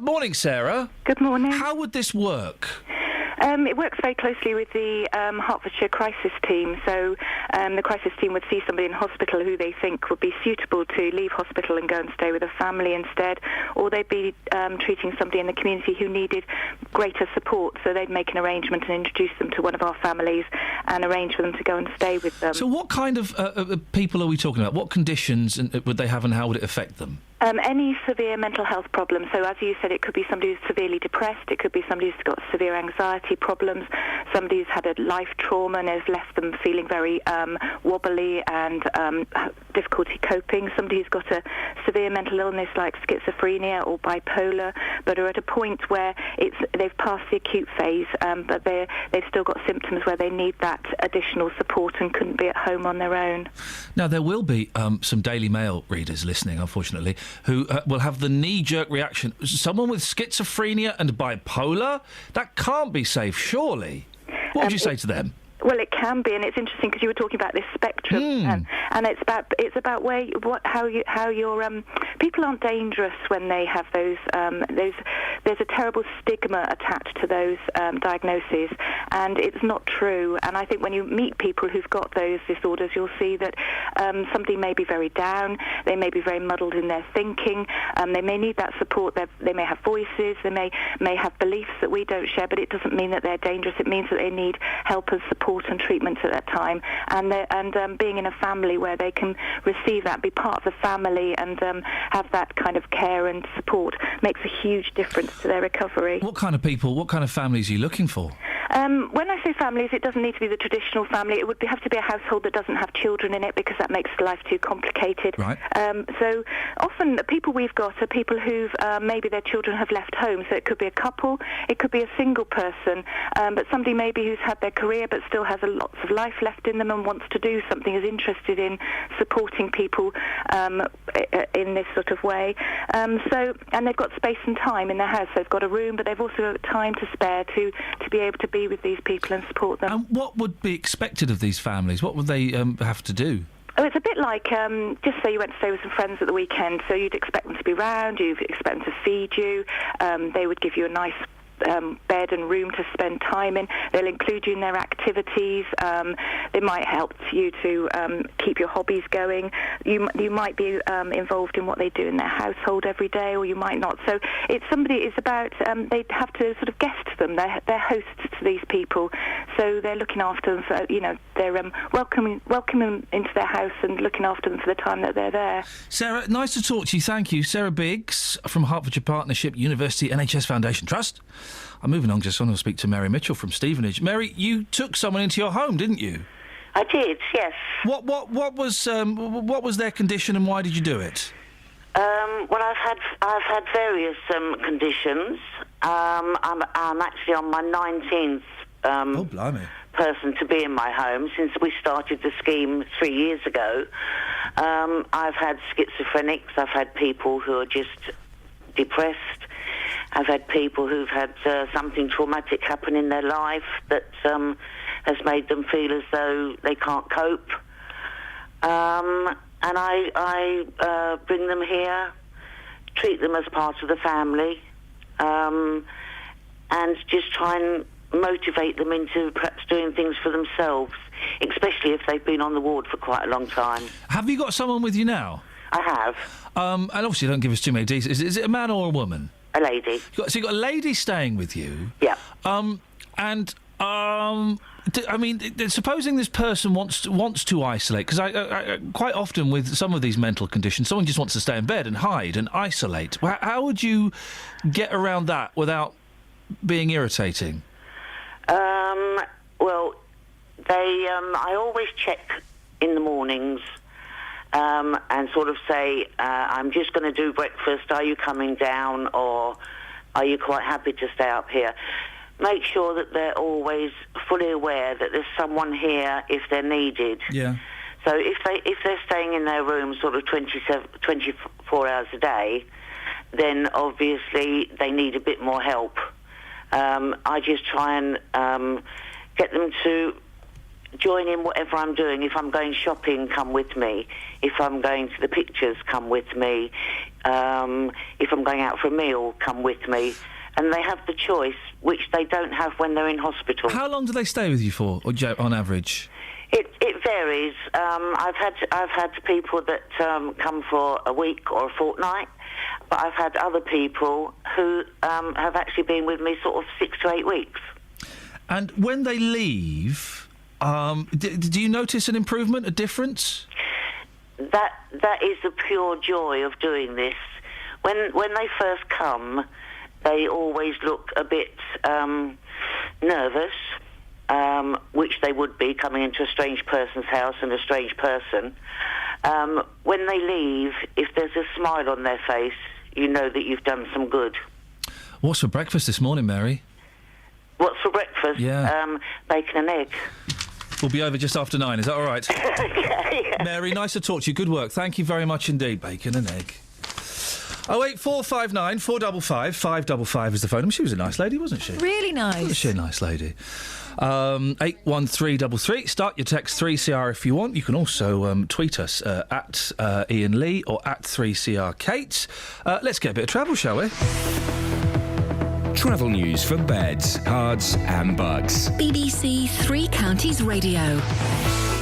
Morning, Sarah. Good morning. How would this work? It works very closely with the Hertfordshire crisis team. So the crisis team would see somebody in hospital who they think would be suitable to leave hospital and go and stay with a family instead, or they'd be treating somebody in the community who needed greater support. So they'd make an arrangement and introduce them to one of our families and arrange for them to go and stay with them. So what kind of people are we talking about? What conditions would they have and how would it affect them? Any severe mental health problems. So as you said, it could be somebody who's severely depressed, it could be somebody who's got severe anxiety problems, somebody who's had a life trauma and has left them feeling very wobbly and difficulty coping, somebody who's got a severe mental illness like schizophrenia or bipolar, but are at a point where they've passed the acute phase, but they've still got symptoms where they need that additional support and couldn't be at home on their own. Now, there will be some Daily Mail readers listening, unfortunately, who will have the knee-jerk reaction. Someone with schizophrenia and bipolar? That can't be safe, surely. What would you say to them? Well, it can be, and it's interesting because you were talking about this spectrum, and it's about how your people aren't dangerous when they have those. There's a terrible stigma attached to those diagnoses, and it's not true. And I think when you meet people who've got those disorders, you'll see that somebody may be very down, they may be very muddled in their thinking, they may need that support. They may have voices, they may have beliefs that we don't share, but it doesn't mean that they're dangerous. It means that they need help and support and treatment at that time, and being in a family where they can receive that, be part of the family, and have that kind of care and support makes a huge difference to their recovery. What kind of people, what kind of families are you looking for? When I say families, it doesn't need to be the traditional family. It would have to be a household that doesn't have children in it, because that makes life too complicated. Right. So often the people we've got are people who've maybe their children have left home. So it could be a couple, it could be a single person, but somebody maybe who's had their career but still has lots of life left in them and wants to do something, is interested in supporting people in this sort of way. And they've got space and time in their house. They've got a room, but they've also got time to spare to be able to be with these people and support them. And what would be expected of these families? What would they have to do? Oh, it's a bit like, just say you went to stay with some friends at the weekend, so you'd expect them to be round, you'd expect them to feed you, they would give you a nice bed and room to spend time in. They'll include you in their activities. They might help you to keep your hobbies going. You might be involved in what they do in their household every day, or you might not. So it's about they have to sort of guest them. They're hosts to these people, so they're looking after them. For, they're welcoming them into their house and looking after them for the time that they're there. Sarah, nice to talk to you. Thank you, Sarah Biggs from Hertfordshire Partnership University NHS Foundation Trust. I'm moving on just on to speak to Mary Mitchell from Stevenage. Mary, you took someone into your home, didn't you? I did, yes. What was their condition and why did you do it? Well, I've had various conditions. I'm actually on my 19th person to be in my home since we started the scheme 3 years ago. I've had schizophrenics. I've had people who are just depressed. I've had people who've had something traumatic happen in their life that has made them feel as though they can't cope. And I bring them here, treat them as part of the family, and just try and motivate them into perhaps doing things for themselves, especially if they've been on the ward for quite a long time. Have you got someone with you now? I have. And obviously don't give us too many details. Is it a man or a woman? A lady. So you've got a lady staying with you? Yeah. Supposing this person wants to isolate, because I quite often with some of these mental conditions, someone just wants to stay in bed and hide and isolate. How would you get around that without being irritating? Well, I always check in the mornings and sort of say, I'm just going to do breakfast. Are you coming down, or are you quite happy to stay up here? Make sure that they're always fully aware that there's someone here if they're needed. Yeah. So if they're staying in their room sort of 24 hours a day, then obviously they need a bit more help. I just try and get them to join in whatever I'm doing. If I'm going shopping, come with me. If I'm going to the pictures, come with me. If I'm going out for a meal, come with me. And they have the choice, which they don't have when they're in hospital. How long do they stay with you for, on average? It varies. I've had people that come for a week or a fortnight, but I've had other people who have actually been with me sort of 6 to 8 weeks. And when they leave, do you notice an improvement, a difference? That is the pure joy of doing this. When they first come, they always look a bit nervous, which they would be coming into a strange person's house and a strange person. When they leave, if there's a smile on their face, you know that you've done some good. What's for breakfast this morning, Mary? What's for breakfast? Yeah. Bacon and egg. We'll be over just after 9, is that all right? Okay. Mary, nice to talk to you. Good work. Thank you very much indeed. Bacon and egg. 08459 455 555 is the phone. She was a nice lady, wasn't she? Really nice. Wasn't she a nice lady? 81333. Start your text 3CR if you want. You can also tweet us at Iain Lee or at 3CR Kate. Let's get a bit of travel, shall we? Travel news for beds, cards and bugs. BBC Three Counties Radio.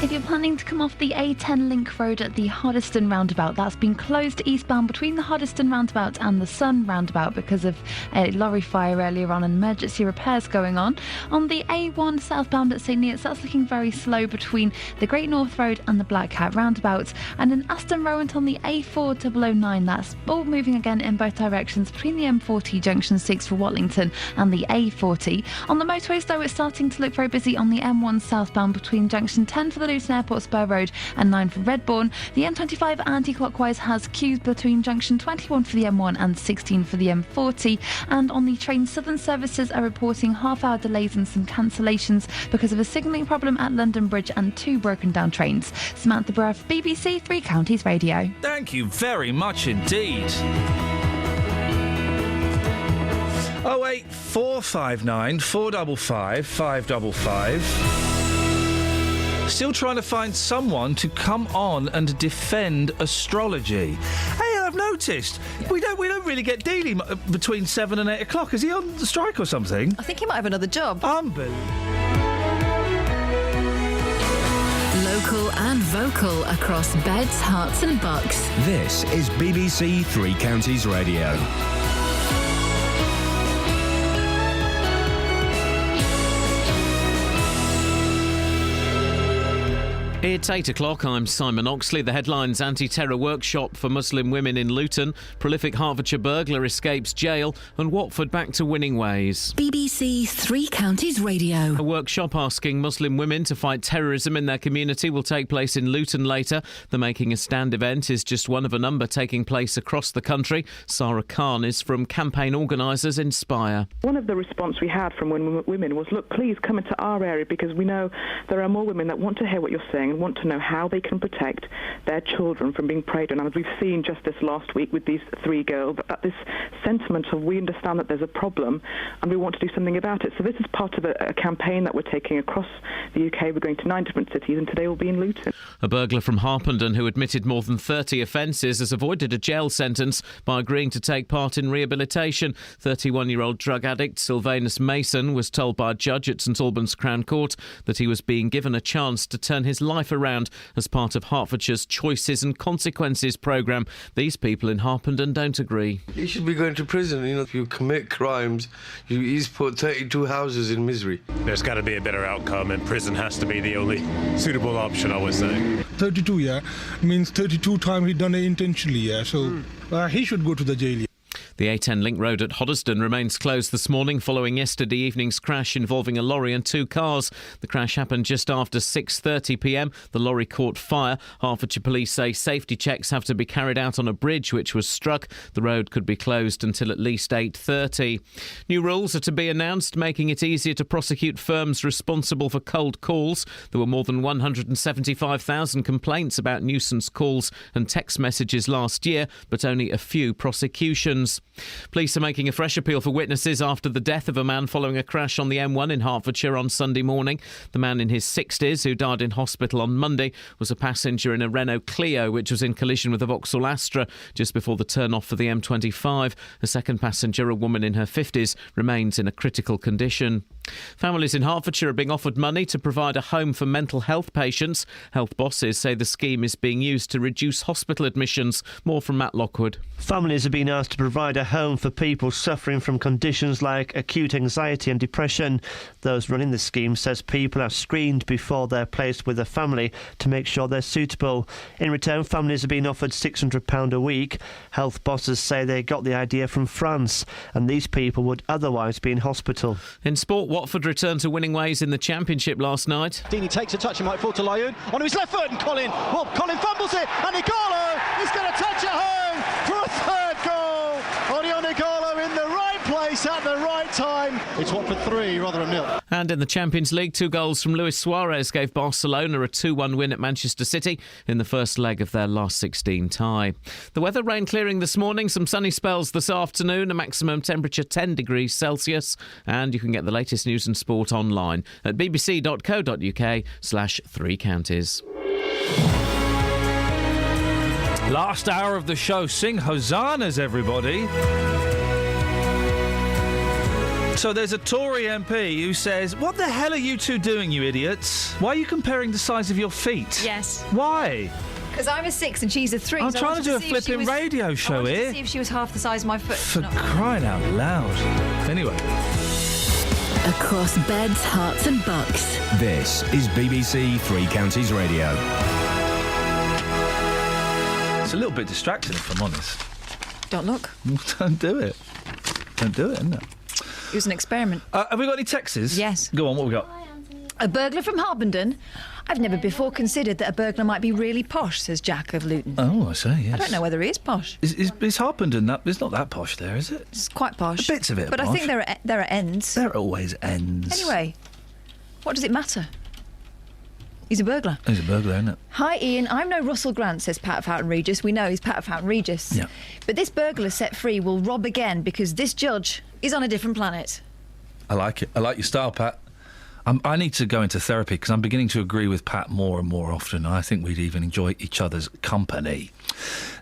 If you're planning to come off the A10 link road at the Hoddesdon roundabout, that's been closed eastbound between the Hoddesdon roundabout and the Sun roundabout because of a lorry fire earlier on and emergency repairs going on. On the A1 southbound at St Neots, that's looking very slow between the Great North Road and the Black Cat roundabout. And in Aston Rowant on the A4009, that's all moving again in both directions between the M40 junction 6 for Watlington and the A40. On the motorways, though, it's starting to look very busy on the M1 southbound between junction 10 for the Luton Airport Spur Road and 9 for Redbourne. The M25 anti-clockwise has queues between junction 21 for the M1 and 16 for the M40. And on the train, Southern services are reporting half-hour delays and some cancellations because of a signalling problem at London Bridge and 2 broken down trains. Samantha Bruff, BBC Three Counties Radio. Thank you very much indeed. 08459 455 555. Still trying to find someone to come on and defend astrology. Hey, I've noticed we don't really get Dealey between 7 and 8 o'clock. Is he on the strike or something? I think he might have another job. Unbelievable. Local and vocal across beds, hearts and bucks. This is BBC Three Counties Radio. It's 8 o'clock. I'm Simon Oxley. The headlines: anti-terror workshop for Muslim women in Luton, prolific Hertfordshire burglar escapes jail, and Watford back to winning ways. BBC Three Counties Radio. A workshop asking Muslim women to fight terrorism in their community will take place in Luton later. The Making a Stand event is just one of a number taking place across the country. Sarah Khan is from campaign organisers Inspire. One of the response we had from women was, look, please come into our area because we know there are more women that want to hear what you're saying and want to know how they can protect their children from being preyed on. And as we've seen just this last week with these 3 girls, this sentiment of we understand that there's a problem and we want to do something about it. So this is part of a campaign that we're taking across the UK. We're going to 9 different cities and today we'll be in Luton. A burglar from Harpenden who admitted more than 30 offences has avoided a jail sentence by agreeing to take part in rehabilitation. 31-year-old drug addict Sylvanus Mason was told by a judge at St Albans Crown Court that he was being given a chance to turn his life around as part of Hertfordshire's Choices and Consequences programme. These people in Harpenden don't agree. He should be going to prison. You know, if you commit crimes, he's put 32 houses in misery. There's got to be a better outcome, and prison has to be the only suitable option, I would say. 32, yeah, means 32 times he done it intentionally, yeah, so he should go to the jail. The A10 link road at Hoddesdon remains closed this morning following yesterday evening's crash involving a lorry and 2 cars. The crash happened just after 6:30pm. The lorry caught fire. Hertfordshire police say safety checks have to be carried out on a bridge which was struck. The road could be closed until at least 8:30. New rules are to be announced, making it easier to prosecute firms responsible for cold calls. There were more than 175,000 complaints about nuisance calls and text messages last year, but only a few prosecutions. Police are making a fresh appeal for witnesses after the death of a man following a crash on the M1 in Hertfordshire on Sunday morning. The man in his 60s, who died in hospital on Monday, was a passenger in a Renault Clio which was in collision with a Vauxhall Astra just before the turn-off for the M25. A second passenger, a woman in her 50s, remains in a critical condition. Families in Hertfordshire are being offered money to provide a home for mental health patients. Health bosses say the scheme is being used to reduce hospital admissions. More from Matt Lockwood. Families are being asked to provide a home for people suffering from conditions like acute anxiety and depression. Those running the scheme says people are screened before they're placed with a family to make sure they're suitable. In return, families are being offered £600 a week. Health bosses say they got the idea from France, and these people would otherwise be in hospital. In sport, Watford returned to winning ways in the Championship last night. Deeney takes a touch and might fall to Iain on his left foot, and Colin fumbles it, and Igalo is going to touch it home for a third goal. Odion Igalo in the right place at the right time. It's Watford 3, Rotherham 0. And in the Champions League, 2 goals from Luis Suarez gave Barcelona a 2-1 win at Manchester City in the first leg of their last 16 tie. The weather: rain clearing this morning, some sunny spells this afternoon, a maximum temperature 10 degrees Celsius. And you can get the latest news and sport online at bbc.co.uk/3 counties. Last hour of the show. Sing hosannas, everybody. So there's a Tory MP who says, what the hell are you two doing, you idiots? Why are you comparing the size of your feet? Yes. Why? Because I'm a 6 and she's a 3. I'm so trying to do a see if she flipping was- radio show I wanted here. to see if she was half the size of my foot. For crying out loud. Anyway. Across beds, hearts and bucks. This is BBC Three Counties Radio. It's a little bit distracting, if I'm honest. Don't look. Don't do it. Don't do it, isn't it? It was an experiment. Have we got any texts? Yes. Go on, what have we got? A burglar from Harbenden. I've never before considered that a burglar might be really posh, says Jack of Luton. Oh, I say, yes. I don't know whether he is posh. Is Harpenden that? It's not that posh there, is it? It's quite posh. Bits of it are But I posh. think there are ends. There are always ends. Anyway, what does it matter? He's a burglar. He's a burglar, isn't it? Hi, Ian. I'm no Russell Grant, says Pat of Houghton Regis. We know he's Pat of Houghton Regis. Yeah. But this burglar set free will rob again because this judge is on a different planet. I like it. I like your style, Pat. I need to go into therapy because I'm beginning to agree with Pat more and more often. I think we'd even enjoy each other's company.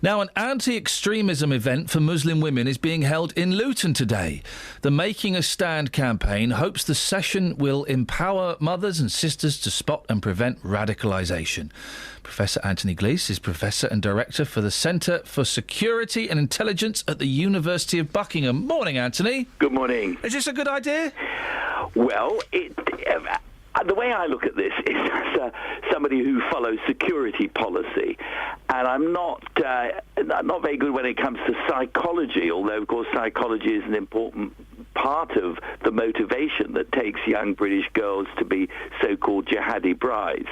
Now, an anti-extremism event for Muslim women is being held in Luton today. The Making a Stand campaign hopes the session will empower mothers and sisters to spot and prevent radicalisation. Professor Anthony Glees is Professor and Director for the Centre for Security and Intelligence at the University of Buckingham. Morning, Anthony. Good morning. Is this a good idea? Well, the way I look at this is as somebody who follows security policy, and I'm not very good when it comes to psychology, although, of course, psychology is an important part of the motivation that takes young British girls to be so-called jihadi brides.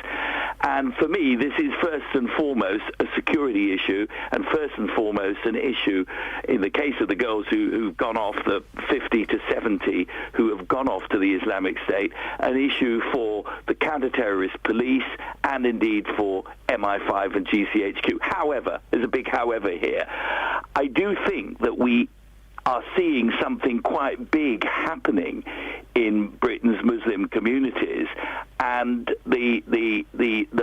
And for me, this is first and foremost a security issue, and first and foremost an issue, in the case of the girls who've gone off, the 50 to 70 who have gone off to the Islamic State, an issue for the counter-terrorist police and indeed for MI5 and GCHQ. However, there's a big however here. I do think that we are seeing something quite big happening in Britain's Muslim communities, and the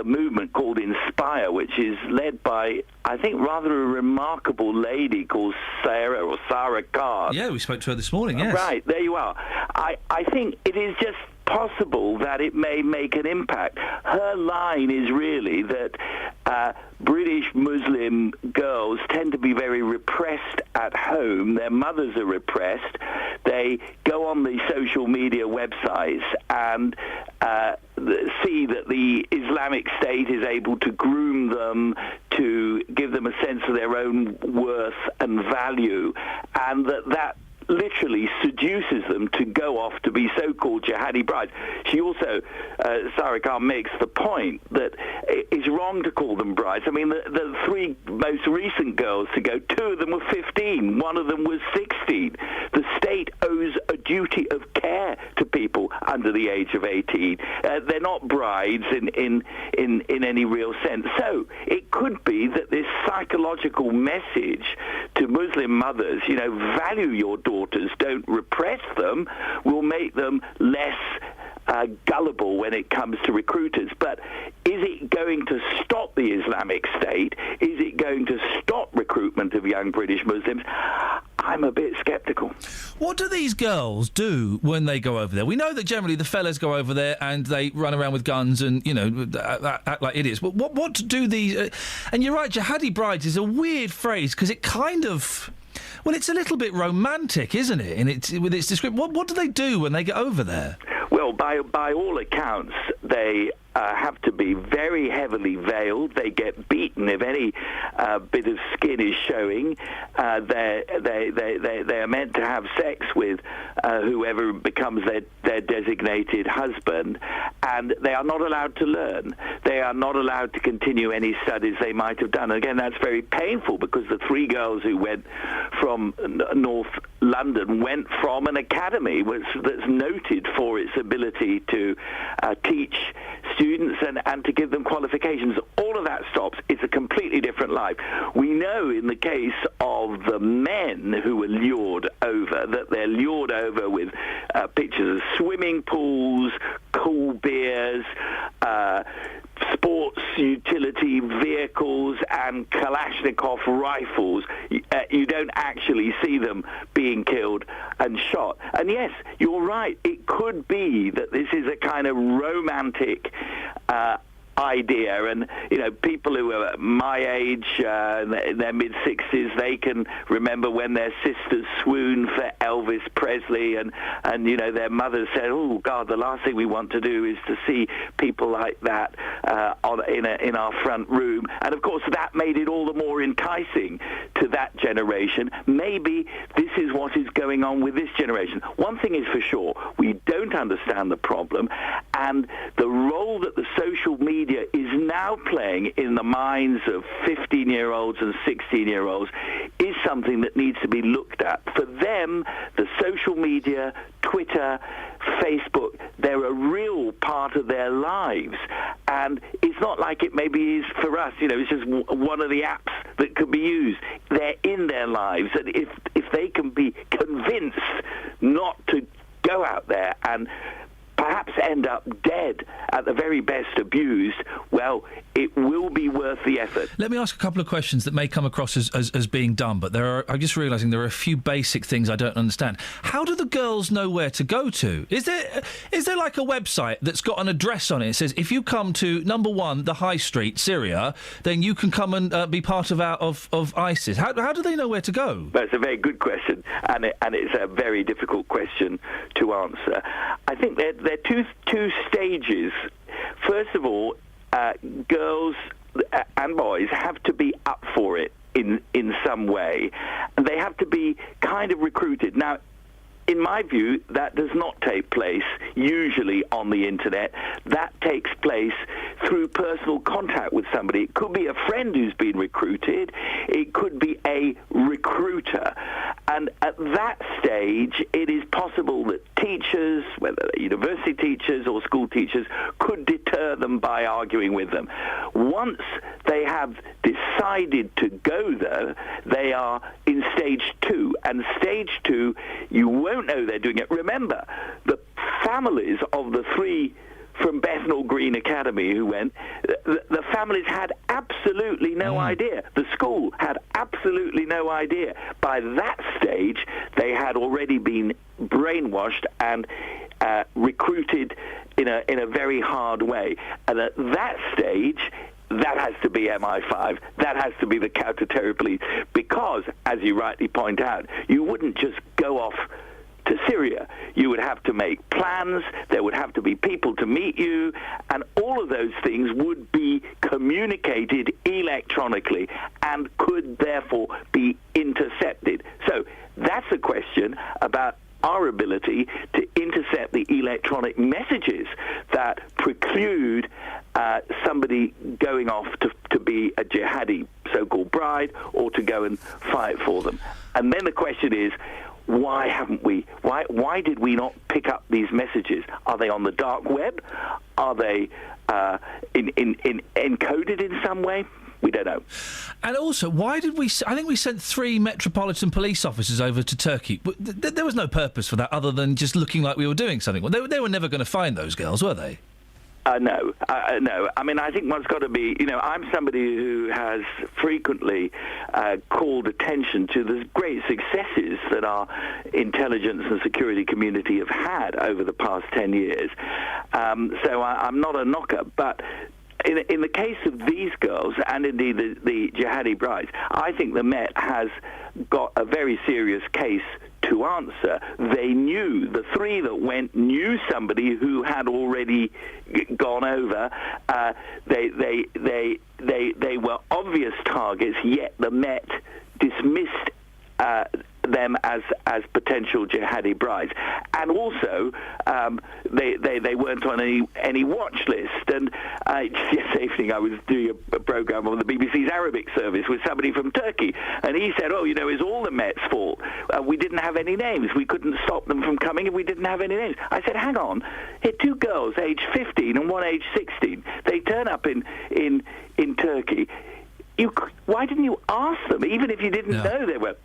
movement called Inspire, which is led by, I think, rather a remarkable lady called Sarah Khan. Yeah, we spoke to her this morning, yes. Right, there you are. I think it is just possible that it may make an impact. Her line is really that British Muslim girls tend to be very repressed at home. Their mothers are repressed. They go on the social media websites and see that the Islamic State is able to groom them, to give them a sense of their own worth and value, and that literally seduces them to go off to be so-called jihadi brides. She also, Sarah Khan, makes the point that it's wrong to call them brides. I mean, the three most recent girls to go, two of them were 15, one of them was 16. The state owes a duty of care to people under the age of 18. They're not brides in any real sense. So it could be that this psychological message to Muslim mothers, value your daughters, don't repress them, will make them less gullible when it comes to recruiters. But is it going to stop the Islamic State? Is it going to stop recruitment of young British Muslims? I'm a bit sceptical. What do these girls do when they go over there? We know that generally the fellas go over there and they run around with guns and, act like idiots. But what do these... and you're right, jihadi brides is a weird phrase because it kind of... Well, it's a little bit romantic, isn't it? With its description. What do they do when they get over there? Well, by all accounts, they have to be very heavily veiled. They get beaten if any bit of skin is showing. They are meant to have sex with whoever becomes their designated husband, and they are not allowed to learn. They are not allowed to continue any studies they might have done. And again, that's very painful because the three girls who went from North London went from an academy that's noted for its ability to teach students and to give them qualifications. All of that stops. It's a completely different life. We know in the case of the men who were lured over that they're lured over with pictures of swimming pools, cool beers, sports utility vehicles and Kalashnikov rifles, you don't actually see them being killed and shot. And yes, you're right, it could be that this is a kind of romantic idea, and people who are my age, in their mid-60s, they can remember when their sisters swooned for Elvis Presley, and their mothers said, "Oh God, the last thing we want to do is to see people like that in our front room." And of course, that made it all the more enticing to that generation. Maybe this is what is going on with this generation. One thing is for sure: we don't understand the problem, and the role that the social media is now playing in the minds of 15-year-olds and 16-year-olds is something that needs to be looked at. For them, the social media, Twitter, Facebook, they're a real part of their lives. And it's not like it maybe is for us, it's just one of the apps that could be used. They're in their lives. And if they can be convinced not to go out there and perhaps end up dead, at the very best abused, well, it will be worth the effort. Let me ask a couple of questions that may come across as being dumb, but I'm just realising there are a few basic things I don't understand. How do the girls know where to go to? Is there like a website that's got an address on it? It says, if you come to number 1, the High Street, Syria, then you can come and be part of ISIS. How do they know where to go? Well, it's a very good question, and it's a very difficult question to answer. I think there are two stages. First of all, girls and boys have to be up for it in some way, and they have to be kind of recruited. Now, in my view, that does not take place usually on the internet. That takes place through personal contact with somebody. It could be a friend who's been recruited. It could be a recruiter. And at that stage, it is possible that teachers, whether they're university teachers or school teachers, could deter them by arguing with them. Once they have decided to go, though, they are in stage 2. And stage 2, you won't know they're doing it. Remember, the families of the 3 from Bethnal Green Academy who went, the families had absolutely no idea. The school had absolutely no idea. By that stage, they had already been brainwashed and recruited in a very hard way. And at that stage, that has to be MI5. That has to be the counter-terror police. Because, as you rightly point out, you wouldn't just go off to Syria. You would have to make plans, there would have to be people to meet you, and all of those things would be communicated electronically and could therefore be intercepted. So that's a question about our ability to intercept the electronic messages that preclude somebody going off to be a jihadi so-called bride or to go and fight for them. And then the question is, why haven't we? Why did we not pick up these messages? Are they on the dark web? Are they encoded in some way? We don't know. And also, why did we... I think we sent 3 Metropolitan Police officers over to Turkey. There was no purpose for that other than just looking like we were doing something. Well, they were never going to find those girls, were they? No. I mean, I think one's got to be... I'm somebody who has frequently called attention to the great successes that our intelligence and security community have had over the past 10 years. So I'm not a knocker, but... In the case of these girls, and indeed the jihadi brides, I think the Met has got a very serious case to answer. They knew, the 3 that went knew somebody who had already gone over. They were obvious targets, yet the Met dismissed them as potential jihadi brides, and also they weren't on any watch list. And yesterday evening I was doing a program on the BBC's Arabic service with somebody from Turkey, and he said, it's all the Met's fault. We didn't have any names. We couldn't stop them from coming if we didn't have any names. I said, hang on, here 2 girls, age 15 and one age 16. They turn up in Turkey. Why didn't you ask them, even if you didn't know they were?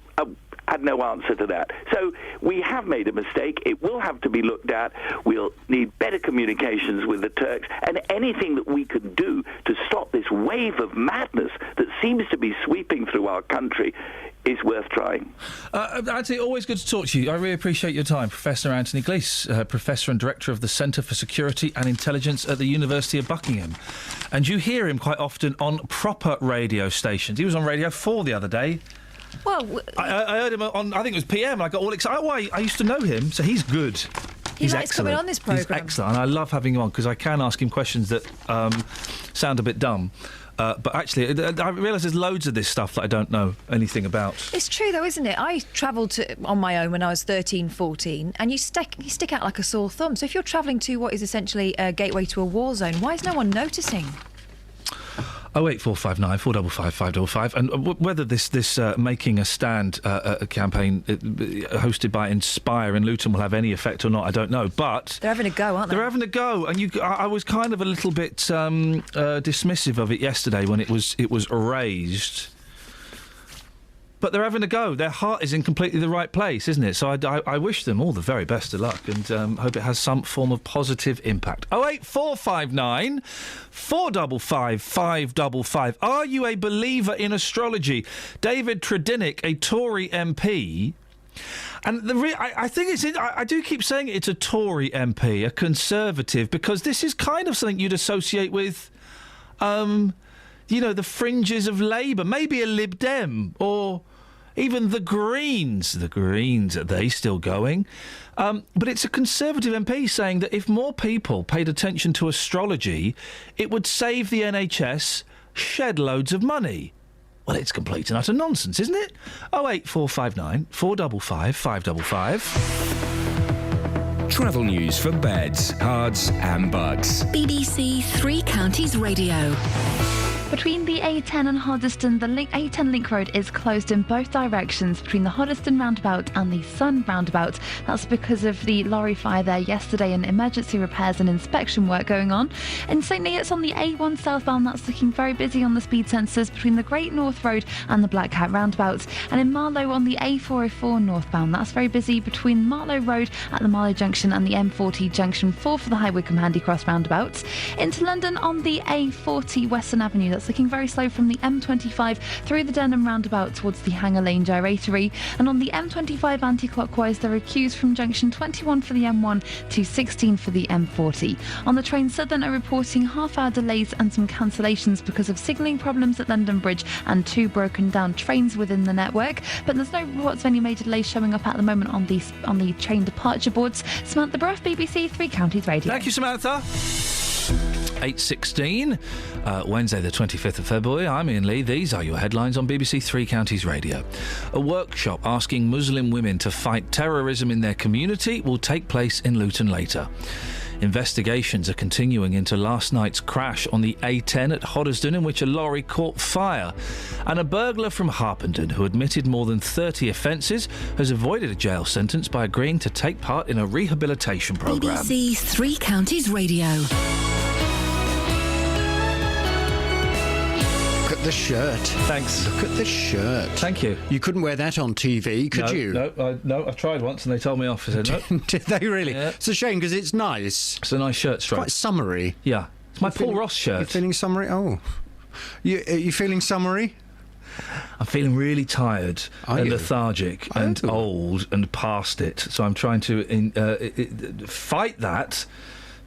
had no answer to that. So we have made a mistake. It will have to be looked at. We'll need better communications with the Turks, and anything that we can do to stop this wave of madness that seems to be sweeping through our country is worth trying. Anthony, always good to talk to you. I really appreciate your time. Professor Anthony Gleeson, Professor and Director of the Centre for Security and Intelligence at the University of Buckingham. And you hear him quite often on proper radio stations. He was on Radio 4 the other day. Well, I heard him on, I think it was PM, and I got all excited. Oh, I used to know him, so he's good. He likes coming on this programme. He's excellent, and I love having him on, because I can ask him questions that sound a bit dumb. But actually, I realise there's loads of this stuff that I don't know anything about. It's true, though, isn't it? I travelled on my own when I was 13, 14, and you stick out like a sore thumb. So if you're travelling to what is essentially a gateway to a war zone, why is no one noticing? 08459 455 555, and whether this Making a Stand campaign hosted by Inspire in Luton will have any effect or not, I don't know. But they're having a go, aren't they? They're having a go, and I was kind of a little bit dismissive of it yesterday when it was raised. But they're having a go. Their heart is in completely the right place, isn't it? So I wish them all the very best of luck, and hope it has some form of positive impact. 08459 455 555. Are you a believer in astrology? David Tredinnick, a Tory MP. And I think I do keep saying it's a Tory MP, a Conservative, because this is kind of something you'd associate with, the fringes of Labour, maybe a Lib Dem, or even the Greens. The Greens, are they still going? But it's a Conservative MP saying that if more people paid attention to astrology, it would save the NHS shed loads of money. Well, it's complete and utter nonsense, isn't it? 08459 455 555. Travel news for beds, cards and bugs. BBC Three Counties Radio. Between the A10 and Hoddesdon, the A10 link road is closed in both directions between the Hoddesdon roundabout and the Sun roundabout. That's because of the lorry fire there yesterday and emergency repairs and inspection work going on. In St Neots on the A1 southbound, that's looking very busy on the speed sensors between the Great North Road and the Black Cat roundabout. And in Marlow on the A404 northbound, that's very busy between Marlow Road at the Marlow Junction and the M40 Junction 4 for the High Wycombe Handy Cross roundabout. Into London on the A40 Western Avenue, that's looking very slow from the M25 through the Denham roundabout towards the Hanger Lane gyratory. And on the M25 anti-clockwise, there are queues from junction 21 for the M1 to 16 for the M40. On the train, Southern are reporting half-hour delays and some cancellations because of signalling problems at London Bridge and 2 broken down trains within the network. But there's no reports of any major delays showing up at the moment on the train departure boards. Samantha Bruff, BBC Three Counties Radio. Thank you, Samantha. 8:16, Wednesday the 25th of February. I'm Iain Lee. These are your headlines on BBC Three Counties Radio. A workshop asking Muslim women to fight terrorism in their community will take place in Luton later. Investigations are continuing into last night's crash on the A10 at Hoddesdon, in which a lorry caught fire. And a burglar from Harpenden, who admitted more than 30 offences, has avoided a jail sentence by agreeing to take part in a rehabilitation programme. BBC Three Counties Radio. Look at the shirt. Thanks. Look at the shirt. Thank you. You couldn't wear that on TV, could you? No, I tried once and they told me off. I said no. Did they really? Yeah. It's a shame because it's nice. It's a nice shirt stripe. Quite summery. Yeah. It's my Paul Ross shirt. You're feeling summery? Oh. Are you feeling summery? I'm feeling really tired and lethargic and old and past it. So I'm trying to fight that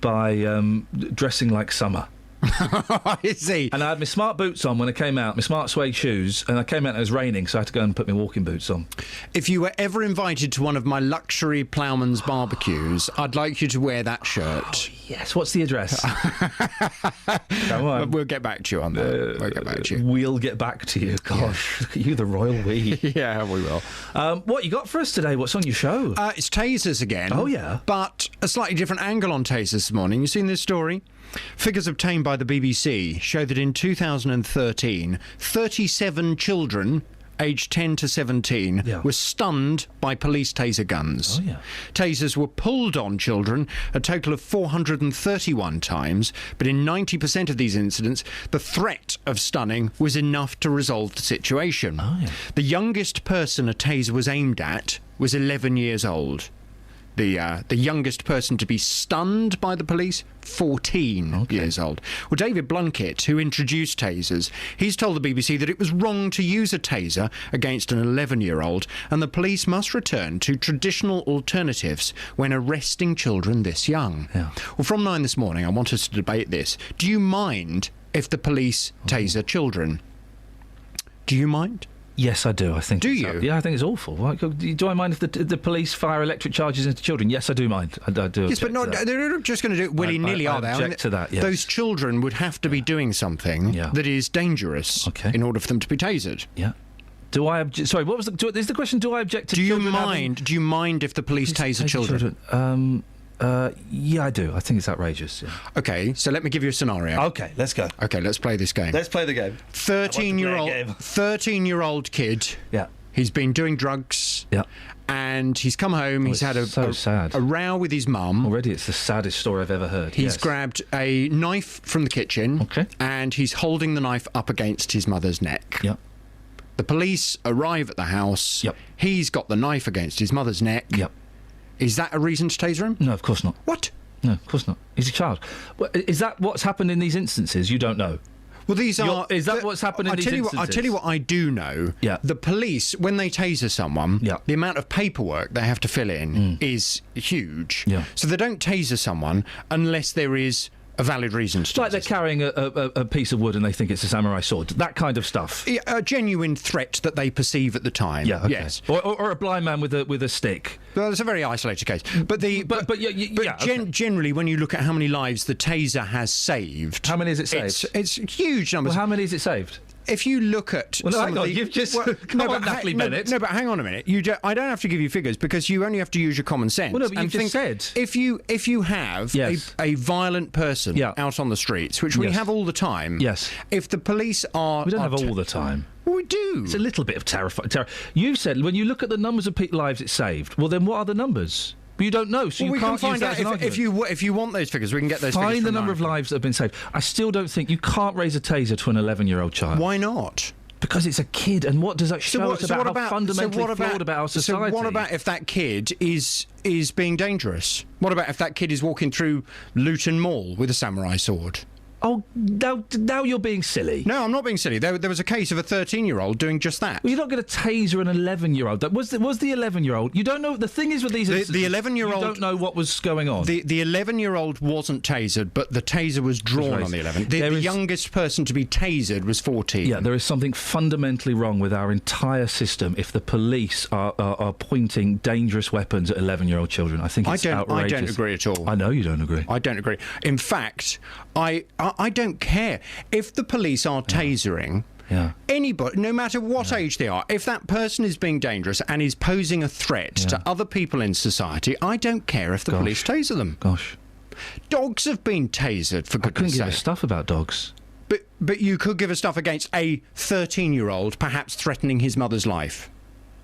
by dressing like summer. I see. And I had my smart boots on when I came out, my smart suede shoes, and I came out and it was raining, so I had to go and put my walking boots on. If you were ever invited to one of my luxury ploughman's barbecues, I'd like you to wear that shirt. Oh, yes. What's the address? Come on. We'll get back to you on that. We'll get back to you. We'll get back to you. Gosh, look at you, the royal we. Yeah, we will. What you got for us today? What's on your show? It's tasers again. Oh, yeah. But a slightly different angle on tasers this morning. You seen this story? Figures obtained by the BBC show that in 2013, 37 children aged 10 to 17 were stunned by police taser guns. Tasers were pulled on children a total of 431 times, but in 90% of these incidents, the threat of stunning was enough to resolve the situation. The youngest person a taser was aimed at was 11 years old. The youngest person to be stunned by the police, 14 years old. Well, David Blunkett, who introduced tasers, he's told the BBC that it was wrong to use a taser against an 11-year-old, and the police must return to traditional alternatives when arresting children this young. Well, from 9 this morning, I want us to debate this. Do you mind if the police taser children? Do you mind? Yes, I do. I think. Do you? Yeah, I think it's awful. Do I mind if the police fire electric charges into children? Yes, I do mind. I do. Yes, but they're not just going to do it willy-nilly, are they? I object to that. Yes. Those children would have to be doing something that is dangerous in order for them to be tasered. Yeah. Do I object? Sorry, what was is the question? Do I object to? Do you mind if the police taser children? Yeah, I do. I think it's outrageous. Yeah. Okay, so let me give you a scenario. Okay, let's go. Okay, let's play this game. Let's play the game. 13-year-old kid. Yeah. He's been doing drugs. Yeah. And he's come home. He's had sad. A row with his mum. Already, it's the saddest story I've ever heard. He's grabbed a knife from the kitchen. Okay. And he's holding the knife up against his mother's neck. Yeah. The police arrive at the house. Yep. He's got the knife against his mother's neck. Yep. Is that a reason to taser him? No, of course not. What? No, of course not. He's a child. Well, is that what's happened in these instances? You don't know. Well, these are... Is that what's happened in these instances? I'll tell you what I do know. Yeah. The police, when they taser someone, the amount of paperwork they have to fill in is huge. Yeah. So they don't taser someone unless there is a valid reason to. Like they're carrying a piece of wood and they think it's a samurai sword. That kind of stuff. Yeah, a genuine threat that they perceive at the time. Yeah. Okay. Yes. Or a blind man with a stick. Well, it's a very isolated case. But generally, when you look at how many lives the taser has saved, how many has it saved? It's huge numbers. Well, how many has it saved? If you look at... Well, hang on, you've just... come on, Natalie Bennett. No, but hang on a minute. I don't have to give you figures because you only have to use your common sense. Well, no, but you've just said... If you have a violent person out on the streets, which we have all the time... Yes. If the police are... We don't have all the time. Well, we do. It's a little bit of terror. You said when you look at the numbers of lives it saved, well, then what are the numbers? But you don't know, so you can't find out if you want those figures. We can get those figures. Find the number of lives that have been saved. I still don't think you can't raise a taser to an 11-year-old child. Why not? Because it's a kid, and what does that show us about how fundamentally flawed about our society? So what about if that kid is being dangerous? What about if that kid is walking through Luton Mall with a samurai sword? Oh, now you're being silly. No, I'm not being silly. There was a case of a 13-year-old doing just that. Well, you're not going to taser an 11-year-old. Was the 11-year-old? You don't know. The thing is with these instances, the 11-year-old, you don't know what was going on. The 11-year-old wasn't tasered, but the taser was drawn on the 11. The youngest person to be tasered was 14. Yeah, there is something fundamentally wrong with our entire system if the police are pointing dangerous weapons at 11-year-old children. I think it's outrageous. I don't agree at all. I know you don't agree. I don't agree. In fact, I don't care if the police are tasering anybody, no matter what age they are. If that person is being dangerous and is posing a threat to other people in society, I don't care if the police taser them. Gosh, dogs have been tasered, for goodness' sake. I couldn't give a stuff about dogs. But you could give a stuff against a 13-year-old, perhaps threatening his mother's life.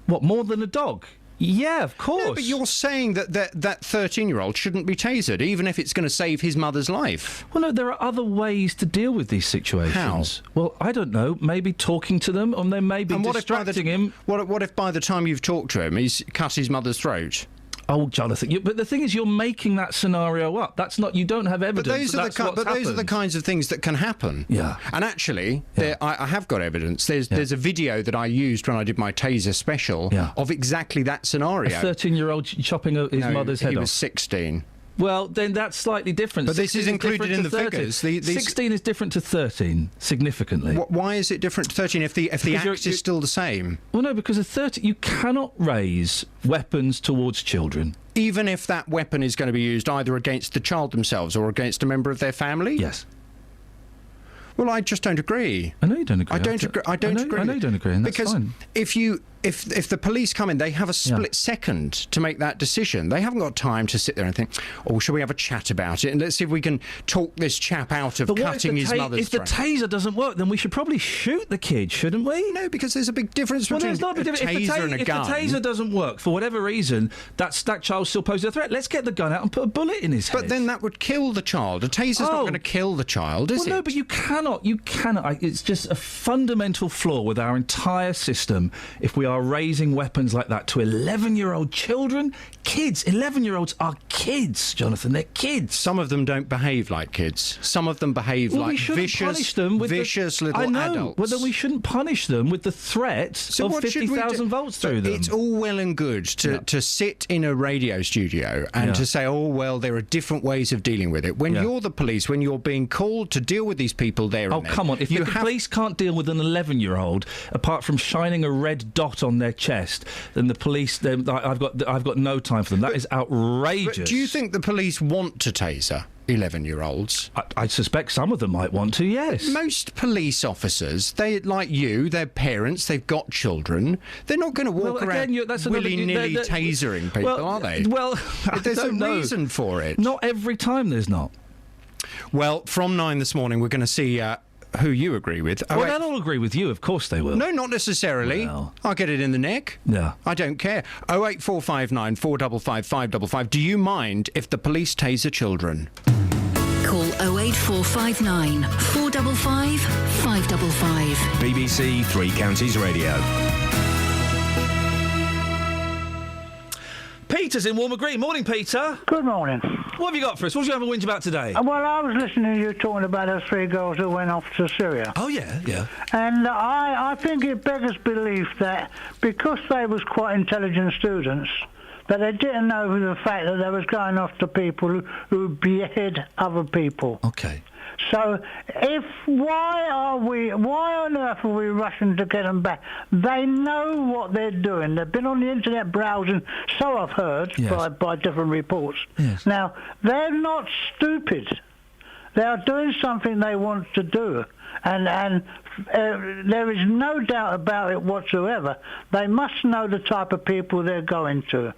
What, more than a dog? Yeah, of course. No, but you're saying that 13-year-old shouldn't be tasered, even if it's going to save his mother's life. Well, no, there are other ways to deal with these situations. How? Well, I don't know. Maybe talking to them, or then maybe distracting him. What if by the time you've talked to him, he's cut his mother's throat? Oh, Jonathan! But the thing is, you're making that scenario up. That's not. You don't have evidence. But those are the kinds of things that can happen. Yeah. And actually, I have got evidence. There's a video that I used when I did my taser special of exactly that scenario. A 13-year-old chopping his mother's head off. He was 16. Well, then that's slightly different. But this is included in the figures. 16 is different to 13, significantly. Why is it different to 13 if the act is still the same? Well, no, because a 13, you cannot raise weapons towards children. Even if that weapon is going to be used either against the child themselves or against a member of their family? Yes. Well, I just don't agree. I know you don't agree. I don't agree. I know you don't agree. And that's because fine. if you if the police come in, they have a split second to make that decision. They haven't got time to sit there and think, oh, shall we have a chat about it and let's see if we can talk this chap out of cutting his mother's throat. If the taser doesn't work, then we should probably shoot the kid, shouldn't we? No, because there's a big difference between a taser and a gun. If the taser doesn't work, for whatever reason, that child still poses a threat. Let's get the gun out and put a bullet in his head. But then that would kill the child. A taser's not going to kill the child, is it? No, but you cannot. It's just a fundamental flaw with our entire system if we are raising weapons like that to 11-year-old children. Kids. 11-year-olds are kids, Jonathan. They're kids. Some of them don't behave like kids. Some of them behave like vicious little adults. I know. Well, then we shouldn't punish them with the threat of 50,000 volts through them. It's all well and good to sit in a radio studio and to say, oh, well, there are different ways of dealing with it. When you're the police, when you're being called to deal with these people there and then... Oh, come on. If the police can't deal with an 11-year-old, apart from shining a red dot on their chest, then the police... I've got no time for them. That is outrageous. But do you think the police want to taser 11-year-olds? I suspect some of them might want to, yes. Most police officers, they like you, they're parents, they've got children. They're not going to walk around willy-nilly tasering people, are they? Well, there's a reason for it. Not every time there's not. Well, from 9 this morning, we're going to see... who you agree with. Well, they'll all agree with you, of course they will. No, not necessarily. Well. I'll get it in the neck. Yeah. I don't care. 08459 455 555. Do you mind if the police taser children? Call 08459 455 555. BBC Three Counties Radio. Peter's in Walmer Green. Morning, Peter. Good morning. What have you got for us? What do you have a whinge about today? Well, I was listening to you talking about those 3 girls who went off to Syria. Oh, yeah. And I think it beggars belief that because they was quite intelligent students, that they didn't know the fact that they was going off to people who behead other people. Okay. So, why on earth are we rushing to get them back? They know what they're doing. They've been on the internet browsing, so I've heard, by different reports. Yes. Now, they're not stupid. They are doing something they want to do. And there is no doubt about it whatsoever. They must know the type of people they're going to.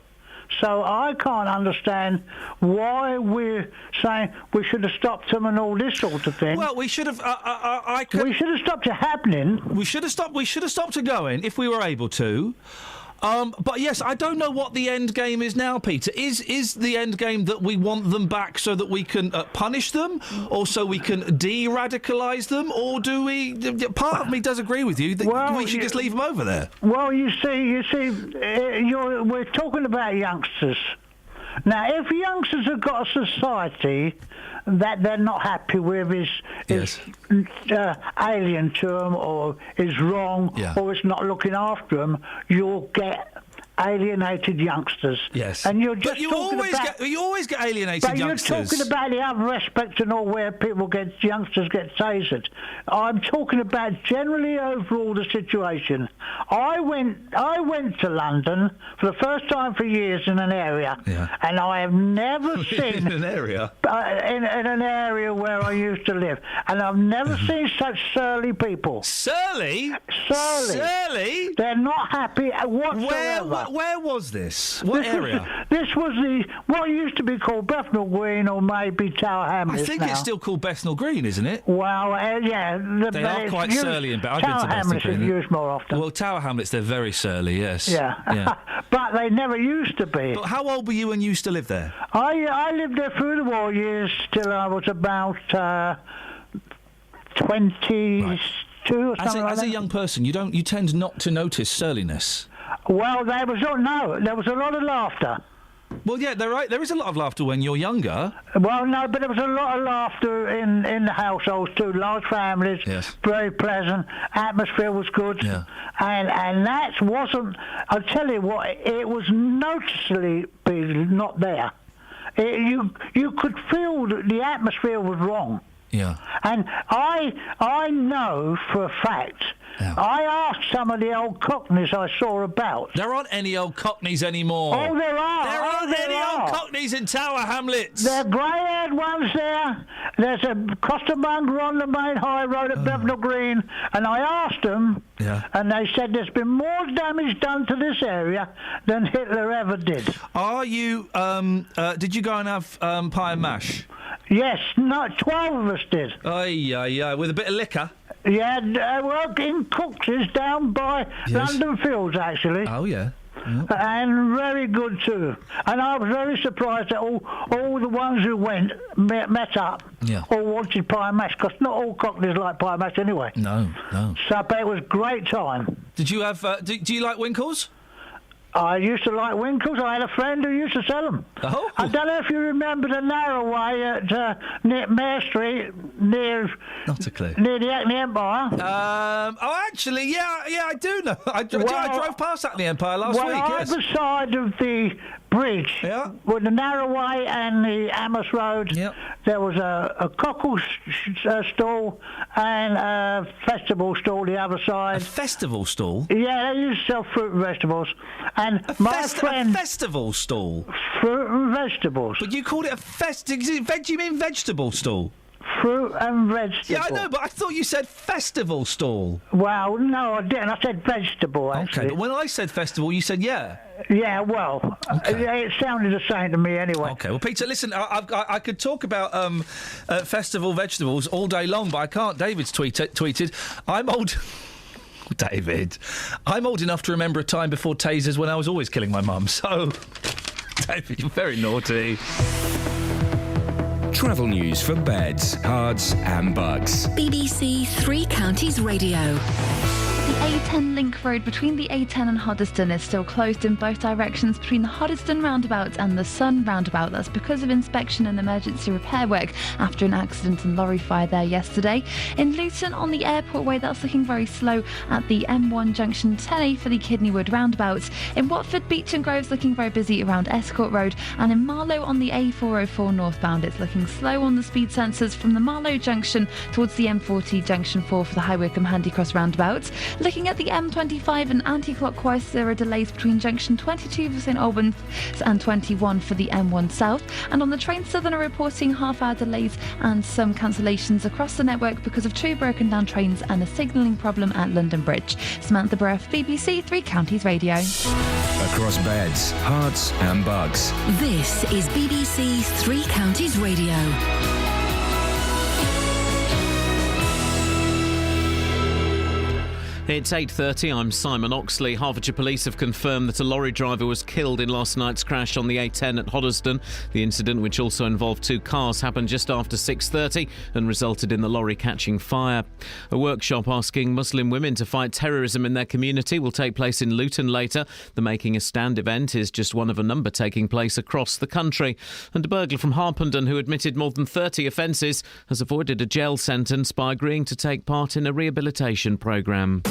So I can't understand why we're saying we should have stopped them and all this sort of thing. Well, we should have. We should have stopped it happening. We should have stopped it going if we were able to. But yes, I don't know what the end game is now, Peter. Is the end game that we want them back so that we can punish them, or so we can de-radicalise them, or do we? Part of me does agree with you that we should just leave them over there. Well, you see, we're talking about youngsters. Now, if youngsters have got a society that they're not happy with, is alien to them, or is wrong, or is not looking after them, you'll get alienated youngsters. Yes. And you're just you always get alienated youngsters. But you're talking about the other aspect and all where youngsters get tasered. I'm talking about generally overall the situation. I went to London for the first time for years in an area, and I have never seen in an area in an area where I used to live, and I've never seen such surly people. Surly? They're not happy whatsoever. Where was this? What area? This was what used to be called Bethnal Green, or maybe Tower Hamlets. I think it's still called Bethnal Green, isn't it? Well, yeah. They are quite surly in I've been to Bethnal Green. Is used more often. Well, Tower Hamlets, they're very surly, yes. Yeah. But they never used to be. But how old were you when you used to live there? I lived there through the war years till I was about 22 or something like that. As a young person, you tend not to notice surliness. Well, there was a lot of laughter. Well, yeah, there is a lot of laughter when you're younger. Well, no, but there was a lot of laughter in the households too. Large families, very pleasant. Atmosphere was good, and that wasn't. I'll tell you what, it was noticeably not there. You could feel that the atmosphere was wrong. Yeah. And I know for a fact. Yeah. I asked some of the old cockneys I saw about. There aren't any old cockneys anymore. Oh, there are. There aren't any old cockneys in Tower Hamlets. There are grey-haired ones there. There's a costermonger on the main high road at Bethnal Green, and I asked them, and they said there's been more damage done to this area than Hitler ever did. Are you? Did you go and have pie and mash? Yes, 12 of us did. Aye, with a bit of liquor. Yeah, well, in Cookses down by London Fields, actually. Oh, yeah. And very good too. And I was very surprised that all the ones who met up all wanted pie and mash, because not all cockneys like pie and mash anyway. No. So but it was a great time. Did you have? Do you like Winkles? I used to like Winkles. I had a friend who used to sell them. Oh. I don't know if you remember the narrow way at near Mare Street, near Not a clue. near the Hackney Empire. Actually, yeah, I do know. I drove past Hackney Empire last week. Yes. Either side of the bridge, with the narrow way and the Amos Road, there was a cockle stall and a festival stall the other side. A festival stall? Yeah, they used to sell fruit and vegetables. And a festival stall? Fruit and vegetables. But you called it a you mean vegetable stall? Fruit and vegetables. Yeah, I know, but I thought you said festival stall. Well, no, I didn't. I said vegetable, actually. Okay, but when I said festival, you said yeah. Yeah, well, it sounded the same to me anyway. Okay, well, Peter, listen, I could talk about festival vegetables all day long, but I can't. David's tweeted, I'm old... David, I'm old enough to remember a time before tasers when I was always killing my mum, so... David, you're very naughty. Travel news for beds, cards and bugs. BBC Three Counties Radio. The A10 link road between the A10 and Hoddesdon is still closed in both directions between the Hoddesdon roundabout and the Sun roundabout. That's because of inspection and emergency repair work after an accident and lorry fire there yesterday. In Luton on the Airport Way, that's looking very slow at the M1 junction 10A for the Kidneywood roundabout. In Watford, Beach and Grove's looking very busy around Escort Road, and in Marlow on the A404 northbound, it's looking slow on the speed sensors from the Marlow junction towards the M40 junction 4 for the High Wycombe Handycross roundabout. Looking at the M25 and anti-clockwise, there are delays between junction 22 for St Albans and 21 for the M1 South. And on the train, Southern are reporting half-hour delays and some cancellations across the network because of two broken down trains and a signalling problem at London Bridge. Samantha Breath, BBC Three Counties Radio. Across beds, hearts and bugs. This is BBC Three Counties Radio. It's 8:30. I'm Simon Oxley. Hertfordshire Police have confirmed that a lorry driver was killed in last night's crash on the A10 at Hoddesdon. The incident, which also involved two cars, happened just after 6:30 and resulted in the lorry catching fire. A workshop asking Muslim women to fight terrorism in their community will take place in Luton later. The Making a Stand event is just one of a number taking place across the country. And a burglar from Harpenden who admitted more than 30 offences has avoided a jail sentence by agreeing to take part in a rehabilitation programme.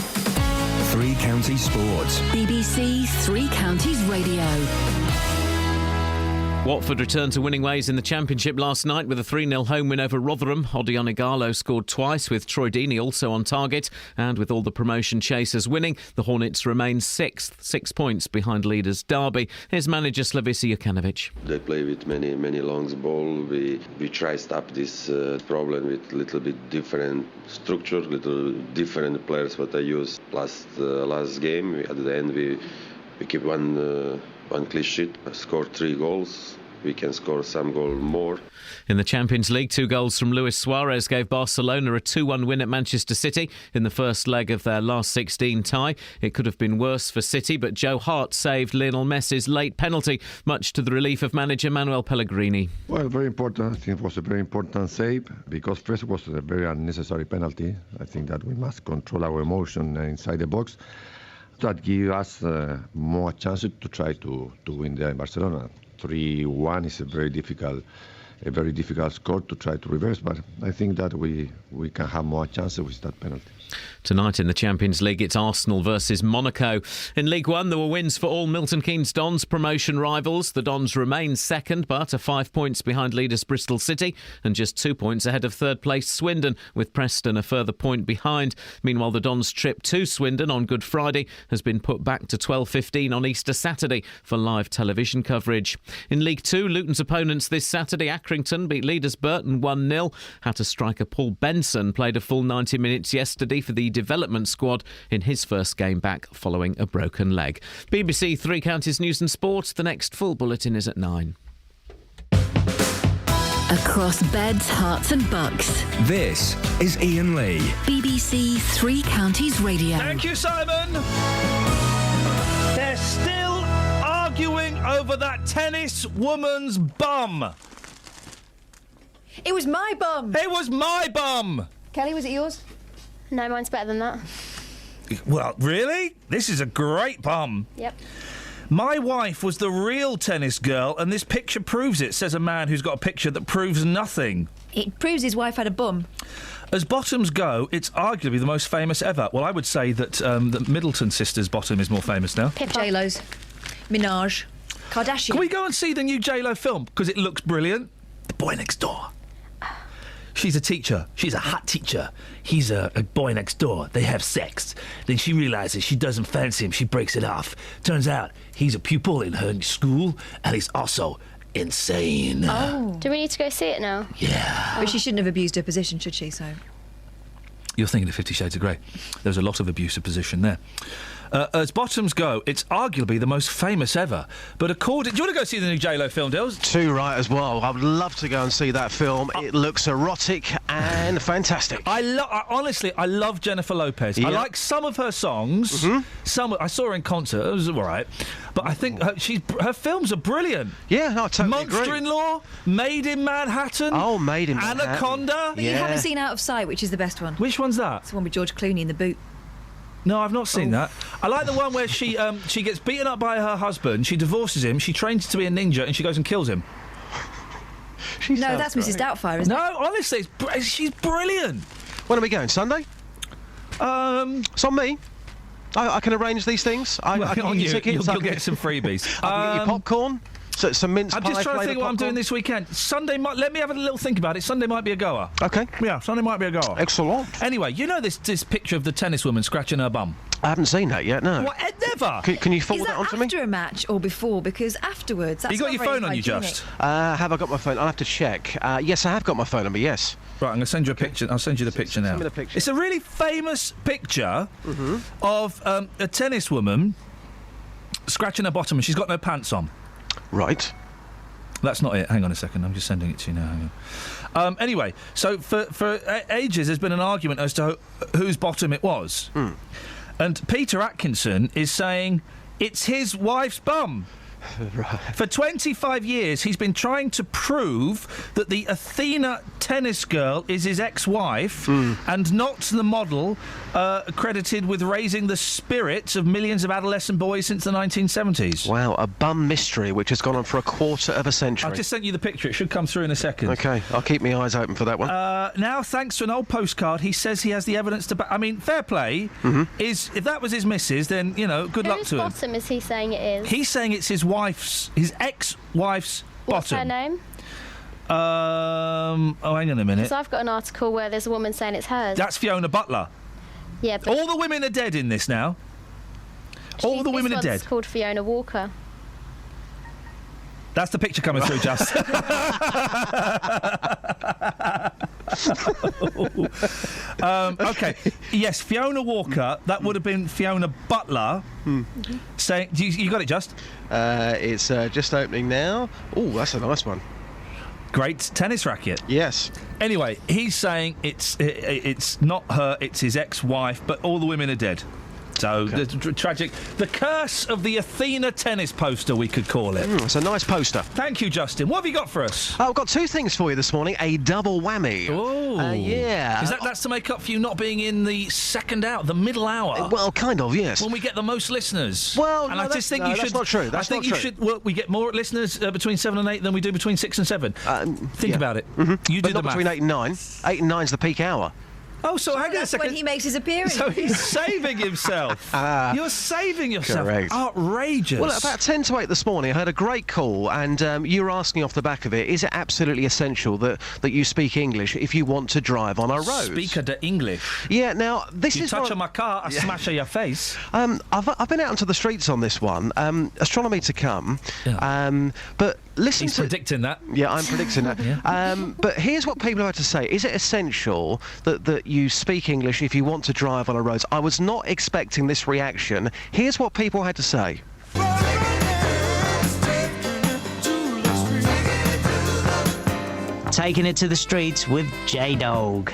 Three Counties Sports. BBC Three Counties Radio. Watford returned to winning ways in the Championship last night with a 3-0 home win over Rotherham. Odion Ighalo scored twice, with Troy Deeney also on target. And with all the promotion chasers winning, the Hornets remain sixth, 6 points behind leaders Derby. Here's manager Slavisa Jokanovic. They play with many long ball. We try to stop this problem with a little bit different structure, little different players what I used last game. At the end we keep one clean sheet, scored 3 goals. We can score some goal more. In the Champions League, 2 goals from Luis Suarez gave Barcelona a 2-1 win at Manchester City in the first leg of their last 16 tie. It could have been worse for City, but Joe Hart saved Lionel Messi's late penalty, much to the relief of manager Manuel Pellegrini. Well, very important. I think it was a very important save because first it was a very unnecessary penalty. I think that we must control our emotion inside the box. That gives us more chances to try to win there in Barcelona. 3-1 is a very difficult a very difficult score to try to reverse, but I think that we can have more chances with that penalty. Tonight in the Champions League, it's Arsenal versus Monaco. In League One, there were wins for all Milton Keynes Dons promotion rivals. The Dons remain second, but are 5 points behind leaders Bristol City and just 2 points ahead of third place Swindon, with Preston a further point behind. Meanwhile, the Dons' trip to Swindon on Good Friday has been put back to 12:15 on Easter Saturday for live television coverage. In League Two, Luton's opponents this Saturday, Accrington, beat leaders Burton 1-0. Hatter striker Paul Benson played a full 90 minutes yesterday for the development squad in his first game back following a broken leg. BBC Three Counties News and Sport. The next full bulletin is at 9. Across beds, hearts and bucks. This is Iain Lee. BBC Three Counties Radio. Thank you, Simon. They're still arguing over that tennis woman's bum. It was my bum. It was my bum. Kelly, was it yours? No, mine's better than that. Well, really? This is a great bum. Yep. My wife was the real tennis girl, and this picture proves it, says a man who's got a picture that proves nothing. It proves his wife had a bum. As bottoms go, it's arguably the most famous ever. Well, I would say that the Middleton sisters' bottom is more famous now. J-Lo's. Minaj. Kardashian. Can we go and see the new J-Lo film? Because it looks brilliant. The Boy Next Door. She's a teacher. She's a hot teacher. He's a boy next door. They have sex. Then she realises she doesn't fancy him. She breaks it off. Turns out he's a pupil in her school, and he's also insane. Oh. Do we need to go see it now? Yeah. But she shouldn't have abused her position, should she? So. You're thinking of 50 Shades of Grey. There's a lot of abuse of position there. As bottoms go, it's arguably the most famous ever. But according... Do you want to go see the new J-Lo film, Dills? Too right as well. I would love to go and see that film. It looks erotic and fantastic. Honestly, I love Jennifer Lopez. Yep. I like some of her songs. Some I saw her in concert. It was all right. But I think her films are brilliant. Yeah, no, I totally agree. Monster-in-Law, Made in Manhattan. Oh, Made in Manhattan. Anaconda. But you haven't seen Out of Sight, which is the best one. Which one's that? It's the one with George Clooney in the boot. No, I've not seen that. I like the one where she gets beaten up by her husband, she divorces him, she trains to be a ninja, and she goes and kills him. No, that's Mrs. Doubtfire, isn't it? No, honestly, she's brilliant. When are we going? Sunday? It's on me. I can arrange these things. I can on get you. tickets. You'll get some freebies. I can get your popcorn. So, some mince pie. I'm just trying to think what I'm popcorn. doing this weekend. Sunday might... Let me have a little think about it. Sunday might be a goer. Okay. Yeah, Sunday might be a goer. Excellent. Anyway, you know this picture of the tennis woman scratching her bum? I haven't seen that yet, no. What? Never? Can you forward that on to me? After a match or before? Because afterwards, that's You got not your very phone on you, hygienic. Just? Have I got my phone? I'll have to check. Yes, I have got my phone number, yes. Right, I'm going to send you a picture. I'll send you the picture now. Send me the picture. It's a really famous picture of a tennis woman scratching her bottom and she's got no pants on. Right. That's not it. Hang on a second. I'm just sending it to you now. Hang on. Anyway, so for ages there's been an argument as to whose bottom it was. And Peter Atkinson is saying it's his wife's bum. Right. For 25 years, he's been trying to prove that the Athena tennis girl is his ex-wife and not the model credited with raising the spirits of millions of adolescent boys since the 1970s. Wow, a bum mystery which has gone on for a quarter of a century. I've just sent you the picture. It should come through in a second. OK, I'll keep my eyes open for that one. Now, thanks to an old postcard, he says he has the evidence to... I mean, fair play. Is if that was his missus, then, you know, good luck to him. Whose bottom is he saying it is? He's saying it's his ex-wife's What's bottom. her name? Oh, hang on a minute. Because I've got an article where there's a woman saying it's hers. That's Fiona Butler. Yeah, but all the women are dead in this now. All the women are dead. It's called Fiona Walker. That's the picture coming through, Just. Okay. Yes, Fiona Walker. That would have been Fiona Butler. Saying, you got it, Just? It's just opening now. Oh, that's a nice one. Great tennis racket. Yes. Anyway, he's saying it's not her, it's his ex-wife, but all the women are dead. So, tragic. The curse of the Athena tennis poster, we could call it. It's a nice poster. Thank you, Justin. What have you got for us? I've got two things for you this morning. A double whammy. Oh. Yeah. That's to make up for you not being in the second hour, the middle hour? Well, kind of, yes. When we get the most listeners. Well, and no, I just think you should. That's not true. I think you should. Well, we get more listeners between 7 and 8 than we do between 6 and 7. Think about it. Mm-hmm. You but do not the math. between 8 and 9. 8 and 9's the peak hour. Oh, so hang on a That's second. when he makes his appearance. So he's saving himself. You're saving yourself. Correct. Outrageous. Well, about 10 to 8 this morning, I heard a great call, and you were asking off the back of it, is it absolutely essential that you speak English if you want to drive on our roads? Speak the English. Yeah, now, this you is... touch on my car, I smash your face. I've been out into the streets on this one. Astronomy to come. Yeah. But listen He's predicting that. Yeah, I'm predicting that. Yeah. But here's what people have to say. Is it essential that you speak English if you want to drive on our roads? I was not expecting this reaction. Here's what people had to say. Taking it to the streets with J-Dog.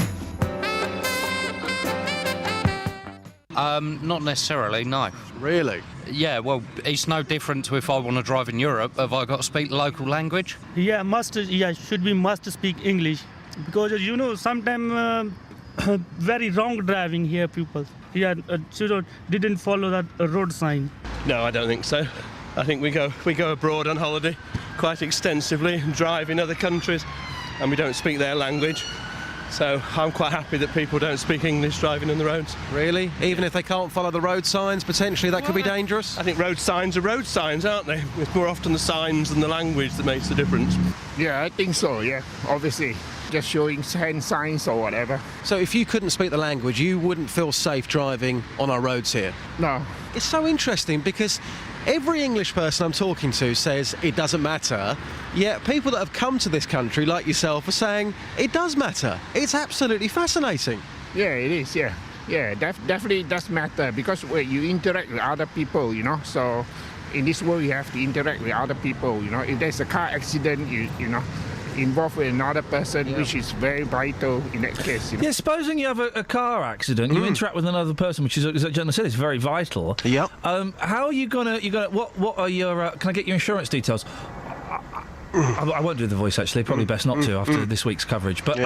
Not necessarily, no. Really? Yeah, well, it's no different to if I want to drive in Europe. Have I got to speak the local language? Yeah, should be must speak English. Because, sometimes very wrong driving here, people. Yeah, didn't follow that road sign. No, I don't think so. I think we go abroad on holiday quite extensively and drive in other countries, and we don't speak their language. So I'm quite happy that people don't speak English driving on the roads. Really? Even if they can't follow the road signs, potentially that could be dangerous? I think road signs are road signs, aren't they? It's more often the signs than the language that makes the difference. Yeah, I think so, yeah. Obviously, just showing hand signs or whatever. So if you couldn't speak the language, you wouldn't feel safe driving on our roads here? No. It's so interesting because every English person I'm talking to says it doesn't matter, yet people that have come to this country, like yourself, are saying it does matter. It's absolutely fascinating. Yeah, it is, yeah. Yeah, definitely does matter because you interact with other people, so in this world you have to interact with other people, If there's a car accident, you know, involved with another person, which is very vital in that case. Yeah, supposing you have a car accident, you interact with another person, which is, as Jenna said, is very vital. Yeah. How are you gonna? What are your? Can I get your insurance details? I won't do the voice actually. Probably best not to after this week's coverage. But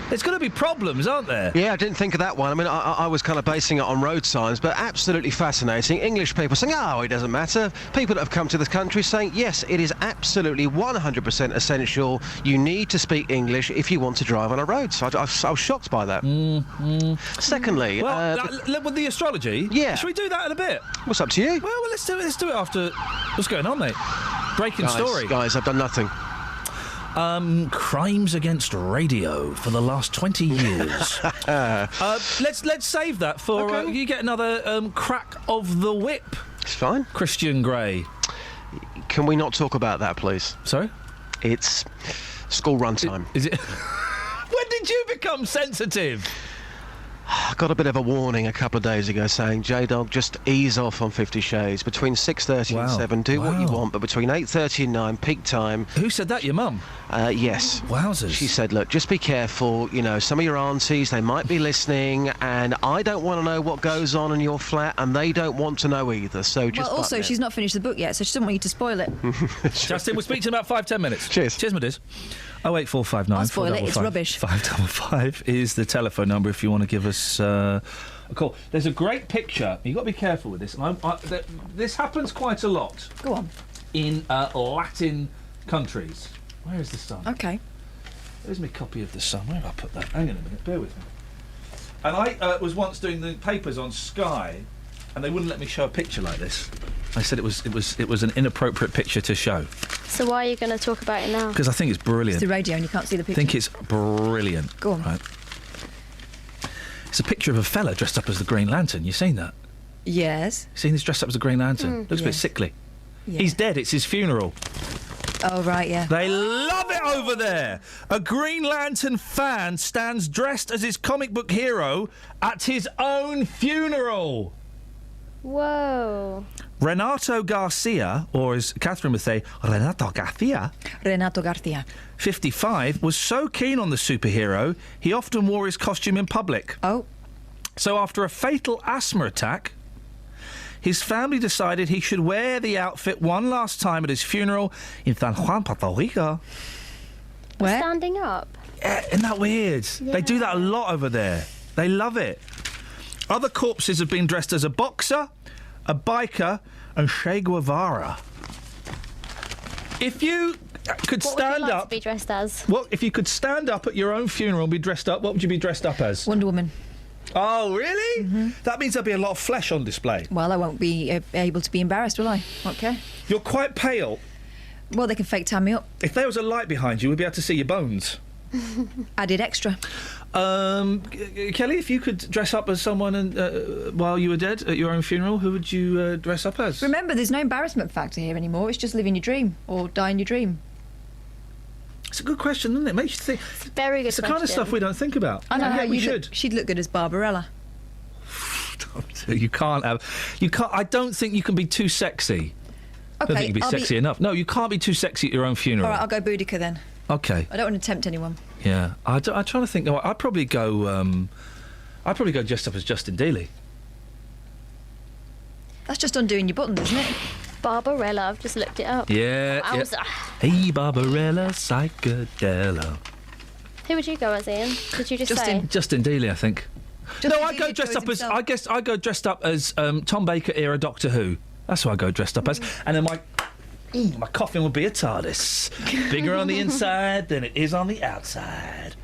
there's going to be problems, aren't there? Yeah, I didn't think of that one. I mean, I was kind of basing it on road signs, but absolutely fascinating. English people saying, oh, it doesn't matter. People that have come to this country saying, yes, it is absolutely 100% essential. You need to speak English if you want to drive on a road. So I was shocked by that. Secondly... with the astrology? Yeah. Should we do that in a bit? What's up to you? Well, let's do it after... What's going on, mate? Breaking story. Guys, I've done nothing. Crimes against radio for the last 20 years. Let's save that for you get another crack of the whip. It's fine. Christian Grey. Can we not talk about that, please? Sorry? It's school run time. Is it? When did you become sensitive? I got a bit of a warning a couple of days ago saying, J-Dog, just ease off on 50 Shades. Between 6:30 and 7, do what you want, but between 8:30 and 9, peak time... Who said that, your mum? Yes. Wowzers. She said, look, just be careful, some of your aunties, they might be listening, and I don't want to know what goes on in your flat, and they don't want to know either, so just... Well, also, she's not finished the book yet, so she doesn't want you to spoil it. Justin, we'll speak to you in about 5-10 minutes. Cheers. Cheers, my dears. 08459 I'll spoil it, it's rubbish. 555 is the telephone number if you want to give us a call. There's a great picture. You've got to be careful with this. This happens quite a lot. Go on. In Latin countries. Where is the sun? Okay. There's my copy of the sun. Where have I put that? Hang on a minute, bear with me. And I was once doing the papers on Sky, and they wouldn't let me show a picture like this. I said it was an inappropriate picture to show. So why are you going to talk about it now? Because I think it's brilliant. It's the radio and you can't see the picture. I think it's brilliant. Go on. Right. It's a picture of a fella dressed up as the Green Lantern. You seen that? Yes. Seen this dressed up as the Green Lantern? Looks a bit sickly. Yeah. He's dead. It's his funeral. Oh, right, yeah. They love it over there. A Green Lantern fan stands dressed as his comic book hero at his own funeral. Whoa. Renato Garcia, or as Catherine would say, Renato Garcia, 55, was so keen on the superhero, he often wore his costume in public. Oh. So after a fatal asthma attack, his family decided he should wear the outfit one last time at his funeral in San Juan, Puerto Rico. Where? Standing up. Yeah, isn't that weird? Yeah. They do that a lot over there. They love it. Other corpses have been dressed as a boxer, a biker, and Che Guevara. If you could What stand would you like up... to be dressed as? Well, if you could stand up at your own funeral and be dressed up, what would you be dressed up as? Wonder Woman. Oh, really? Mm-hmm. That means there'll be a lot of flesh on display. Well, I won't be able to be embarrassed, will I? Okay. You're quite pale. Well, they can fake tan me up. If there was a light behind you, we'd be able to see your bones. Added extra. Kelly, if you could dress up as someone while you were dead at your own funeral, who would you dress up as? Remember, there's no embarrassment factor here anymore. It's just living your dream or dying your dream. It's a good question, isn't it? It makes you think. It's a very good It's the kind of stuff we don't think about. I know how we should. She'd look good as Barbarella. You can't have. You can't. I don't think you can be too sexy. I don't think you'd be sexy enough. No, you can't be too sexy at your own funeral. All right, I'll go Boudica then. Okay. I don't want to tempt anyone. Yeah, I'm trying to think. I'd probably go. I'd probably go dressed up as Justin Dealey. That's just undoing your buttons, isn't it? Barbarella, I've just looked it up. Yeah. I was, Hey, Barbarella, psychedella. Who would you go as, Ian? Did you just say? Justin Dealey, I think. Justin No, I Dealey go dressed up as. himself. I go dressed up as Tom Baker era Doctor Who. That's who I go dressed up as, and then my coffin will be a TARDIS, bigger on the inside than it is on the outside.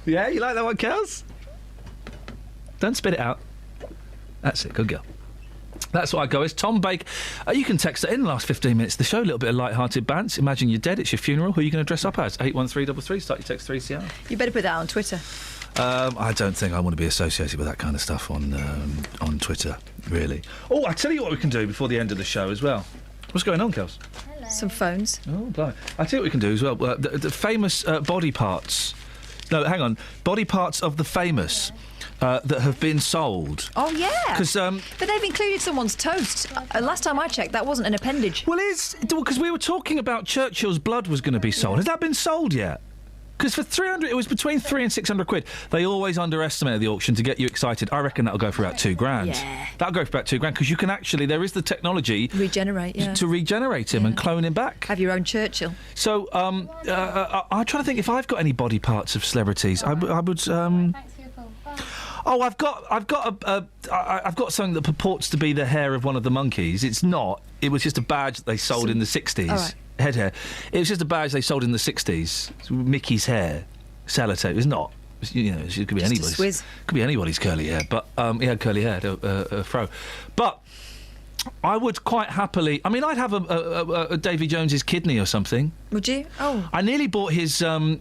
Yeah, you like that one, Kels? Don't spit it out. That's it, good girl. That's what I go as. Tom Baker. You can text it in the last 15 minutes of the show. A little bit of light-hearted bants. Imagine you're dead. It's your funeral. Who are you going to dress up as? 81333. Start your text 3CR. You better put that on Twitter. I don't think I want to be associated with that kind of stuff on Twitter, really. Oh, I tell you what we can do before the end of the show as well. What's going on, Kels? Hello. Some phones. Oh, blimey. I tell you what we can do as well. The famous body parts. No, hang on. Body parts of the famous. That have been sold. Oh, yeah. Because but they've included someone's toast. Last time I checked, that wasn't an appendage. Well, because we were talking about Churchill's blood was going to be sold. Has that been sold yet? Because for 300, it was between 300 and 600 quid. They always underestimate the auction to get you excited. I reckon that'll go for about £2,000. Yeah. That'll go for about £2,000 because you can actually, there is the technology regenerate, yeah. to regenerate him and clone him back. Have your own Churchill. So, I'm trying to think if I've got any body parts of celebrities. I would. Oh, I've got something that purports to be the hair of one of the monkeys. It's not. It was just a badge that they sold in the 60s. All right. Head hair. It was just a badge they sold in the 60s. It's Mickey's hair. Sellotape. It's not. It could be just anybody's. A swizz. Could be anybody's curly hair. But he had curly hair, a fro. But I would quite happily. I mean, I'd have a Davy Jones's kidney or something. Would you? Oh. I nearly bought his. Scan.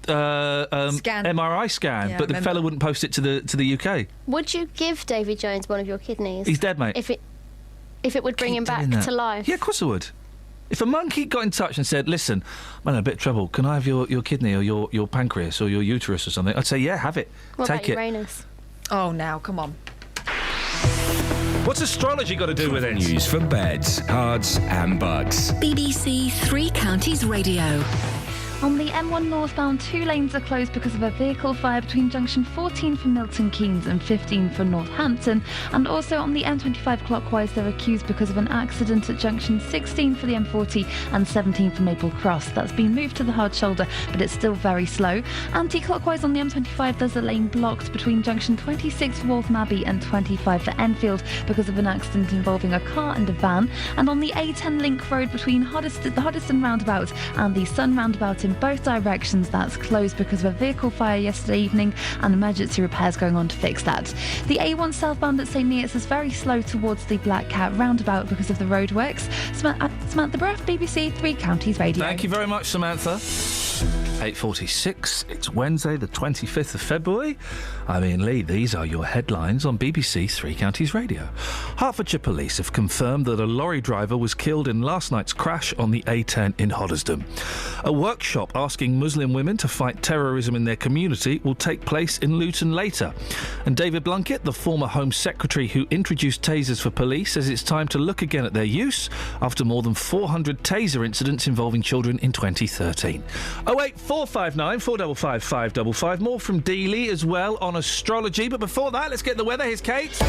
MRI scan, Yeah, but the I fella remember. wouldn't post it to the UK. Would you give Davy Jones one of your kidneys? He's dead, mate. If it would bring him back to life? Yeah, of course I would. If a monkey got in touch and said, "Listen, I'm in a bit of trouble. Can I have your kidney or your pancreas or your uterus or something?" I'd say, "Yeah, have it. What Take about it." Uranus? Oh, now, come on. What's astrology got to do with it? News for beds, cards, and bugs. BBC Three Counties Radio. On the M1 northbound, 2 lanes are closed because of a vehicle fire between junction 14 for Milton Keynes and 15 for Northampton. And also on the M25 clockwise, they're accused because of an accident at junction 16 for the M40 and 17 for Maple Cross. That's been moved to the hard shoulder, but it's still very slow. Anti-clockwise on the M25, there's a lane blocked between junction 26 for Waltham Abbey and 25 for Enfield because of an accident involving a car and a van. And on the A10 link road between the Hoddesdon roundabout and the Sun roundabout in both directions, that's closed because of a vehicle fire yesterday evening and emergency repairs going on to fix that. The A1 southbound at St Neots is very slow towards the Black Cat roundabout because of the roadworks. Samantha Bruff, BBC Three Counties Radio. Thank you very much, Samantha. 8:46. It's Wednesday, the 25th of February. I'm Iain Lee. These are your headlines on BBC Three Counties Radio. Hertfordshire Police have confirmed that a lorry driver was killed in last night's crash on the A10 in Hoddesdon. A workshop asking Muslim women to fight terrorism in their community will take place in Luton later. And David Blunkett, the former Home Secretary who introduced tasers for police, says it's time to look again at their use after more than 400 taser incidents involving children in 2013. 08459 455 555. More from Dealey as well on astrology. But before that, let's get the weather. Here's Kate.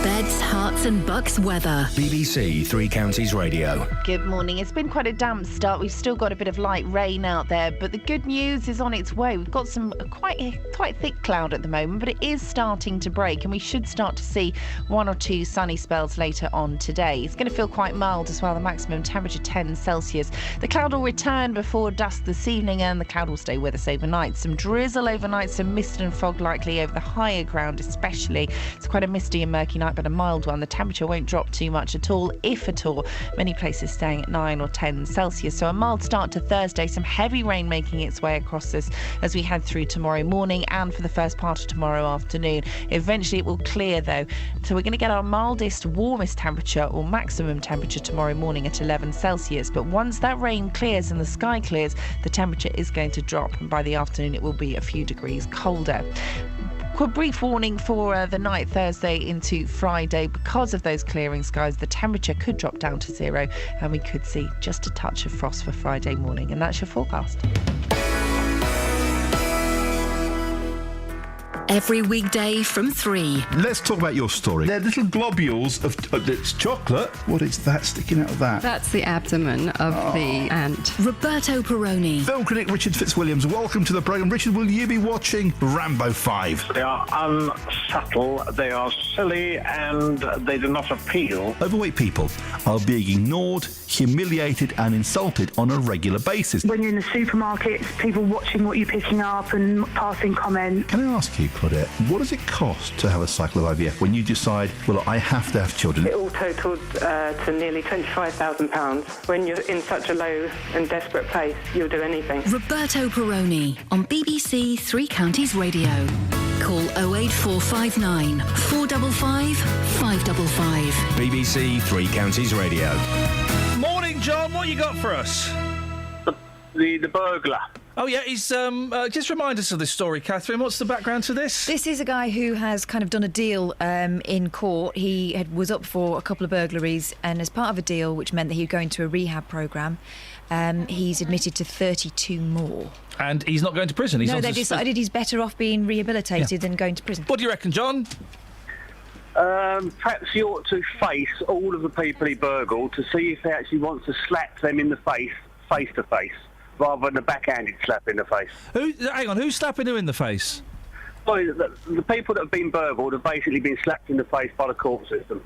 Beds, Herts and Bucks weather. BBC Three Counties Radio. Good morning. It's been quite a damp start. We've still got a bit of light rain out there, but the good news is on its way. We've got some quite thick cloud at the moment, but it is starting to break, and we should start to see 1 or 2 sunny spells later on today. It's going to feel quite mild as well, the maximum temperature 10 Celsius. The cloud will return before dusk this evening, and the cloud will stay with us overnight. Some drizzle overnight, some mist and fog likely over the higher ground especially. It's quite a misty and murky night, but a mild one. The temperature won't drop too much at all, if at all. Many places staying at 9 or 10 Celsius. So a mild start to Thursday. Some heavy rain making its way across us as we head through tomorrow morning and for the first part of tomorrow afternoon. Eventually it will clear though. So we're going to get our mildest, warmest temperature or maximum temperature tomorrow morning at 11 Celsius. But once that rain clears and the sky clears, the temperature is going to drop. And by the afternoon it will be a few degrees colder. A brief warning for the night Thursday into Friday. Because of those clearing skies, the temperature could drop down to 0 and we could see just a touch of frost for Friday morning. And that's your forecast. Every weekday from 3. Let's talk about your story. They're little globules of it's chocolate. What is that sticking out of that? That's the abdomen of the ant. Roberto Perroni. Film critic Richard Fitzwilliams, welcome to the programme. Richard, will you be watching Rambo 5? They are unsubtle, they are silly, and they do not appeal. Overweight people are being ignored, humiliated and insulted on a regular basis. When you're in the supermarkets, people watching what you're picking up and passing comments. Can I ask you, Claudette, what does it cost to have a cycle of IVF when you decide, well, I have to have children? It all totalled to nearly £25,000. When you're in such a low and desperate place, you'll do anything. Roberto Perroni on BBC Three Counties Radio. Call 08459 455 555. BBC Three Counties Radio. Morning, John. What you got for us? The burglar. Oh, yeah, he's... just remind us of this story, Catherine. What's the background to this? This is a guy who has kind of done a deal in court. He was up for a couple of burglaries, and as part of a deal, which meant that he would go into a rehab programme, he's admitted to 32 more. And he's not going to prison? No, they decided he's better off being rehabilitated than going to prison. What do you reckon, John? Perhaps he ought to face all of the people he burgled to see if he actually wants to slap them in the face to face, rather than a backhanded slap in the face. Hang on, who's slapping who in the face? Well, the people that have been burgled have basically been slapped in the face by the court system.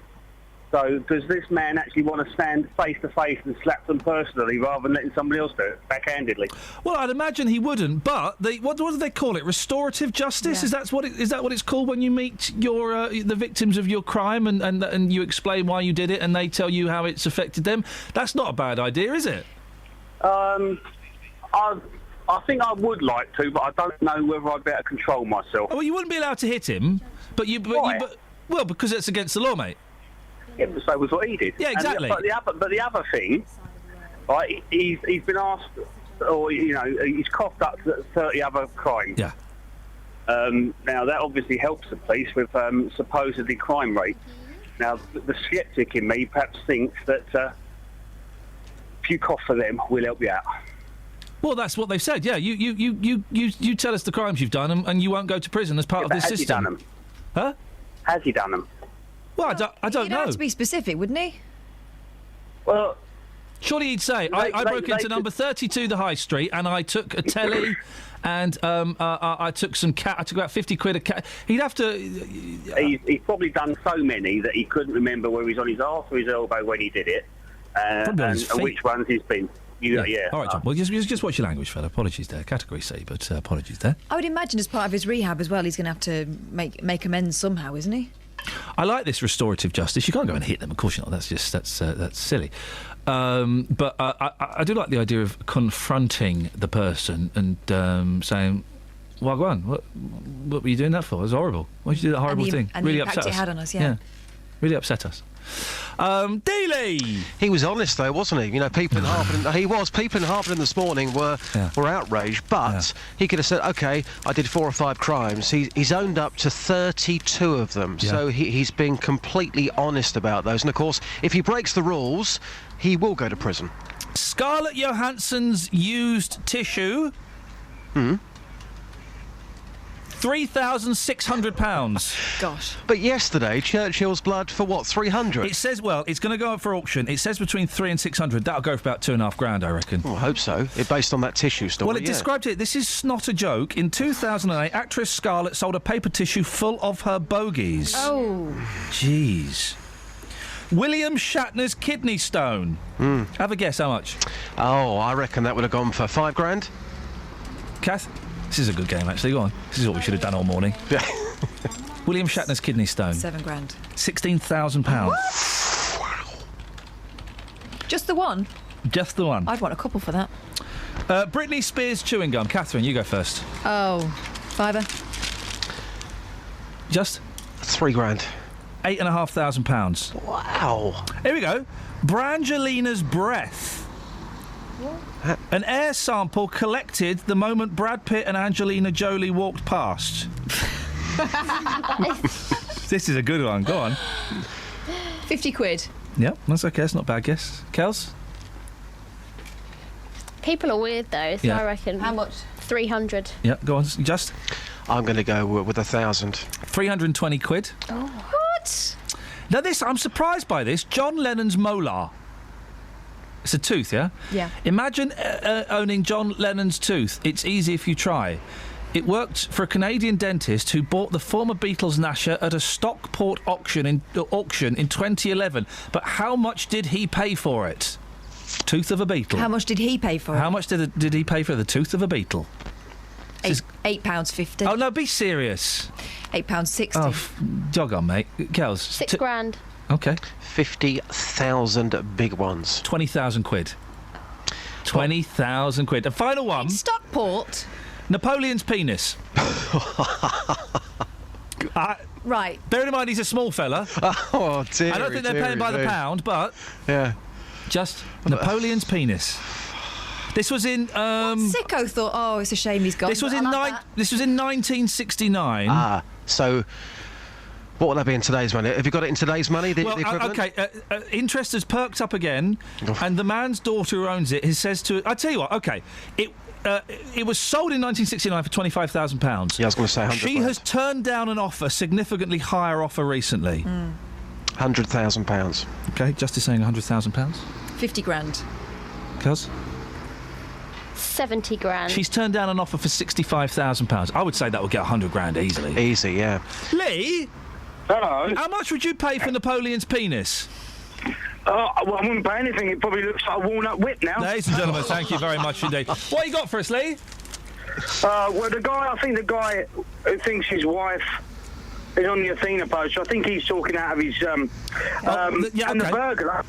So does this man actually want to stand face to face and slap them personally rather than letting somebody else do it backhandedly? Well, I'd imagine he wouldn't, but what do they call it? Restorative justice? Yeah. Is that what it's called when you meet your the victims of your crime and you explain why you did it and they tell you how it's affected them? That's not a bad idea, is it? I think I would like to, but I don't know whether I'd better control myself. Oh, well, you wouldn't be allowed to hit him, well, because it's against the law, mate. Yeah, but so was what he did. Yeah, exactly. But the other thing, right? He's been asked, or he's coughed up 30 other crimes. Yeah. Now that obviously helps the police with supposedly crime rate. Now the sceptic in me perhaps thinks that if you cough for them, we'll help you out. Well, that's what they've said. Yeah, you tell us the crimes you've done, and you won't go to prison as part of this system. Has he done them? Huh? Has he done them? Well, I don't know. He'd have to be specific, wouldn't he? Well, surely he'd say, I broke into number 32 the High Street, and I took a telly, and I took some cat. I took about 50 quid a cat. He'd have to. He's probably done so many that he couldn't remember whether he's on his arse or his elbow when he did it, and which ones he's been. Yeah. All right, John. Well, just watch your language, fella. Apologies there. Category C, but apologies there. I would imagine as part of his rehab as well, he's going to have to make amends somehow, isn't he? I like this restorative justice. You can't go and hit them, of course you're not. That's silly. But I do like the idea of confronting the person and saying, "Well, go on. What were you doing that for? It was horrible. Why did you do that horrible thing? And really the impact upset it us." had on us. Yeah. Really upset us. Dealey! He was honest, though, wasn't he? You know, people in Harpenden... He was. People in Harpenden this morning were outraged, but he could have said, OK, I did 4 or 5 crimes. He's owned up to 32 of them, so he's been completely honest about those. And, of course, if he breaks the rules, he will go to prison. Scarlett Johansson's used tissue... £3,600. Gosh. But yesterday, Churchill's blood for what, 300? It says, well, it's going to go up for auction. It says between 3 and 600. That'll go for about £2,500, I reckon. Well, I hope so. It's based on that tissue story. Well, it described it. This is not a joke. In 2008, actress Scarlett sold a paper tissue full of her bogies. Oh. Jeez. William Shatner's kidney stone. Have a guess, how much? Oh, I reckon that would have gone for £5,000. Kath? This is a good game, actually. Go on. This is what we should have done all morning. William Shatner's kidney stone. £7,000. £16,000. Wow. Just the one? Just the one. I'd want a couple for that. Britney Spears chewing gum. Catherine, you go first. Oh, £5. Just? £3,000. £8,500. Wow. Here we go. Brangelina's breath. An air sample collected the moment Brad Pitt and Angelina Jolie walked past. This is a good one. Go on. £50. Yeah, that's okay. That's not a bad guess. Kels? People are weird, though, so I reckon... How much? 300. Yeah, go on. Just? I'm going to go with £1,000. £320. Oh. What? Now, I'm surprised by this. John Lennon's molar. It's a tooth, yeah? Yeah. Imagine owning John Lennon's tooth. It's easy if you try. It worked for a Canadian dentist who bought the former Beatles gnasher at a Stockport auction in 2011. But how much did he pay for it? Tooth of a beetle. How much did he pay for it? How much did he pay for the tooth of a beetle? £8.50. Oh, no, be serious. £8.60. Oh, jog on, mate. Kels. £6,000. Okay. 50,000 big ones. 20,000 quid. 20,000 quid. A final one. In Stockport? Napoleon's penis. Right. Bearing in mind he's a small fella. Oh, dear. I don't think they're paying by the pound, but... Yeah. Just Napoleon's penis. This was in... Sicko thought, oh, it's a shame he's gone. This was in 1969. Ah, so... What will that be in today's money? Have you got it in today's money, the equivalent? OK, interest has perked up again, and the man's daughter who owns it says to... I tell you what, OK, it was sold in 1969 for £25,000. Yeah, I was going to say 100. She has turned down an offer, significantly higher offer recently. £100,000. OK, Justice saying £100,000. £50,000. Cuz? 70 grand. She's turned down an offer for £65,000. I would say that would get 100 grand easily. Easy, yeah. Lee? Hello. How much would you pay for Napoleon's penis? Well, I wouldn't pay anything. It probably looks like a walnut whip now. Ladies and gentlemen, thank you very much indeed. What you got for us, Lee? Well, the guy who thinks his wife is on the Athena poster, I think he's talking out of his... and the burglar...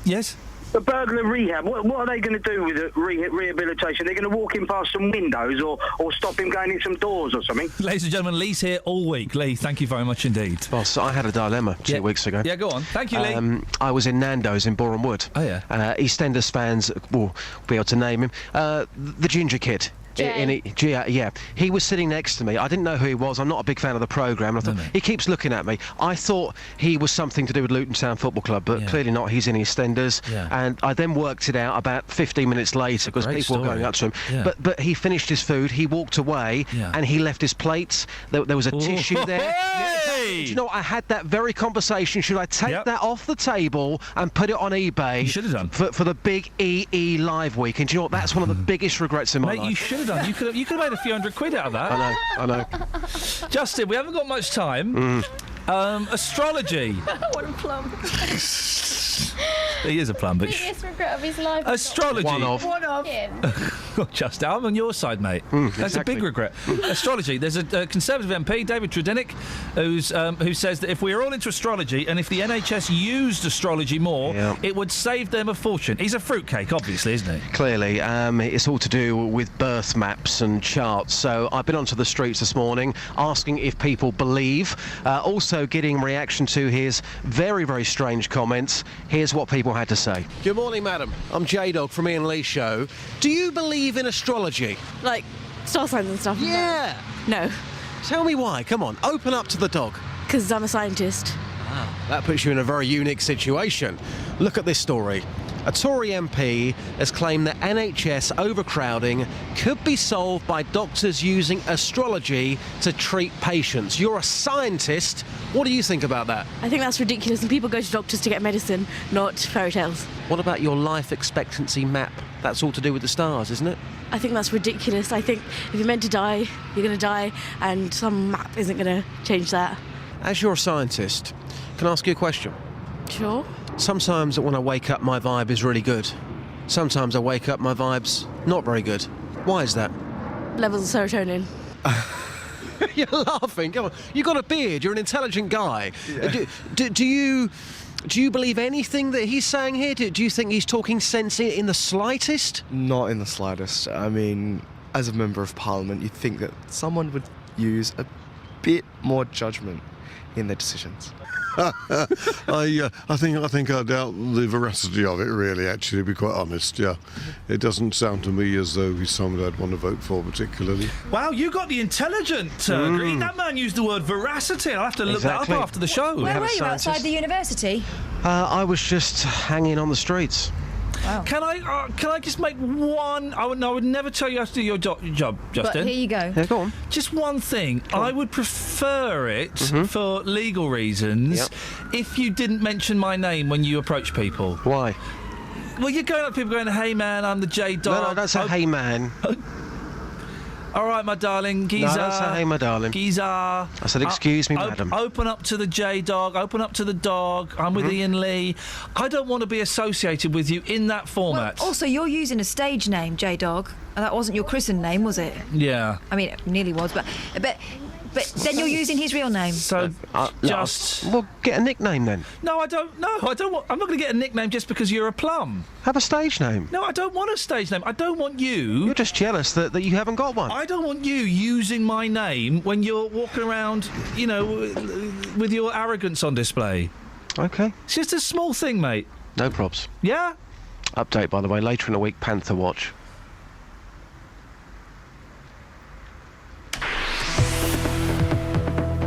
Yes? The burglar rehab, what are they going to do with the rehabilitation? They're going to walk him past some windows or stop him going in some doors or something? Ladies and gentlemen, Lee's here all week. Lee, thank you very much indeed. Boss, I had a dilemma 2 weeks ago. Yeah, go on. Thank you, Lee. I was in Nando's in Boreham Wood. Oh, yeah. EastEnders fans will be able to name him. The Ginger Kid. Yeah, he was sitting next to me. I didn't know who he was. I'm not a big fan of the programme. I thought he keeps looking at me. I thought he was something to do with Luton Town Football Club, but clearly not. He's in EastEnders. Yeah. And I then worked it out about 15 minutes later because people were going up to him. Yeah. But he finished his food. He walked away and he left his plates. There was a tissue there. Hey! Do you know what? I had that very conversation. Should I take that off the table and put it on eBay? You should have done for the big EE Live week. And do you know what? That's one of the biggest regrets in my life. You should have done. You could have made a few hundred quid out of that. I know. Justin, we haven't got much time. Astrology. What a plum. He is a plum, but... Biggest regret of his life. Astrology. One of. Justin, I'm on your side, mate. That's a big regret. Astrology. There's a Conservative MP, David Tredinnick, who says that if we are all into astrology and if the NHS used astrology more, it would save them a fortune. He's a fruitcake, obviously, isn't he? Clearly. It's all to do with birth maps and charts. So I've been onto the streets this morning asking if people believe. Also also getting reaction to his very, very strange comments. Here's what people had to say. Good morning, madam. I'm J-Dog from Iain Lee's show. Do you believe in astrology? Like star signs and stuff? Yeah. No. Tell me why. Come on, open up to the dog. Because I'm a scientist. Wow. That puts you in a very unique situation. Look at this story. A Tory MP has claimed that NHS overcrowding could be solved by doctors using astrology to treat patients. You're a scientist. What do you think about that? I think that's ridiculous, and people go to doctors to get medicine, not fairy tales. What about your life expectancy map? That's all to do with the stars, isn't it? I think that's ridiculous. I think if you're meant to die, you're going to die, and some map isn't going to change that. As you're a scientist, can I ask you a question? Sure. Sometimes when I wake up, my vibe is really good. Sometimes I wake up, my vibe's not very good. Why is that? Levels of serotonin. You're laughing. Come on. You've got a beard. You're an intelligent guy. Yeah. Do you believe anything that he's saying here? Do you think he's talking sense in the slightest? Not in the slightest. I mean, as a member of Parliament, you'd think that someone would use a bit more judgment in their decisions. I think I doubt the veracity of it, really, actually, to be quite honest, yeah. It doesn't sound to me as though he's someone I'd want to vote for particularly. Wow, you got the intelligent green. That man used the word veracity. I'll have to look that up after the show. Where were you, outside the university? I was just hanging on the streets. Wow. Can I just make one... I would never tell you how to do your job, Justin. But here you go. Yeah, go on. Just one thing. I would prefer it, for legal reasons, if you didn't mention my name when you approach people. Why? Well, you're going up to people going, hey, man, I'm the J-Dog. No, don't say hey, man. All right, my darling, geezer. No, don't say hey, my darling. Geezer. I said, excuse me, madam. Open up to the J-Dog. Open up to the dog. I'm with Iain Lee. I don't want to be associated with you in that format. Well, also, you're using a stage name, J-Dog, and that wasn't your christened name, was it? Yeah. I mean, it nearly was, but then you're using his real name. So, Well, get a nickname then. No, I don't. No, I don't want... I'm not going to get a nickname just because you're a plum. Have a stage name. No, I don't want a stage name. I don't want you... You're just jealous that you haven't got one. I don't want you using my name when you're walking around, you know, with your arrogance on display. OK. It's just a small thing, mate. No probs. Yeah? Update, by the way, later in the week, Panther Watch.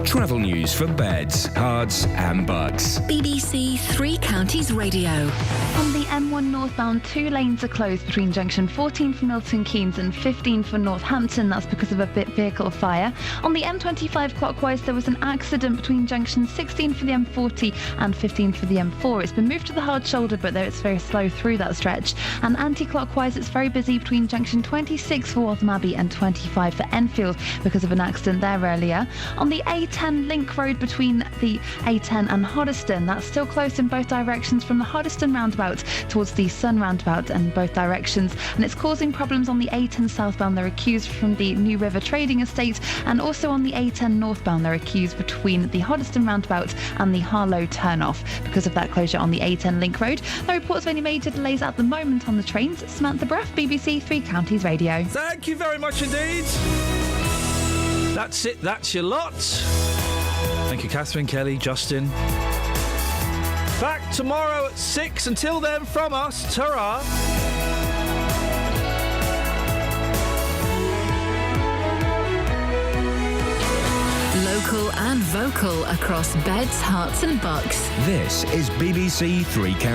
Travel news for beds, cards and bugs. BBC Three Counties Radio. On the M1 northbound, 2 lanes are closed between junction 14 for Milton Keynes and 15 for Northampton. That's because of a vehicle fire. On the M25 clockwise, there was an accident between junction 16 for the M40 and 15 for the M4. It's been moved to the hard shoulder, but it's very slow through that stretch. And anti-clockwise, it's very busy between junction 26 for Waltham Abbey and 25 for Enfield because of an accident there earlier. On the A10 link road between the A10 and Hoddesdon, that's still closed in both directions from the Hoddesdon roundabout towards the Sun roundabout in both directions, and it's causing problems on the A10 southbound. They're accused from the New River Trading Estate, and also on the A10 northbound they're accused between the Hoddesdon roundabout and the Harlow turnoff because of that closure on the A10 link road. No reports of any major delays at the moment on the trains. Samantha Bruff, BBC Three Counties Radio. Thank you very much indeed. That's it. That's your lot. Thank you, Catherine, Kelly, Justin. Back tomorrow at 6. Until then, from us, ta-ra. Local and vocal across beds, hearts and bucks. This is BBC Three Counties.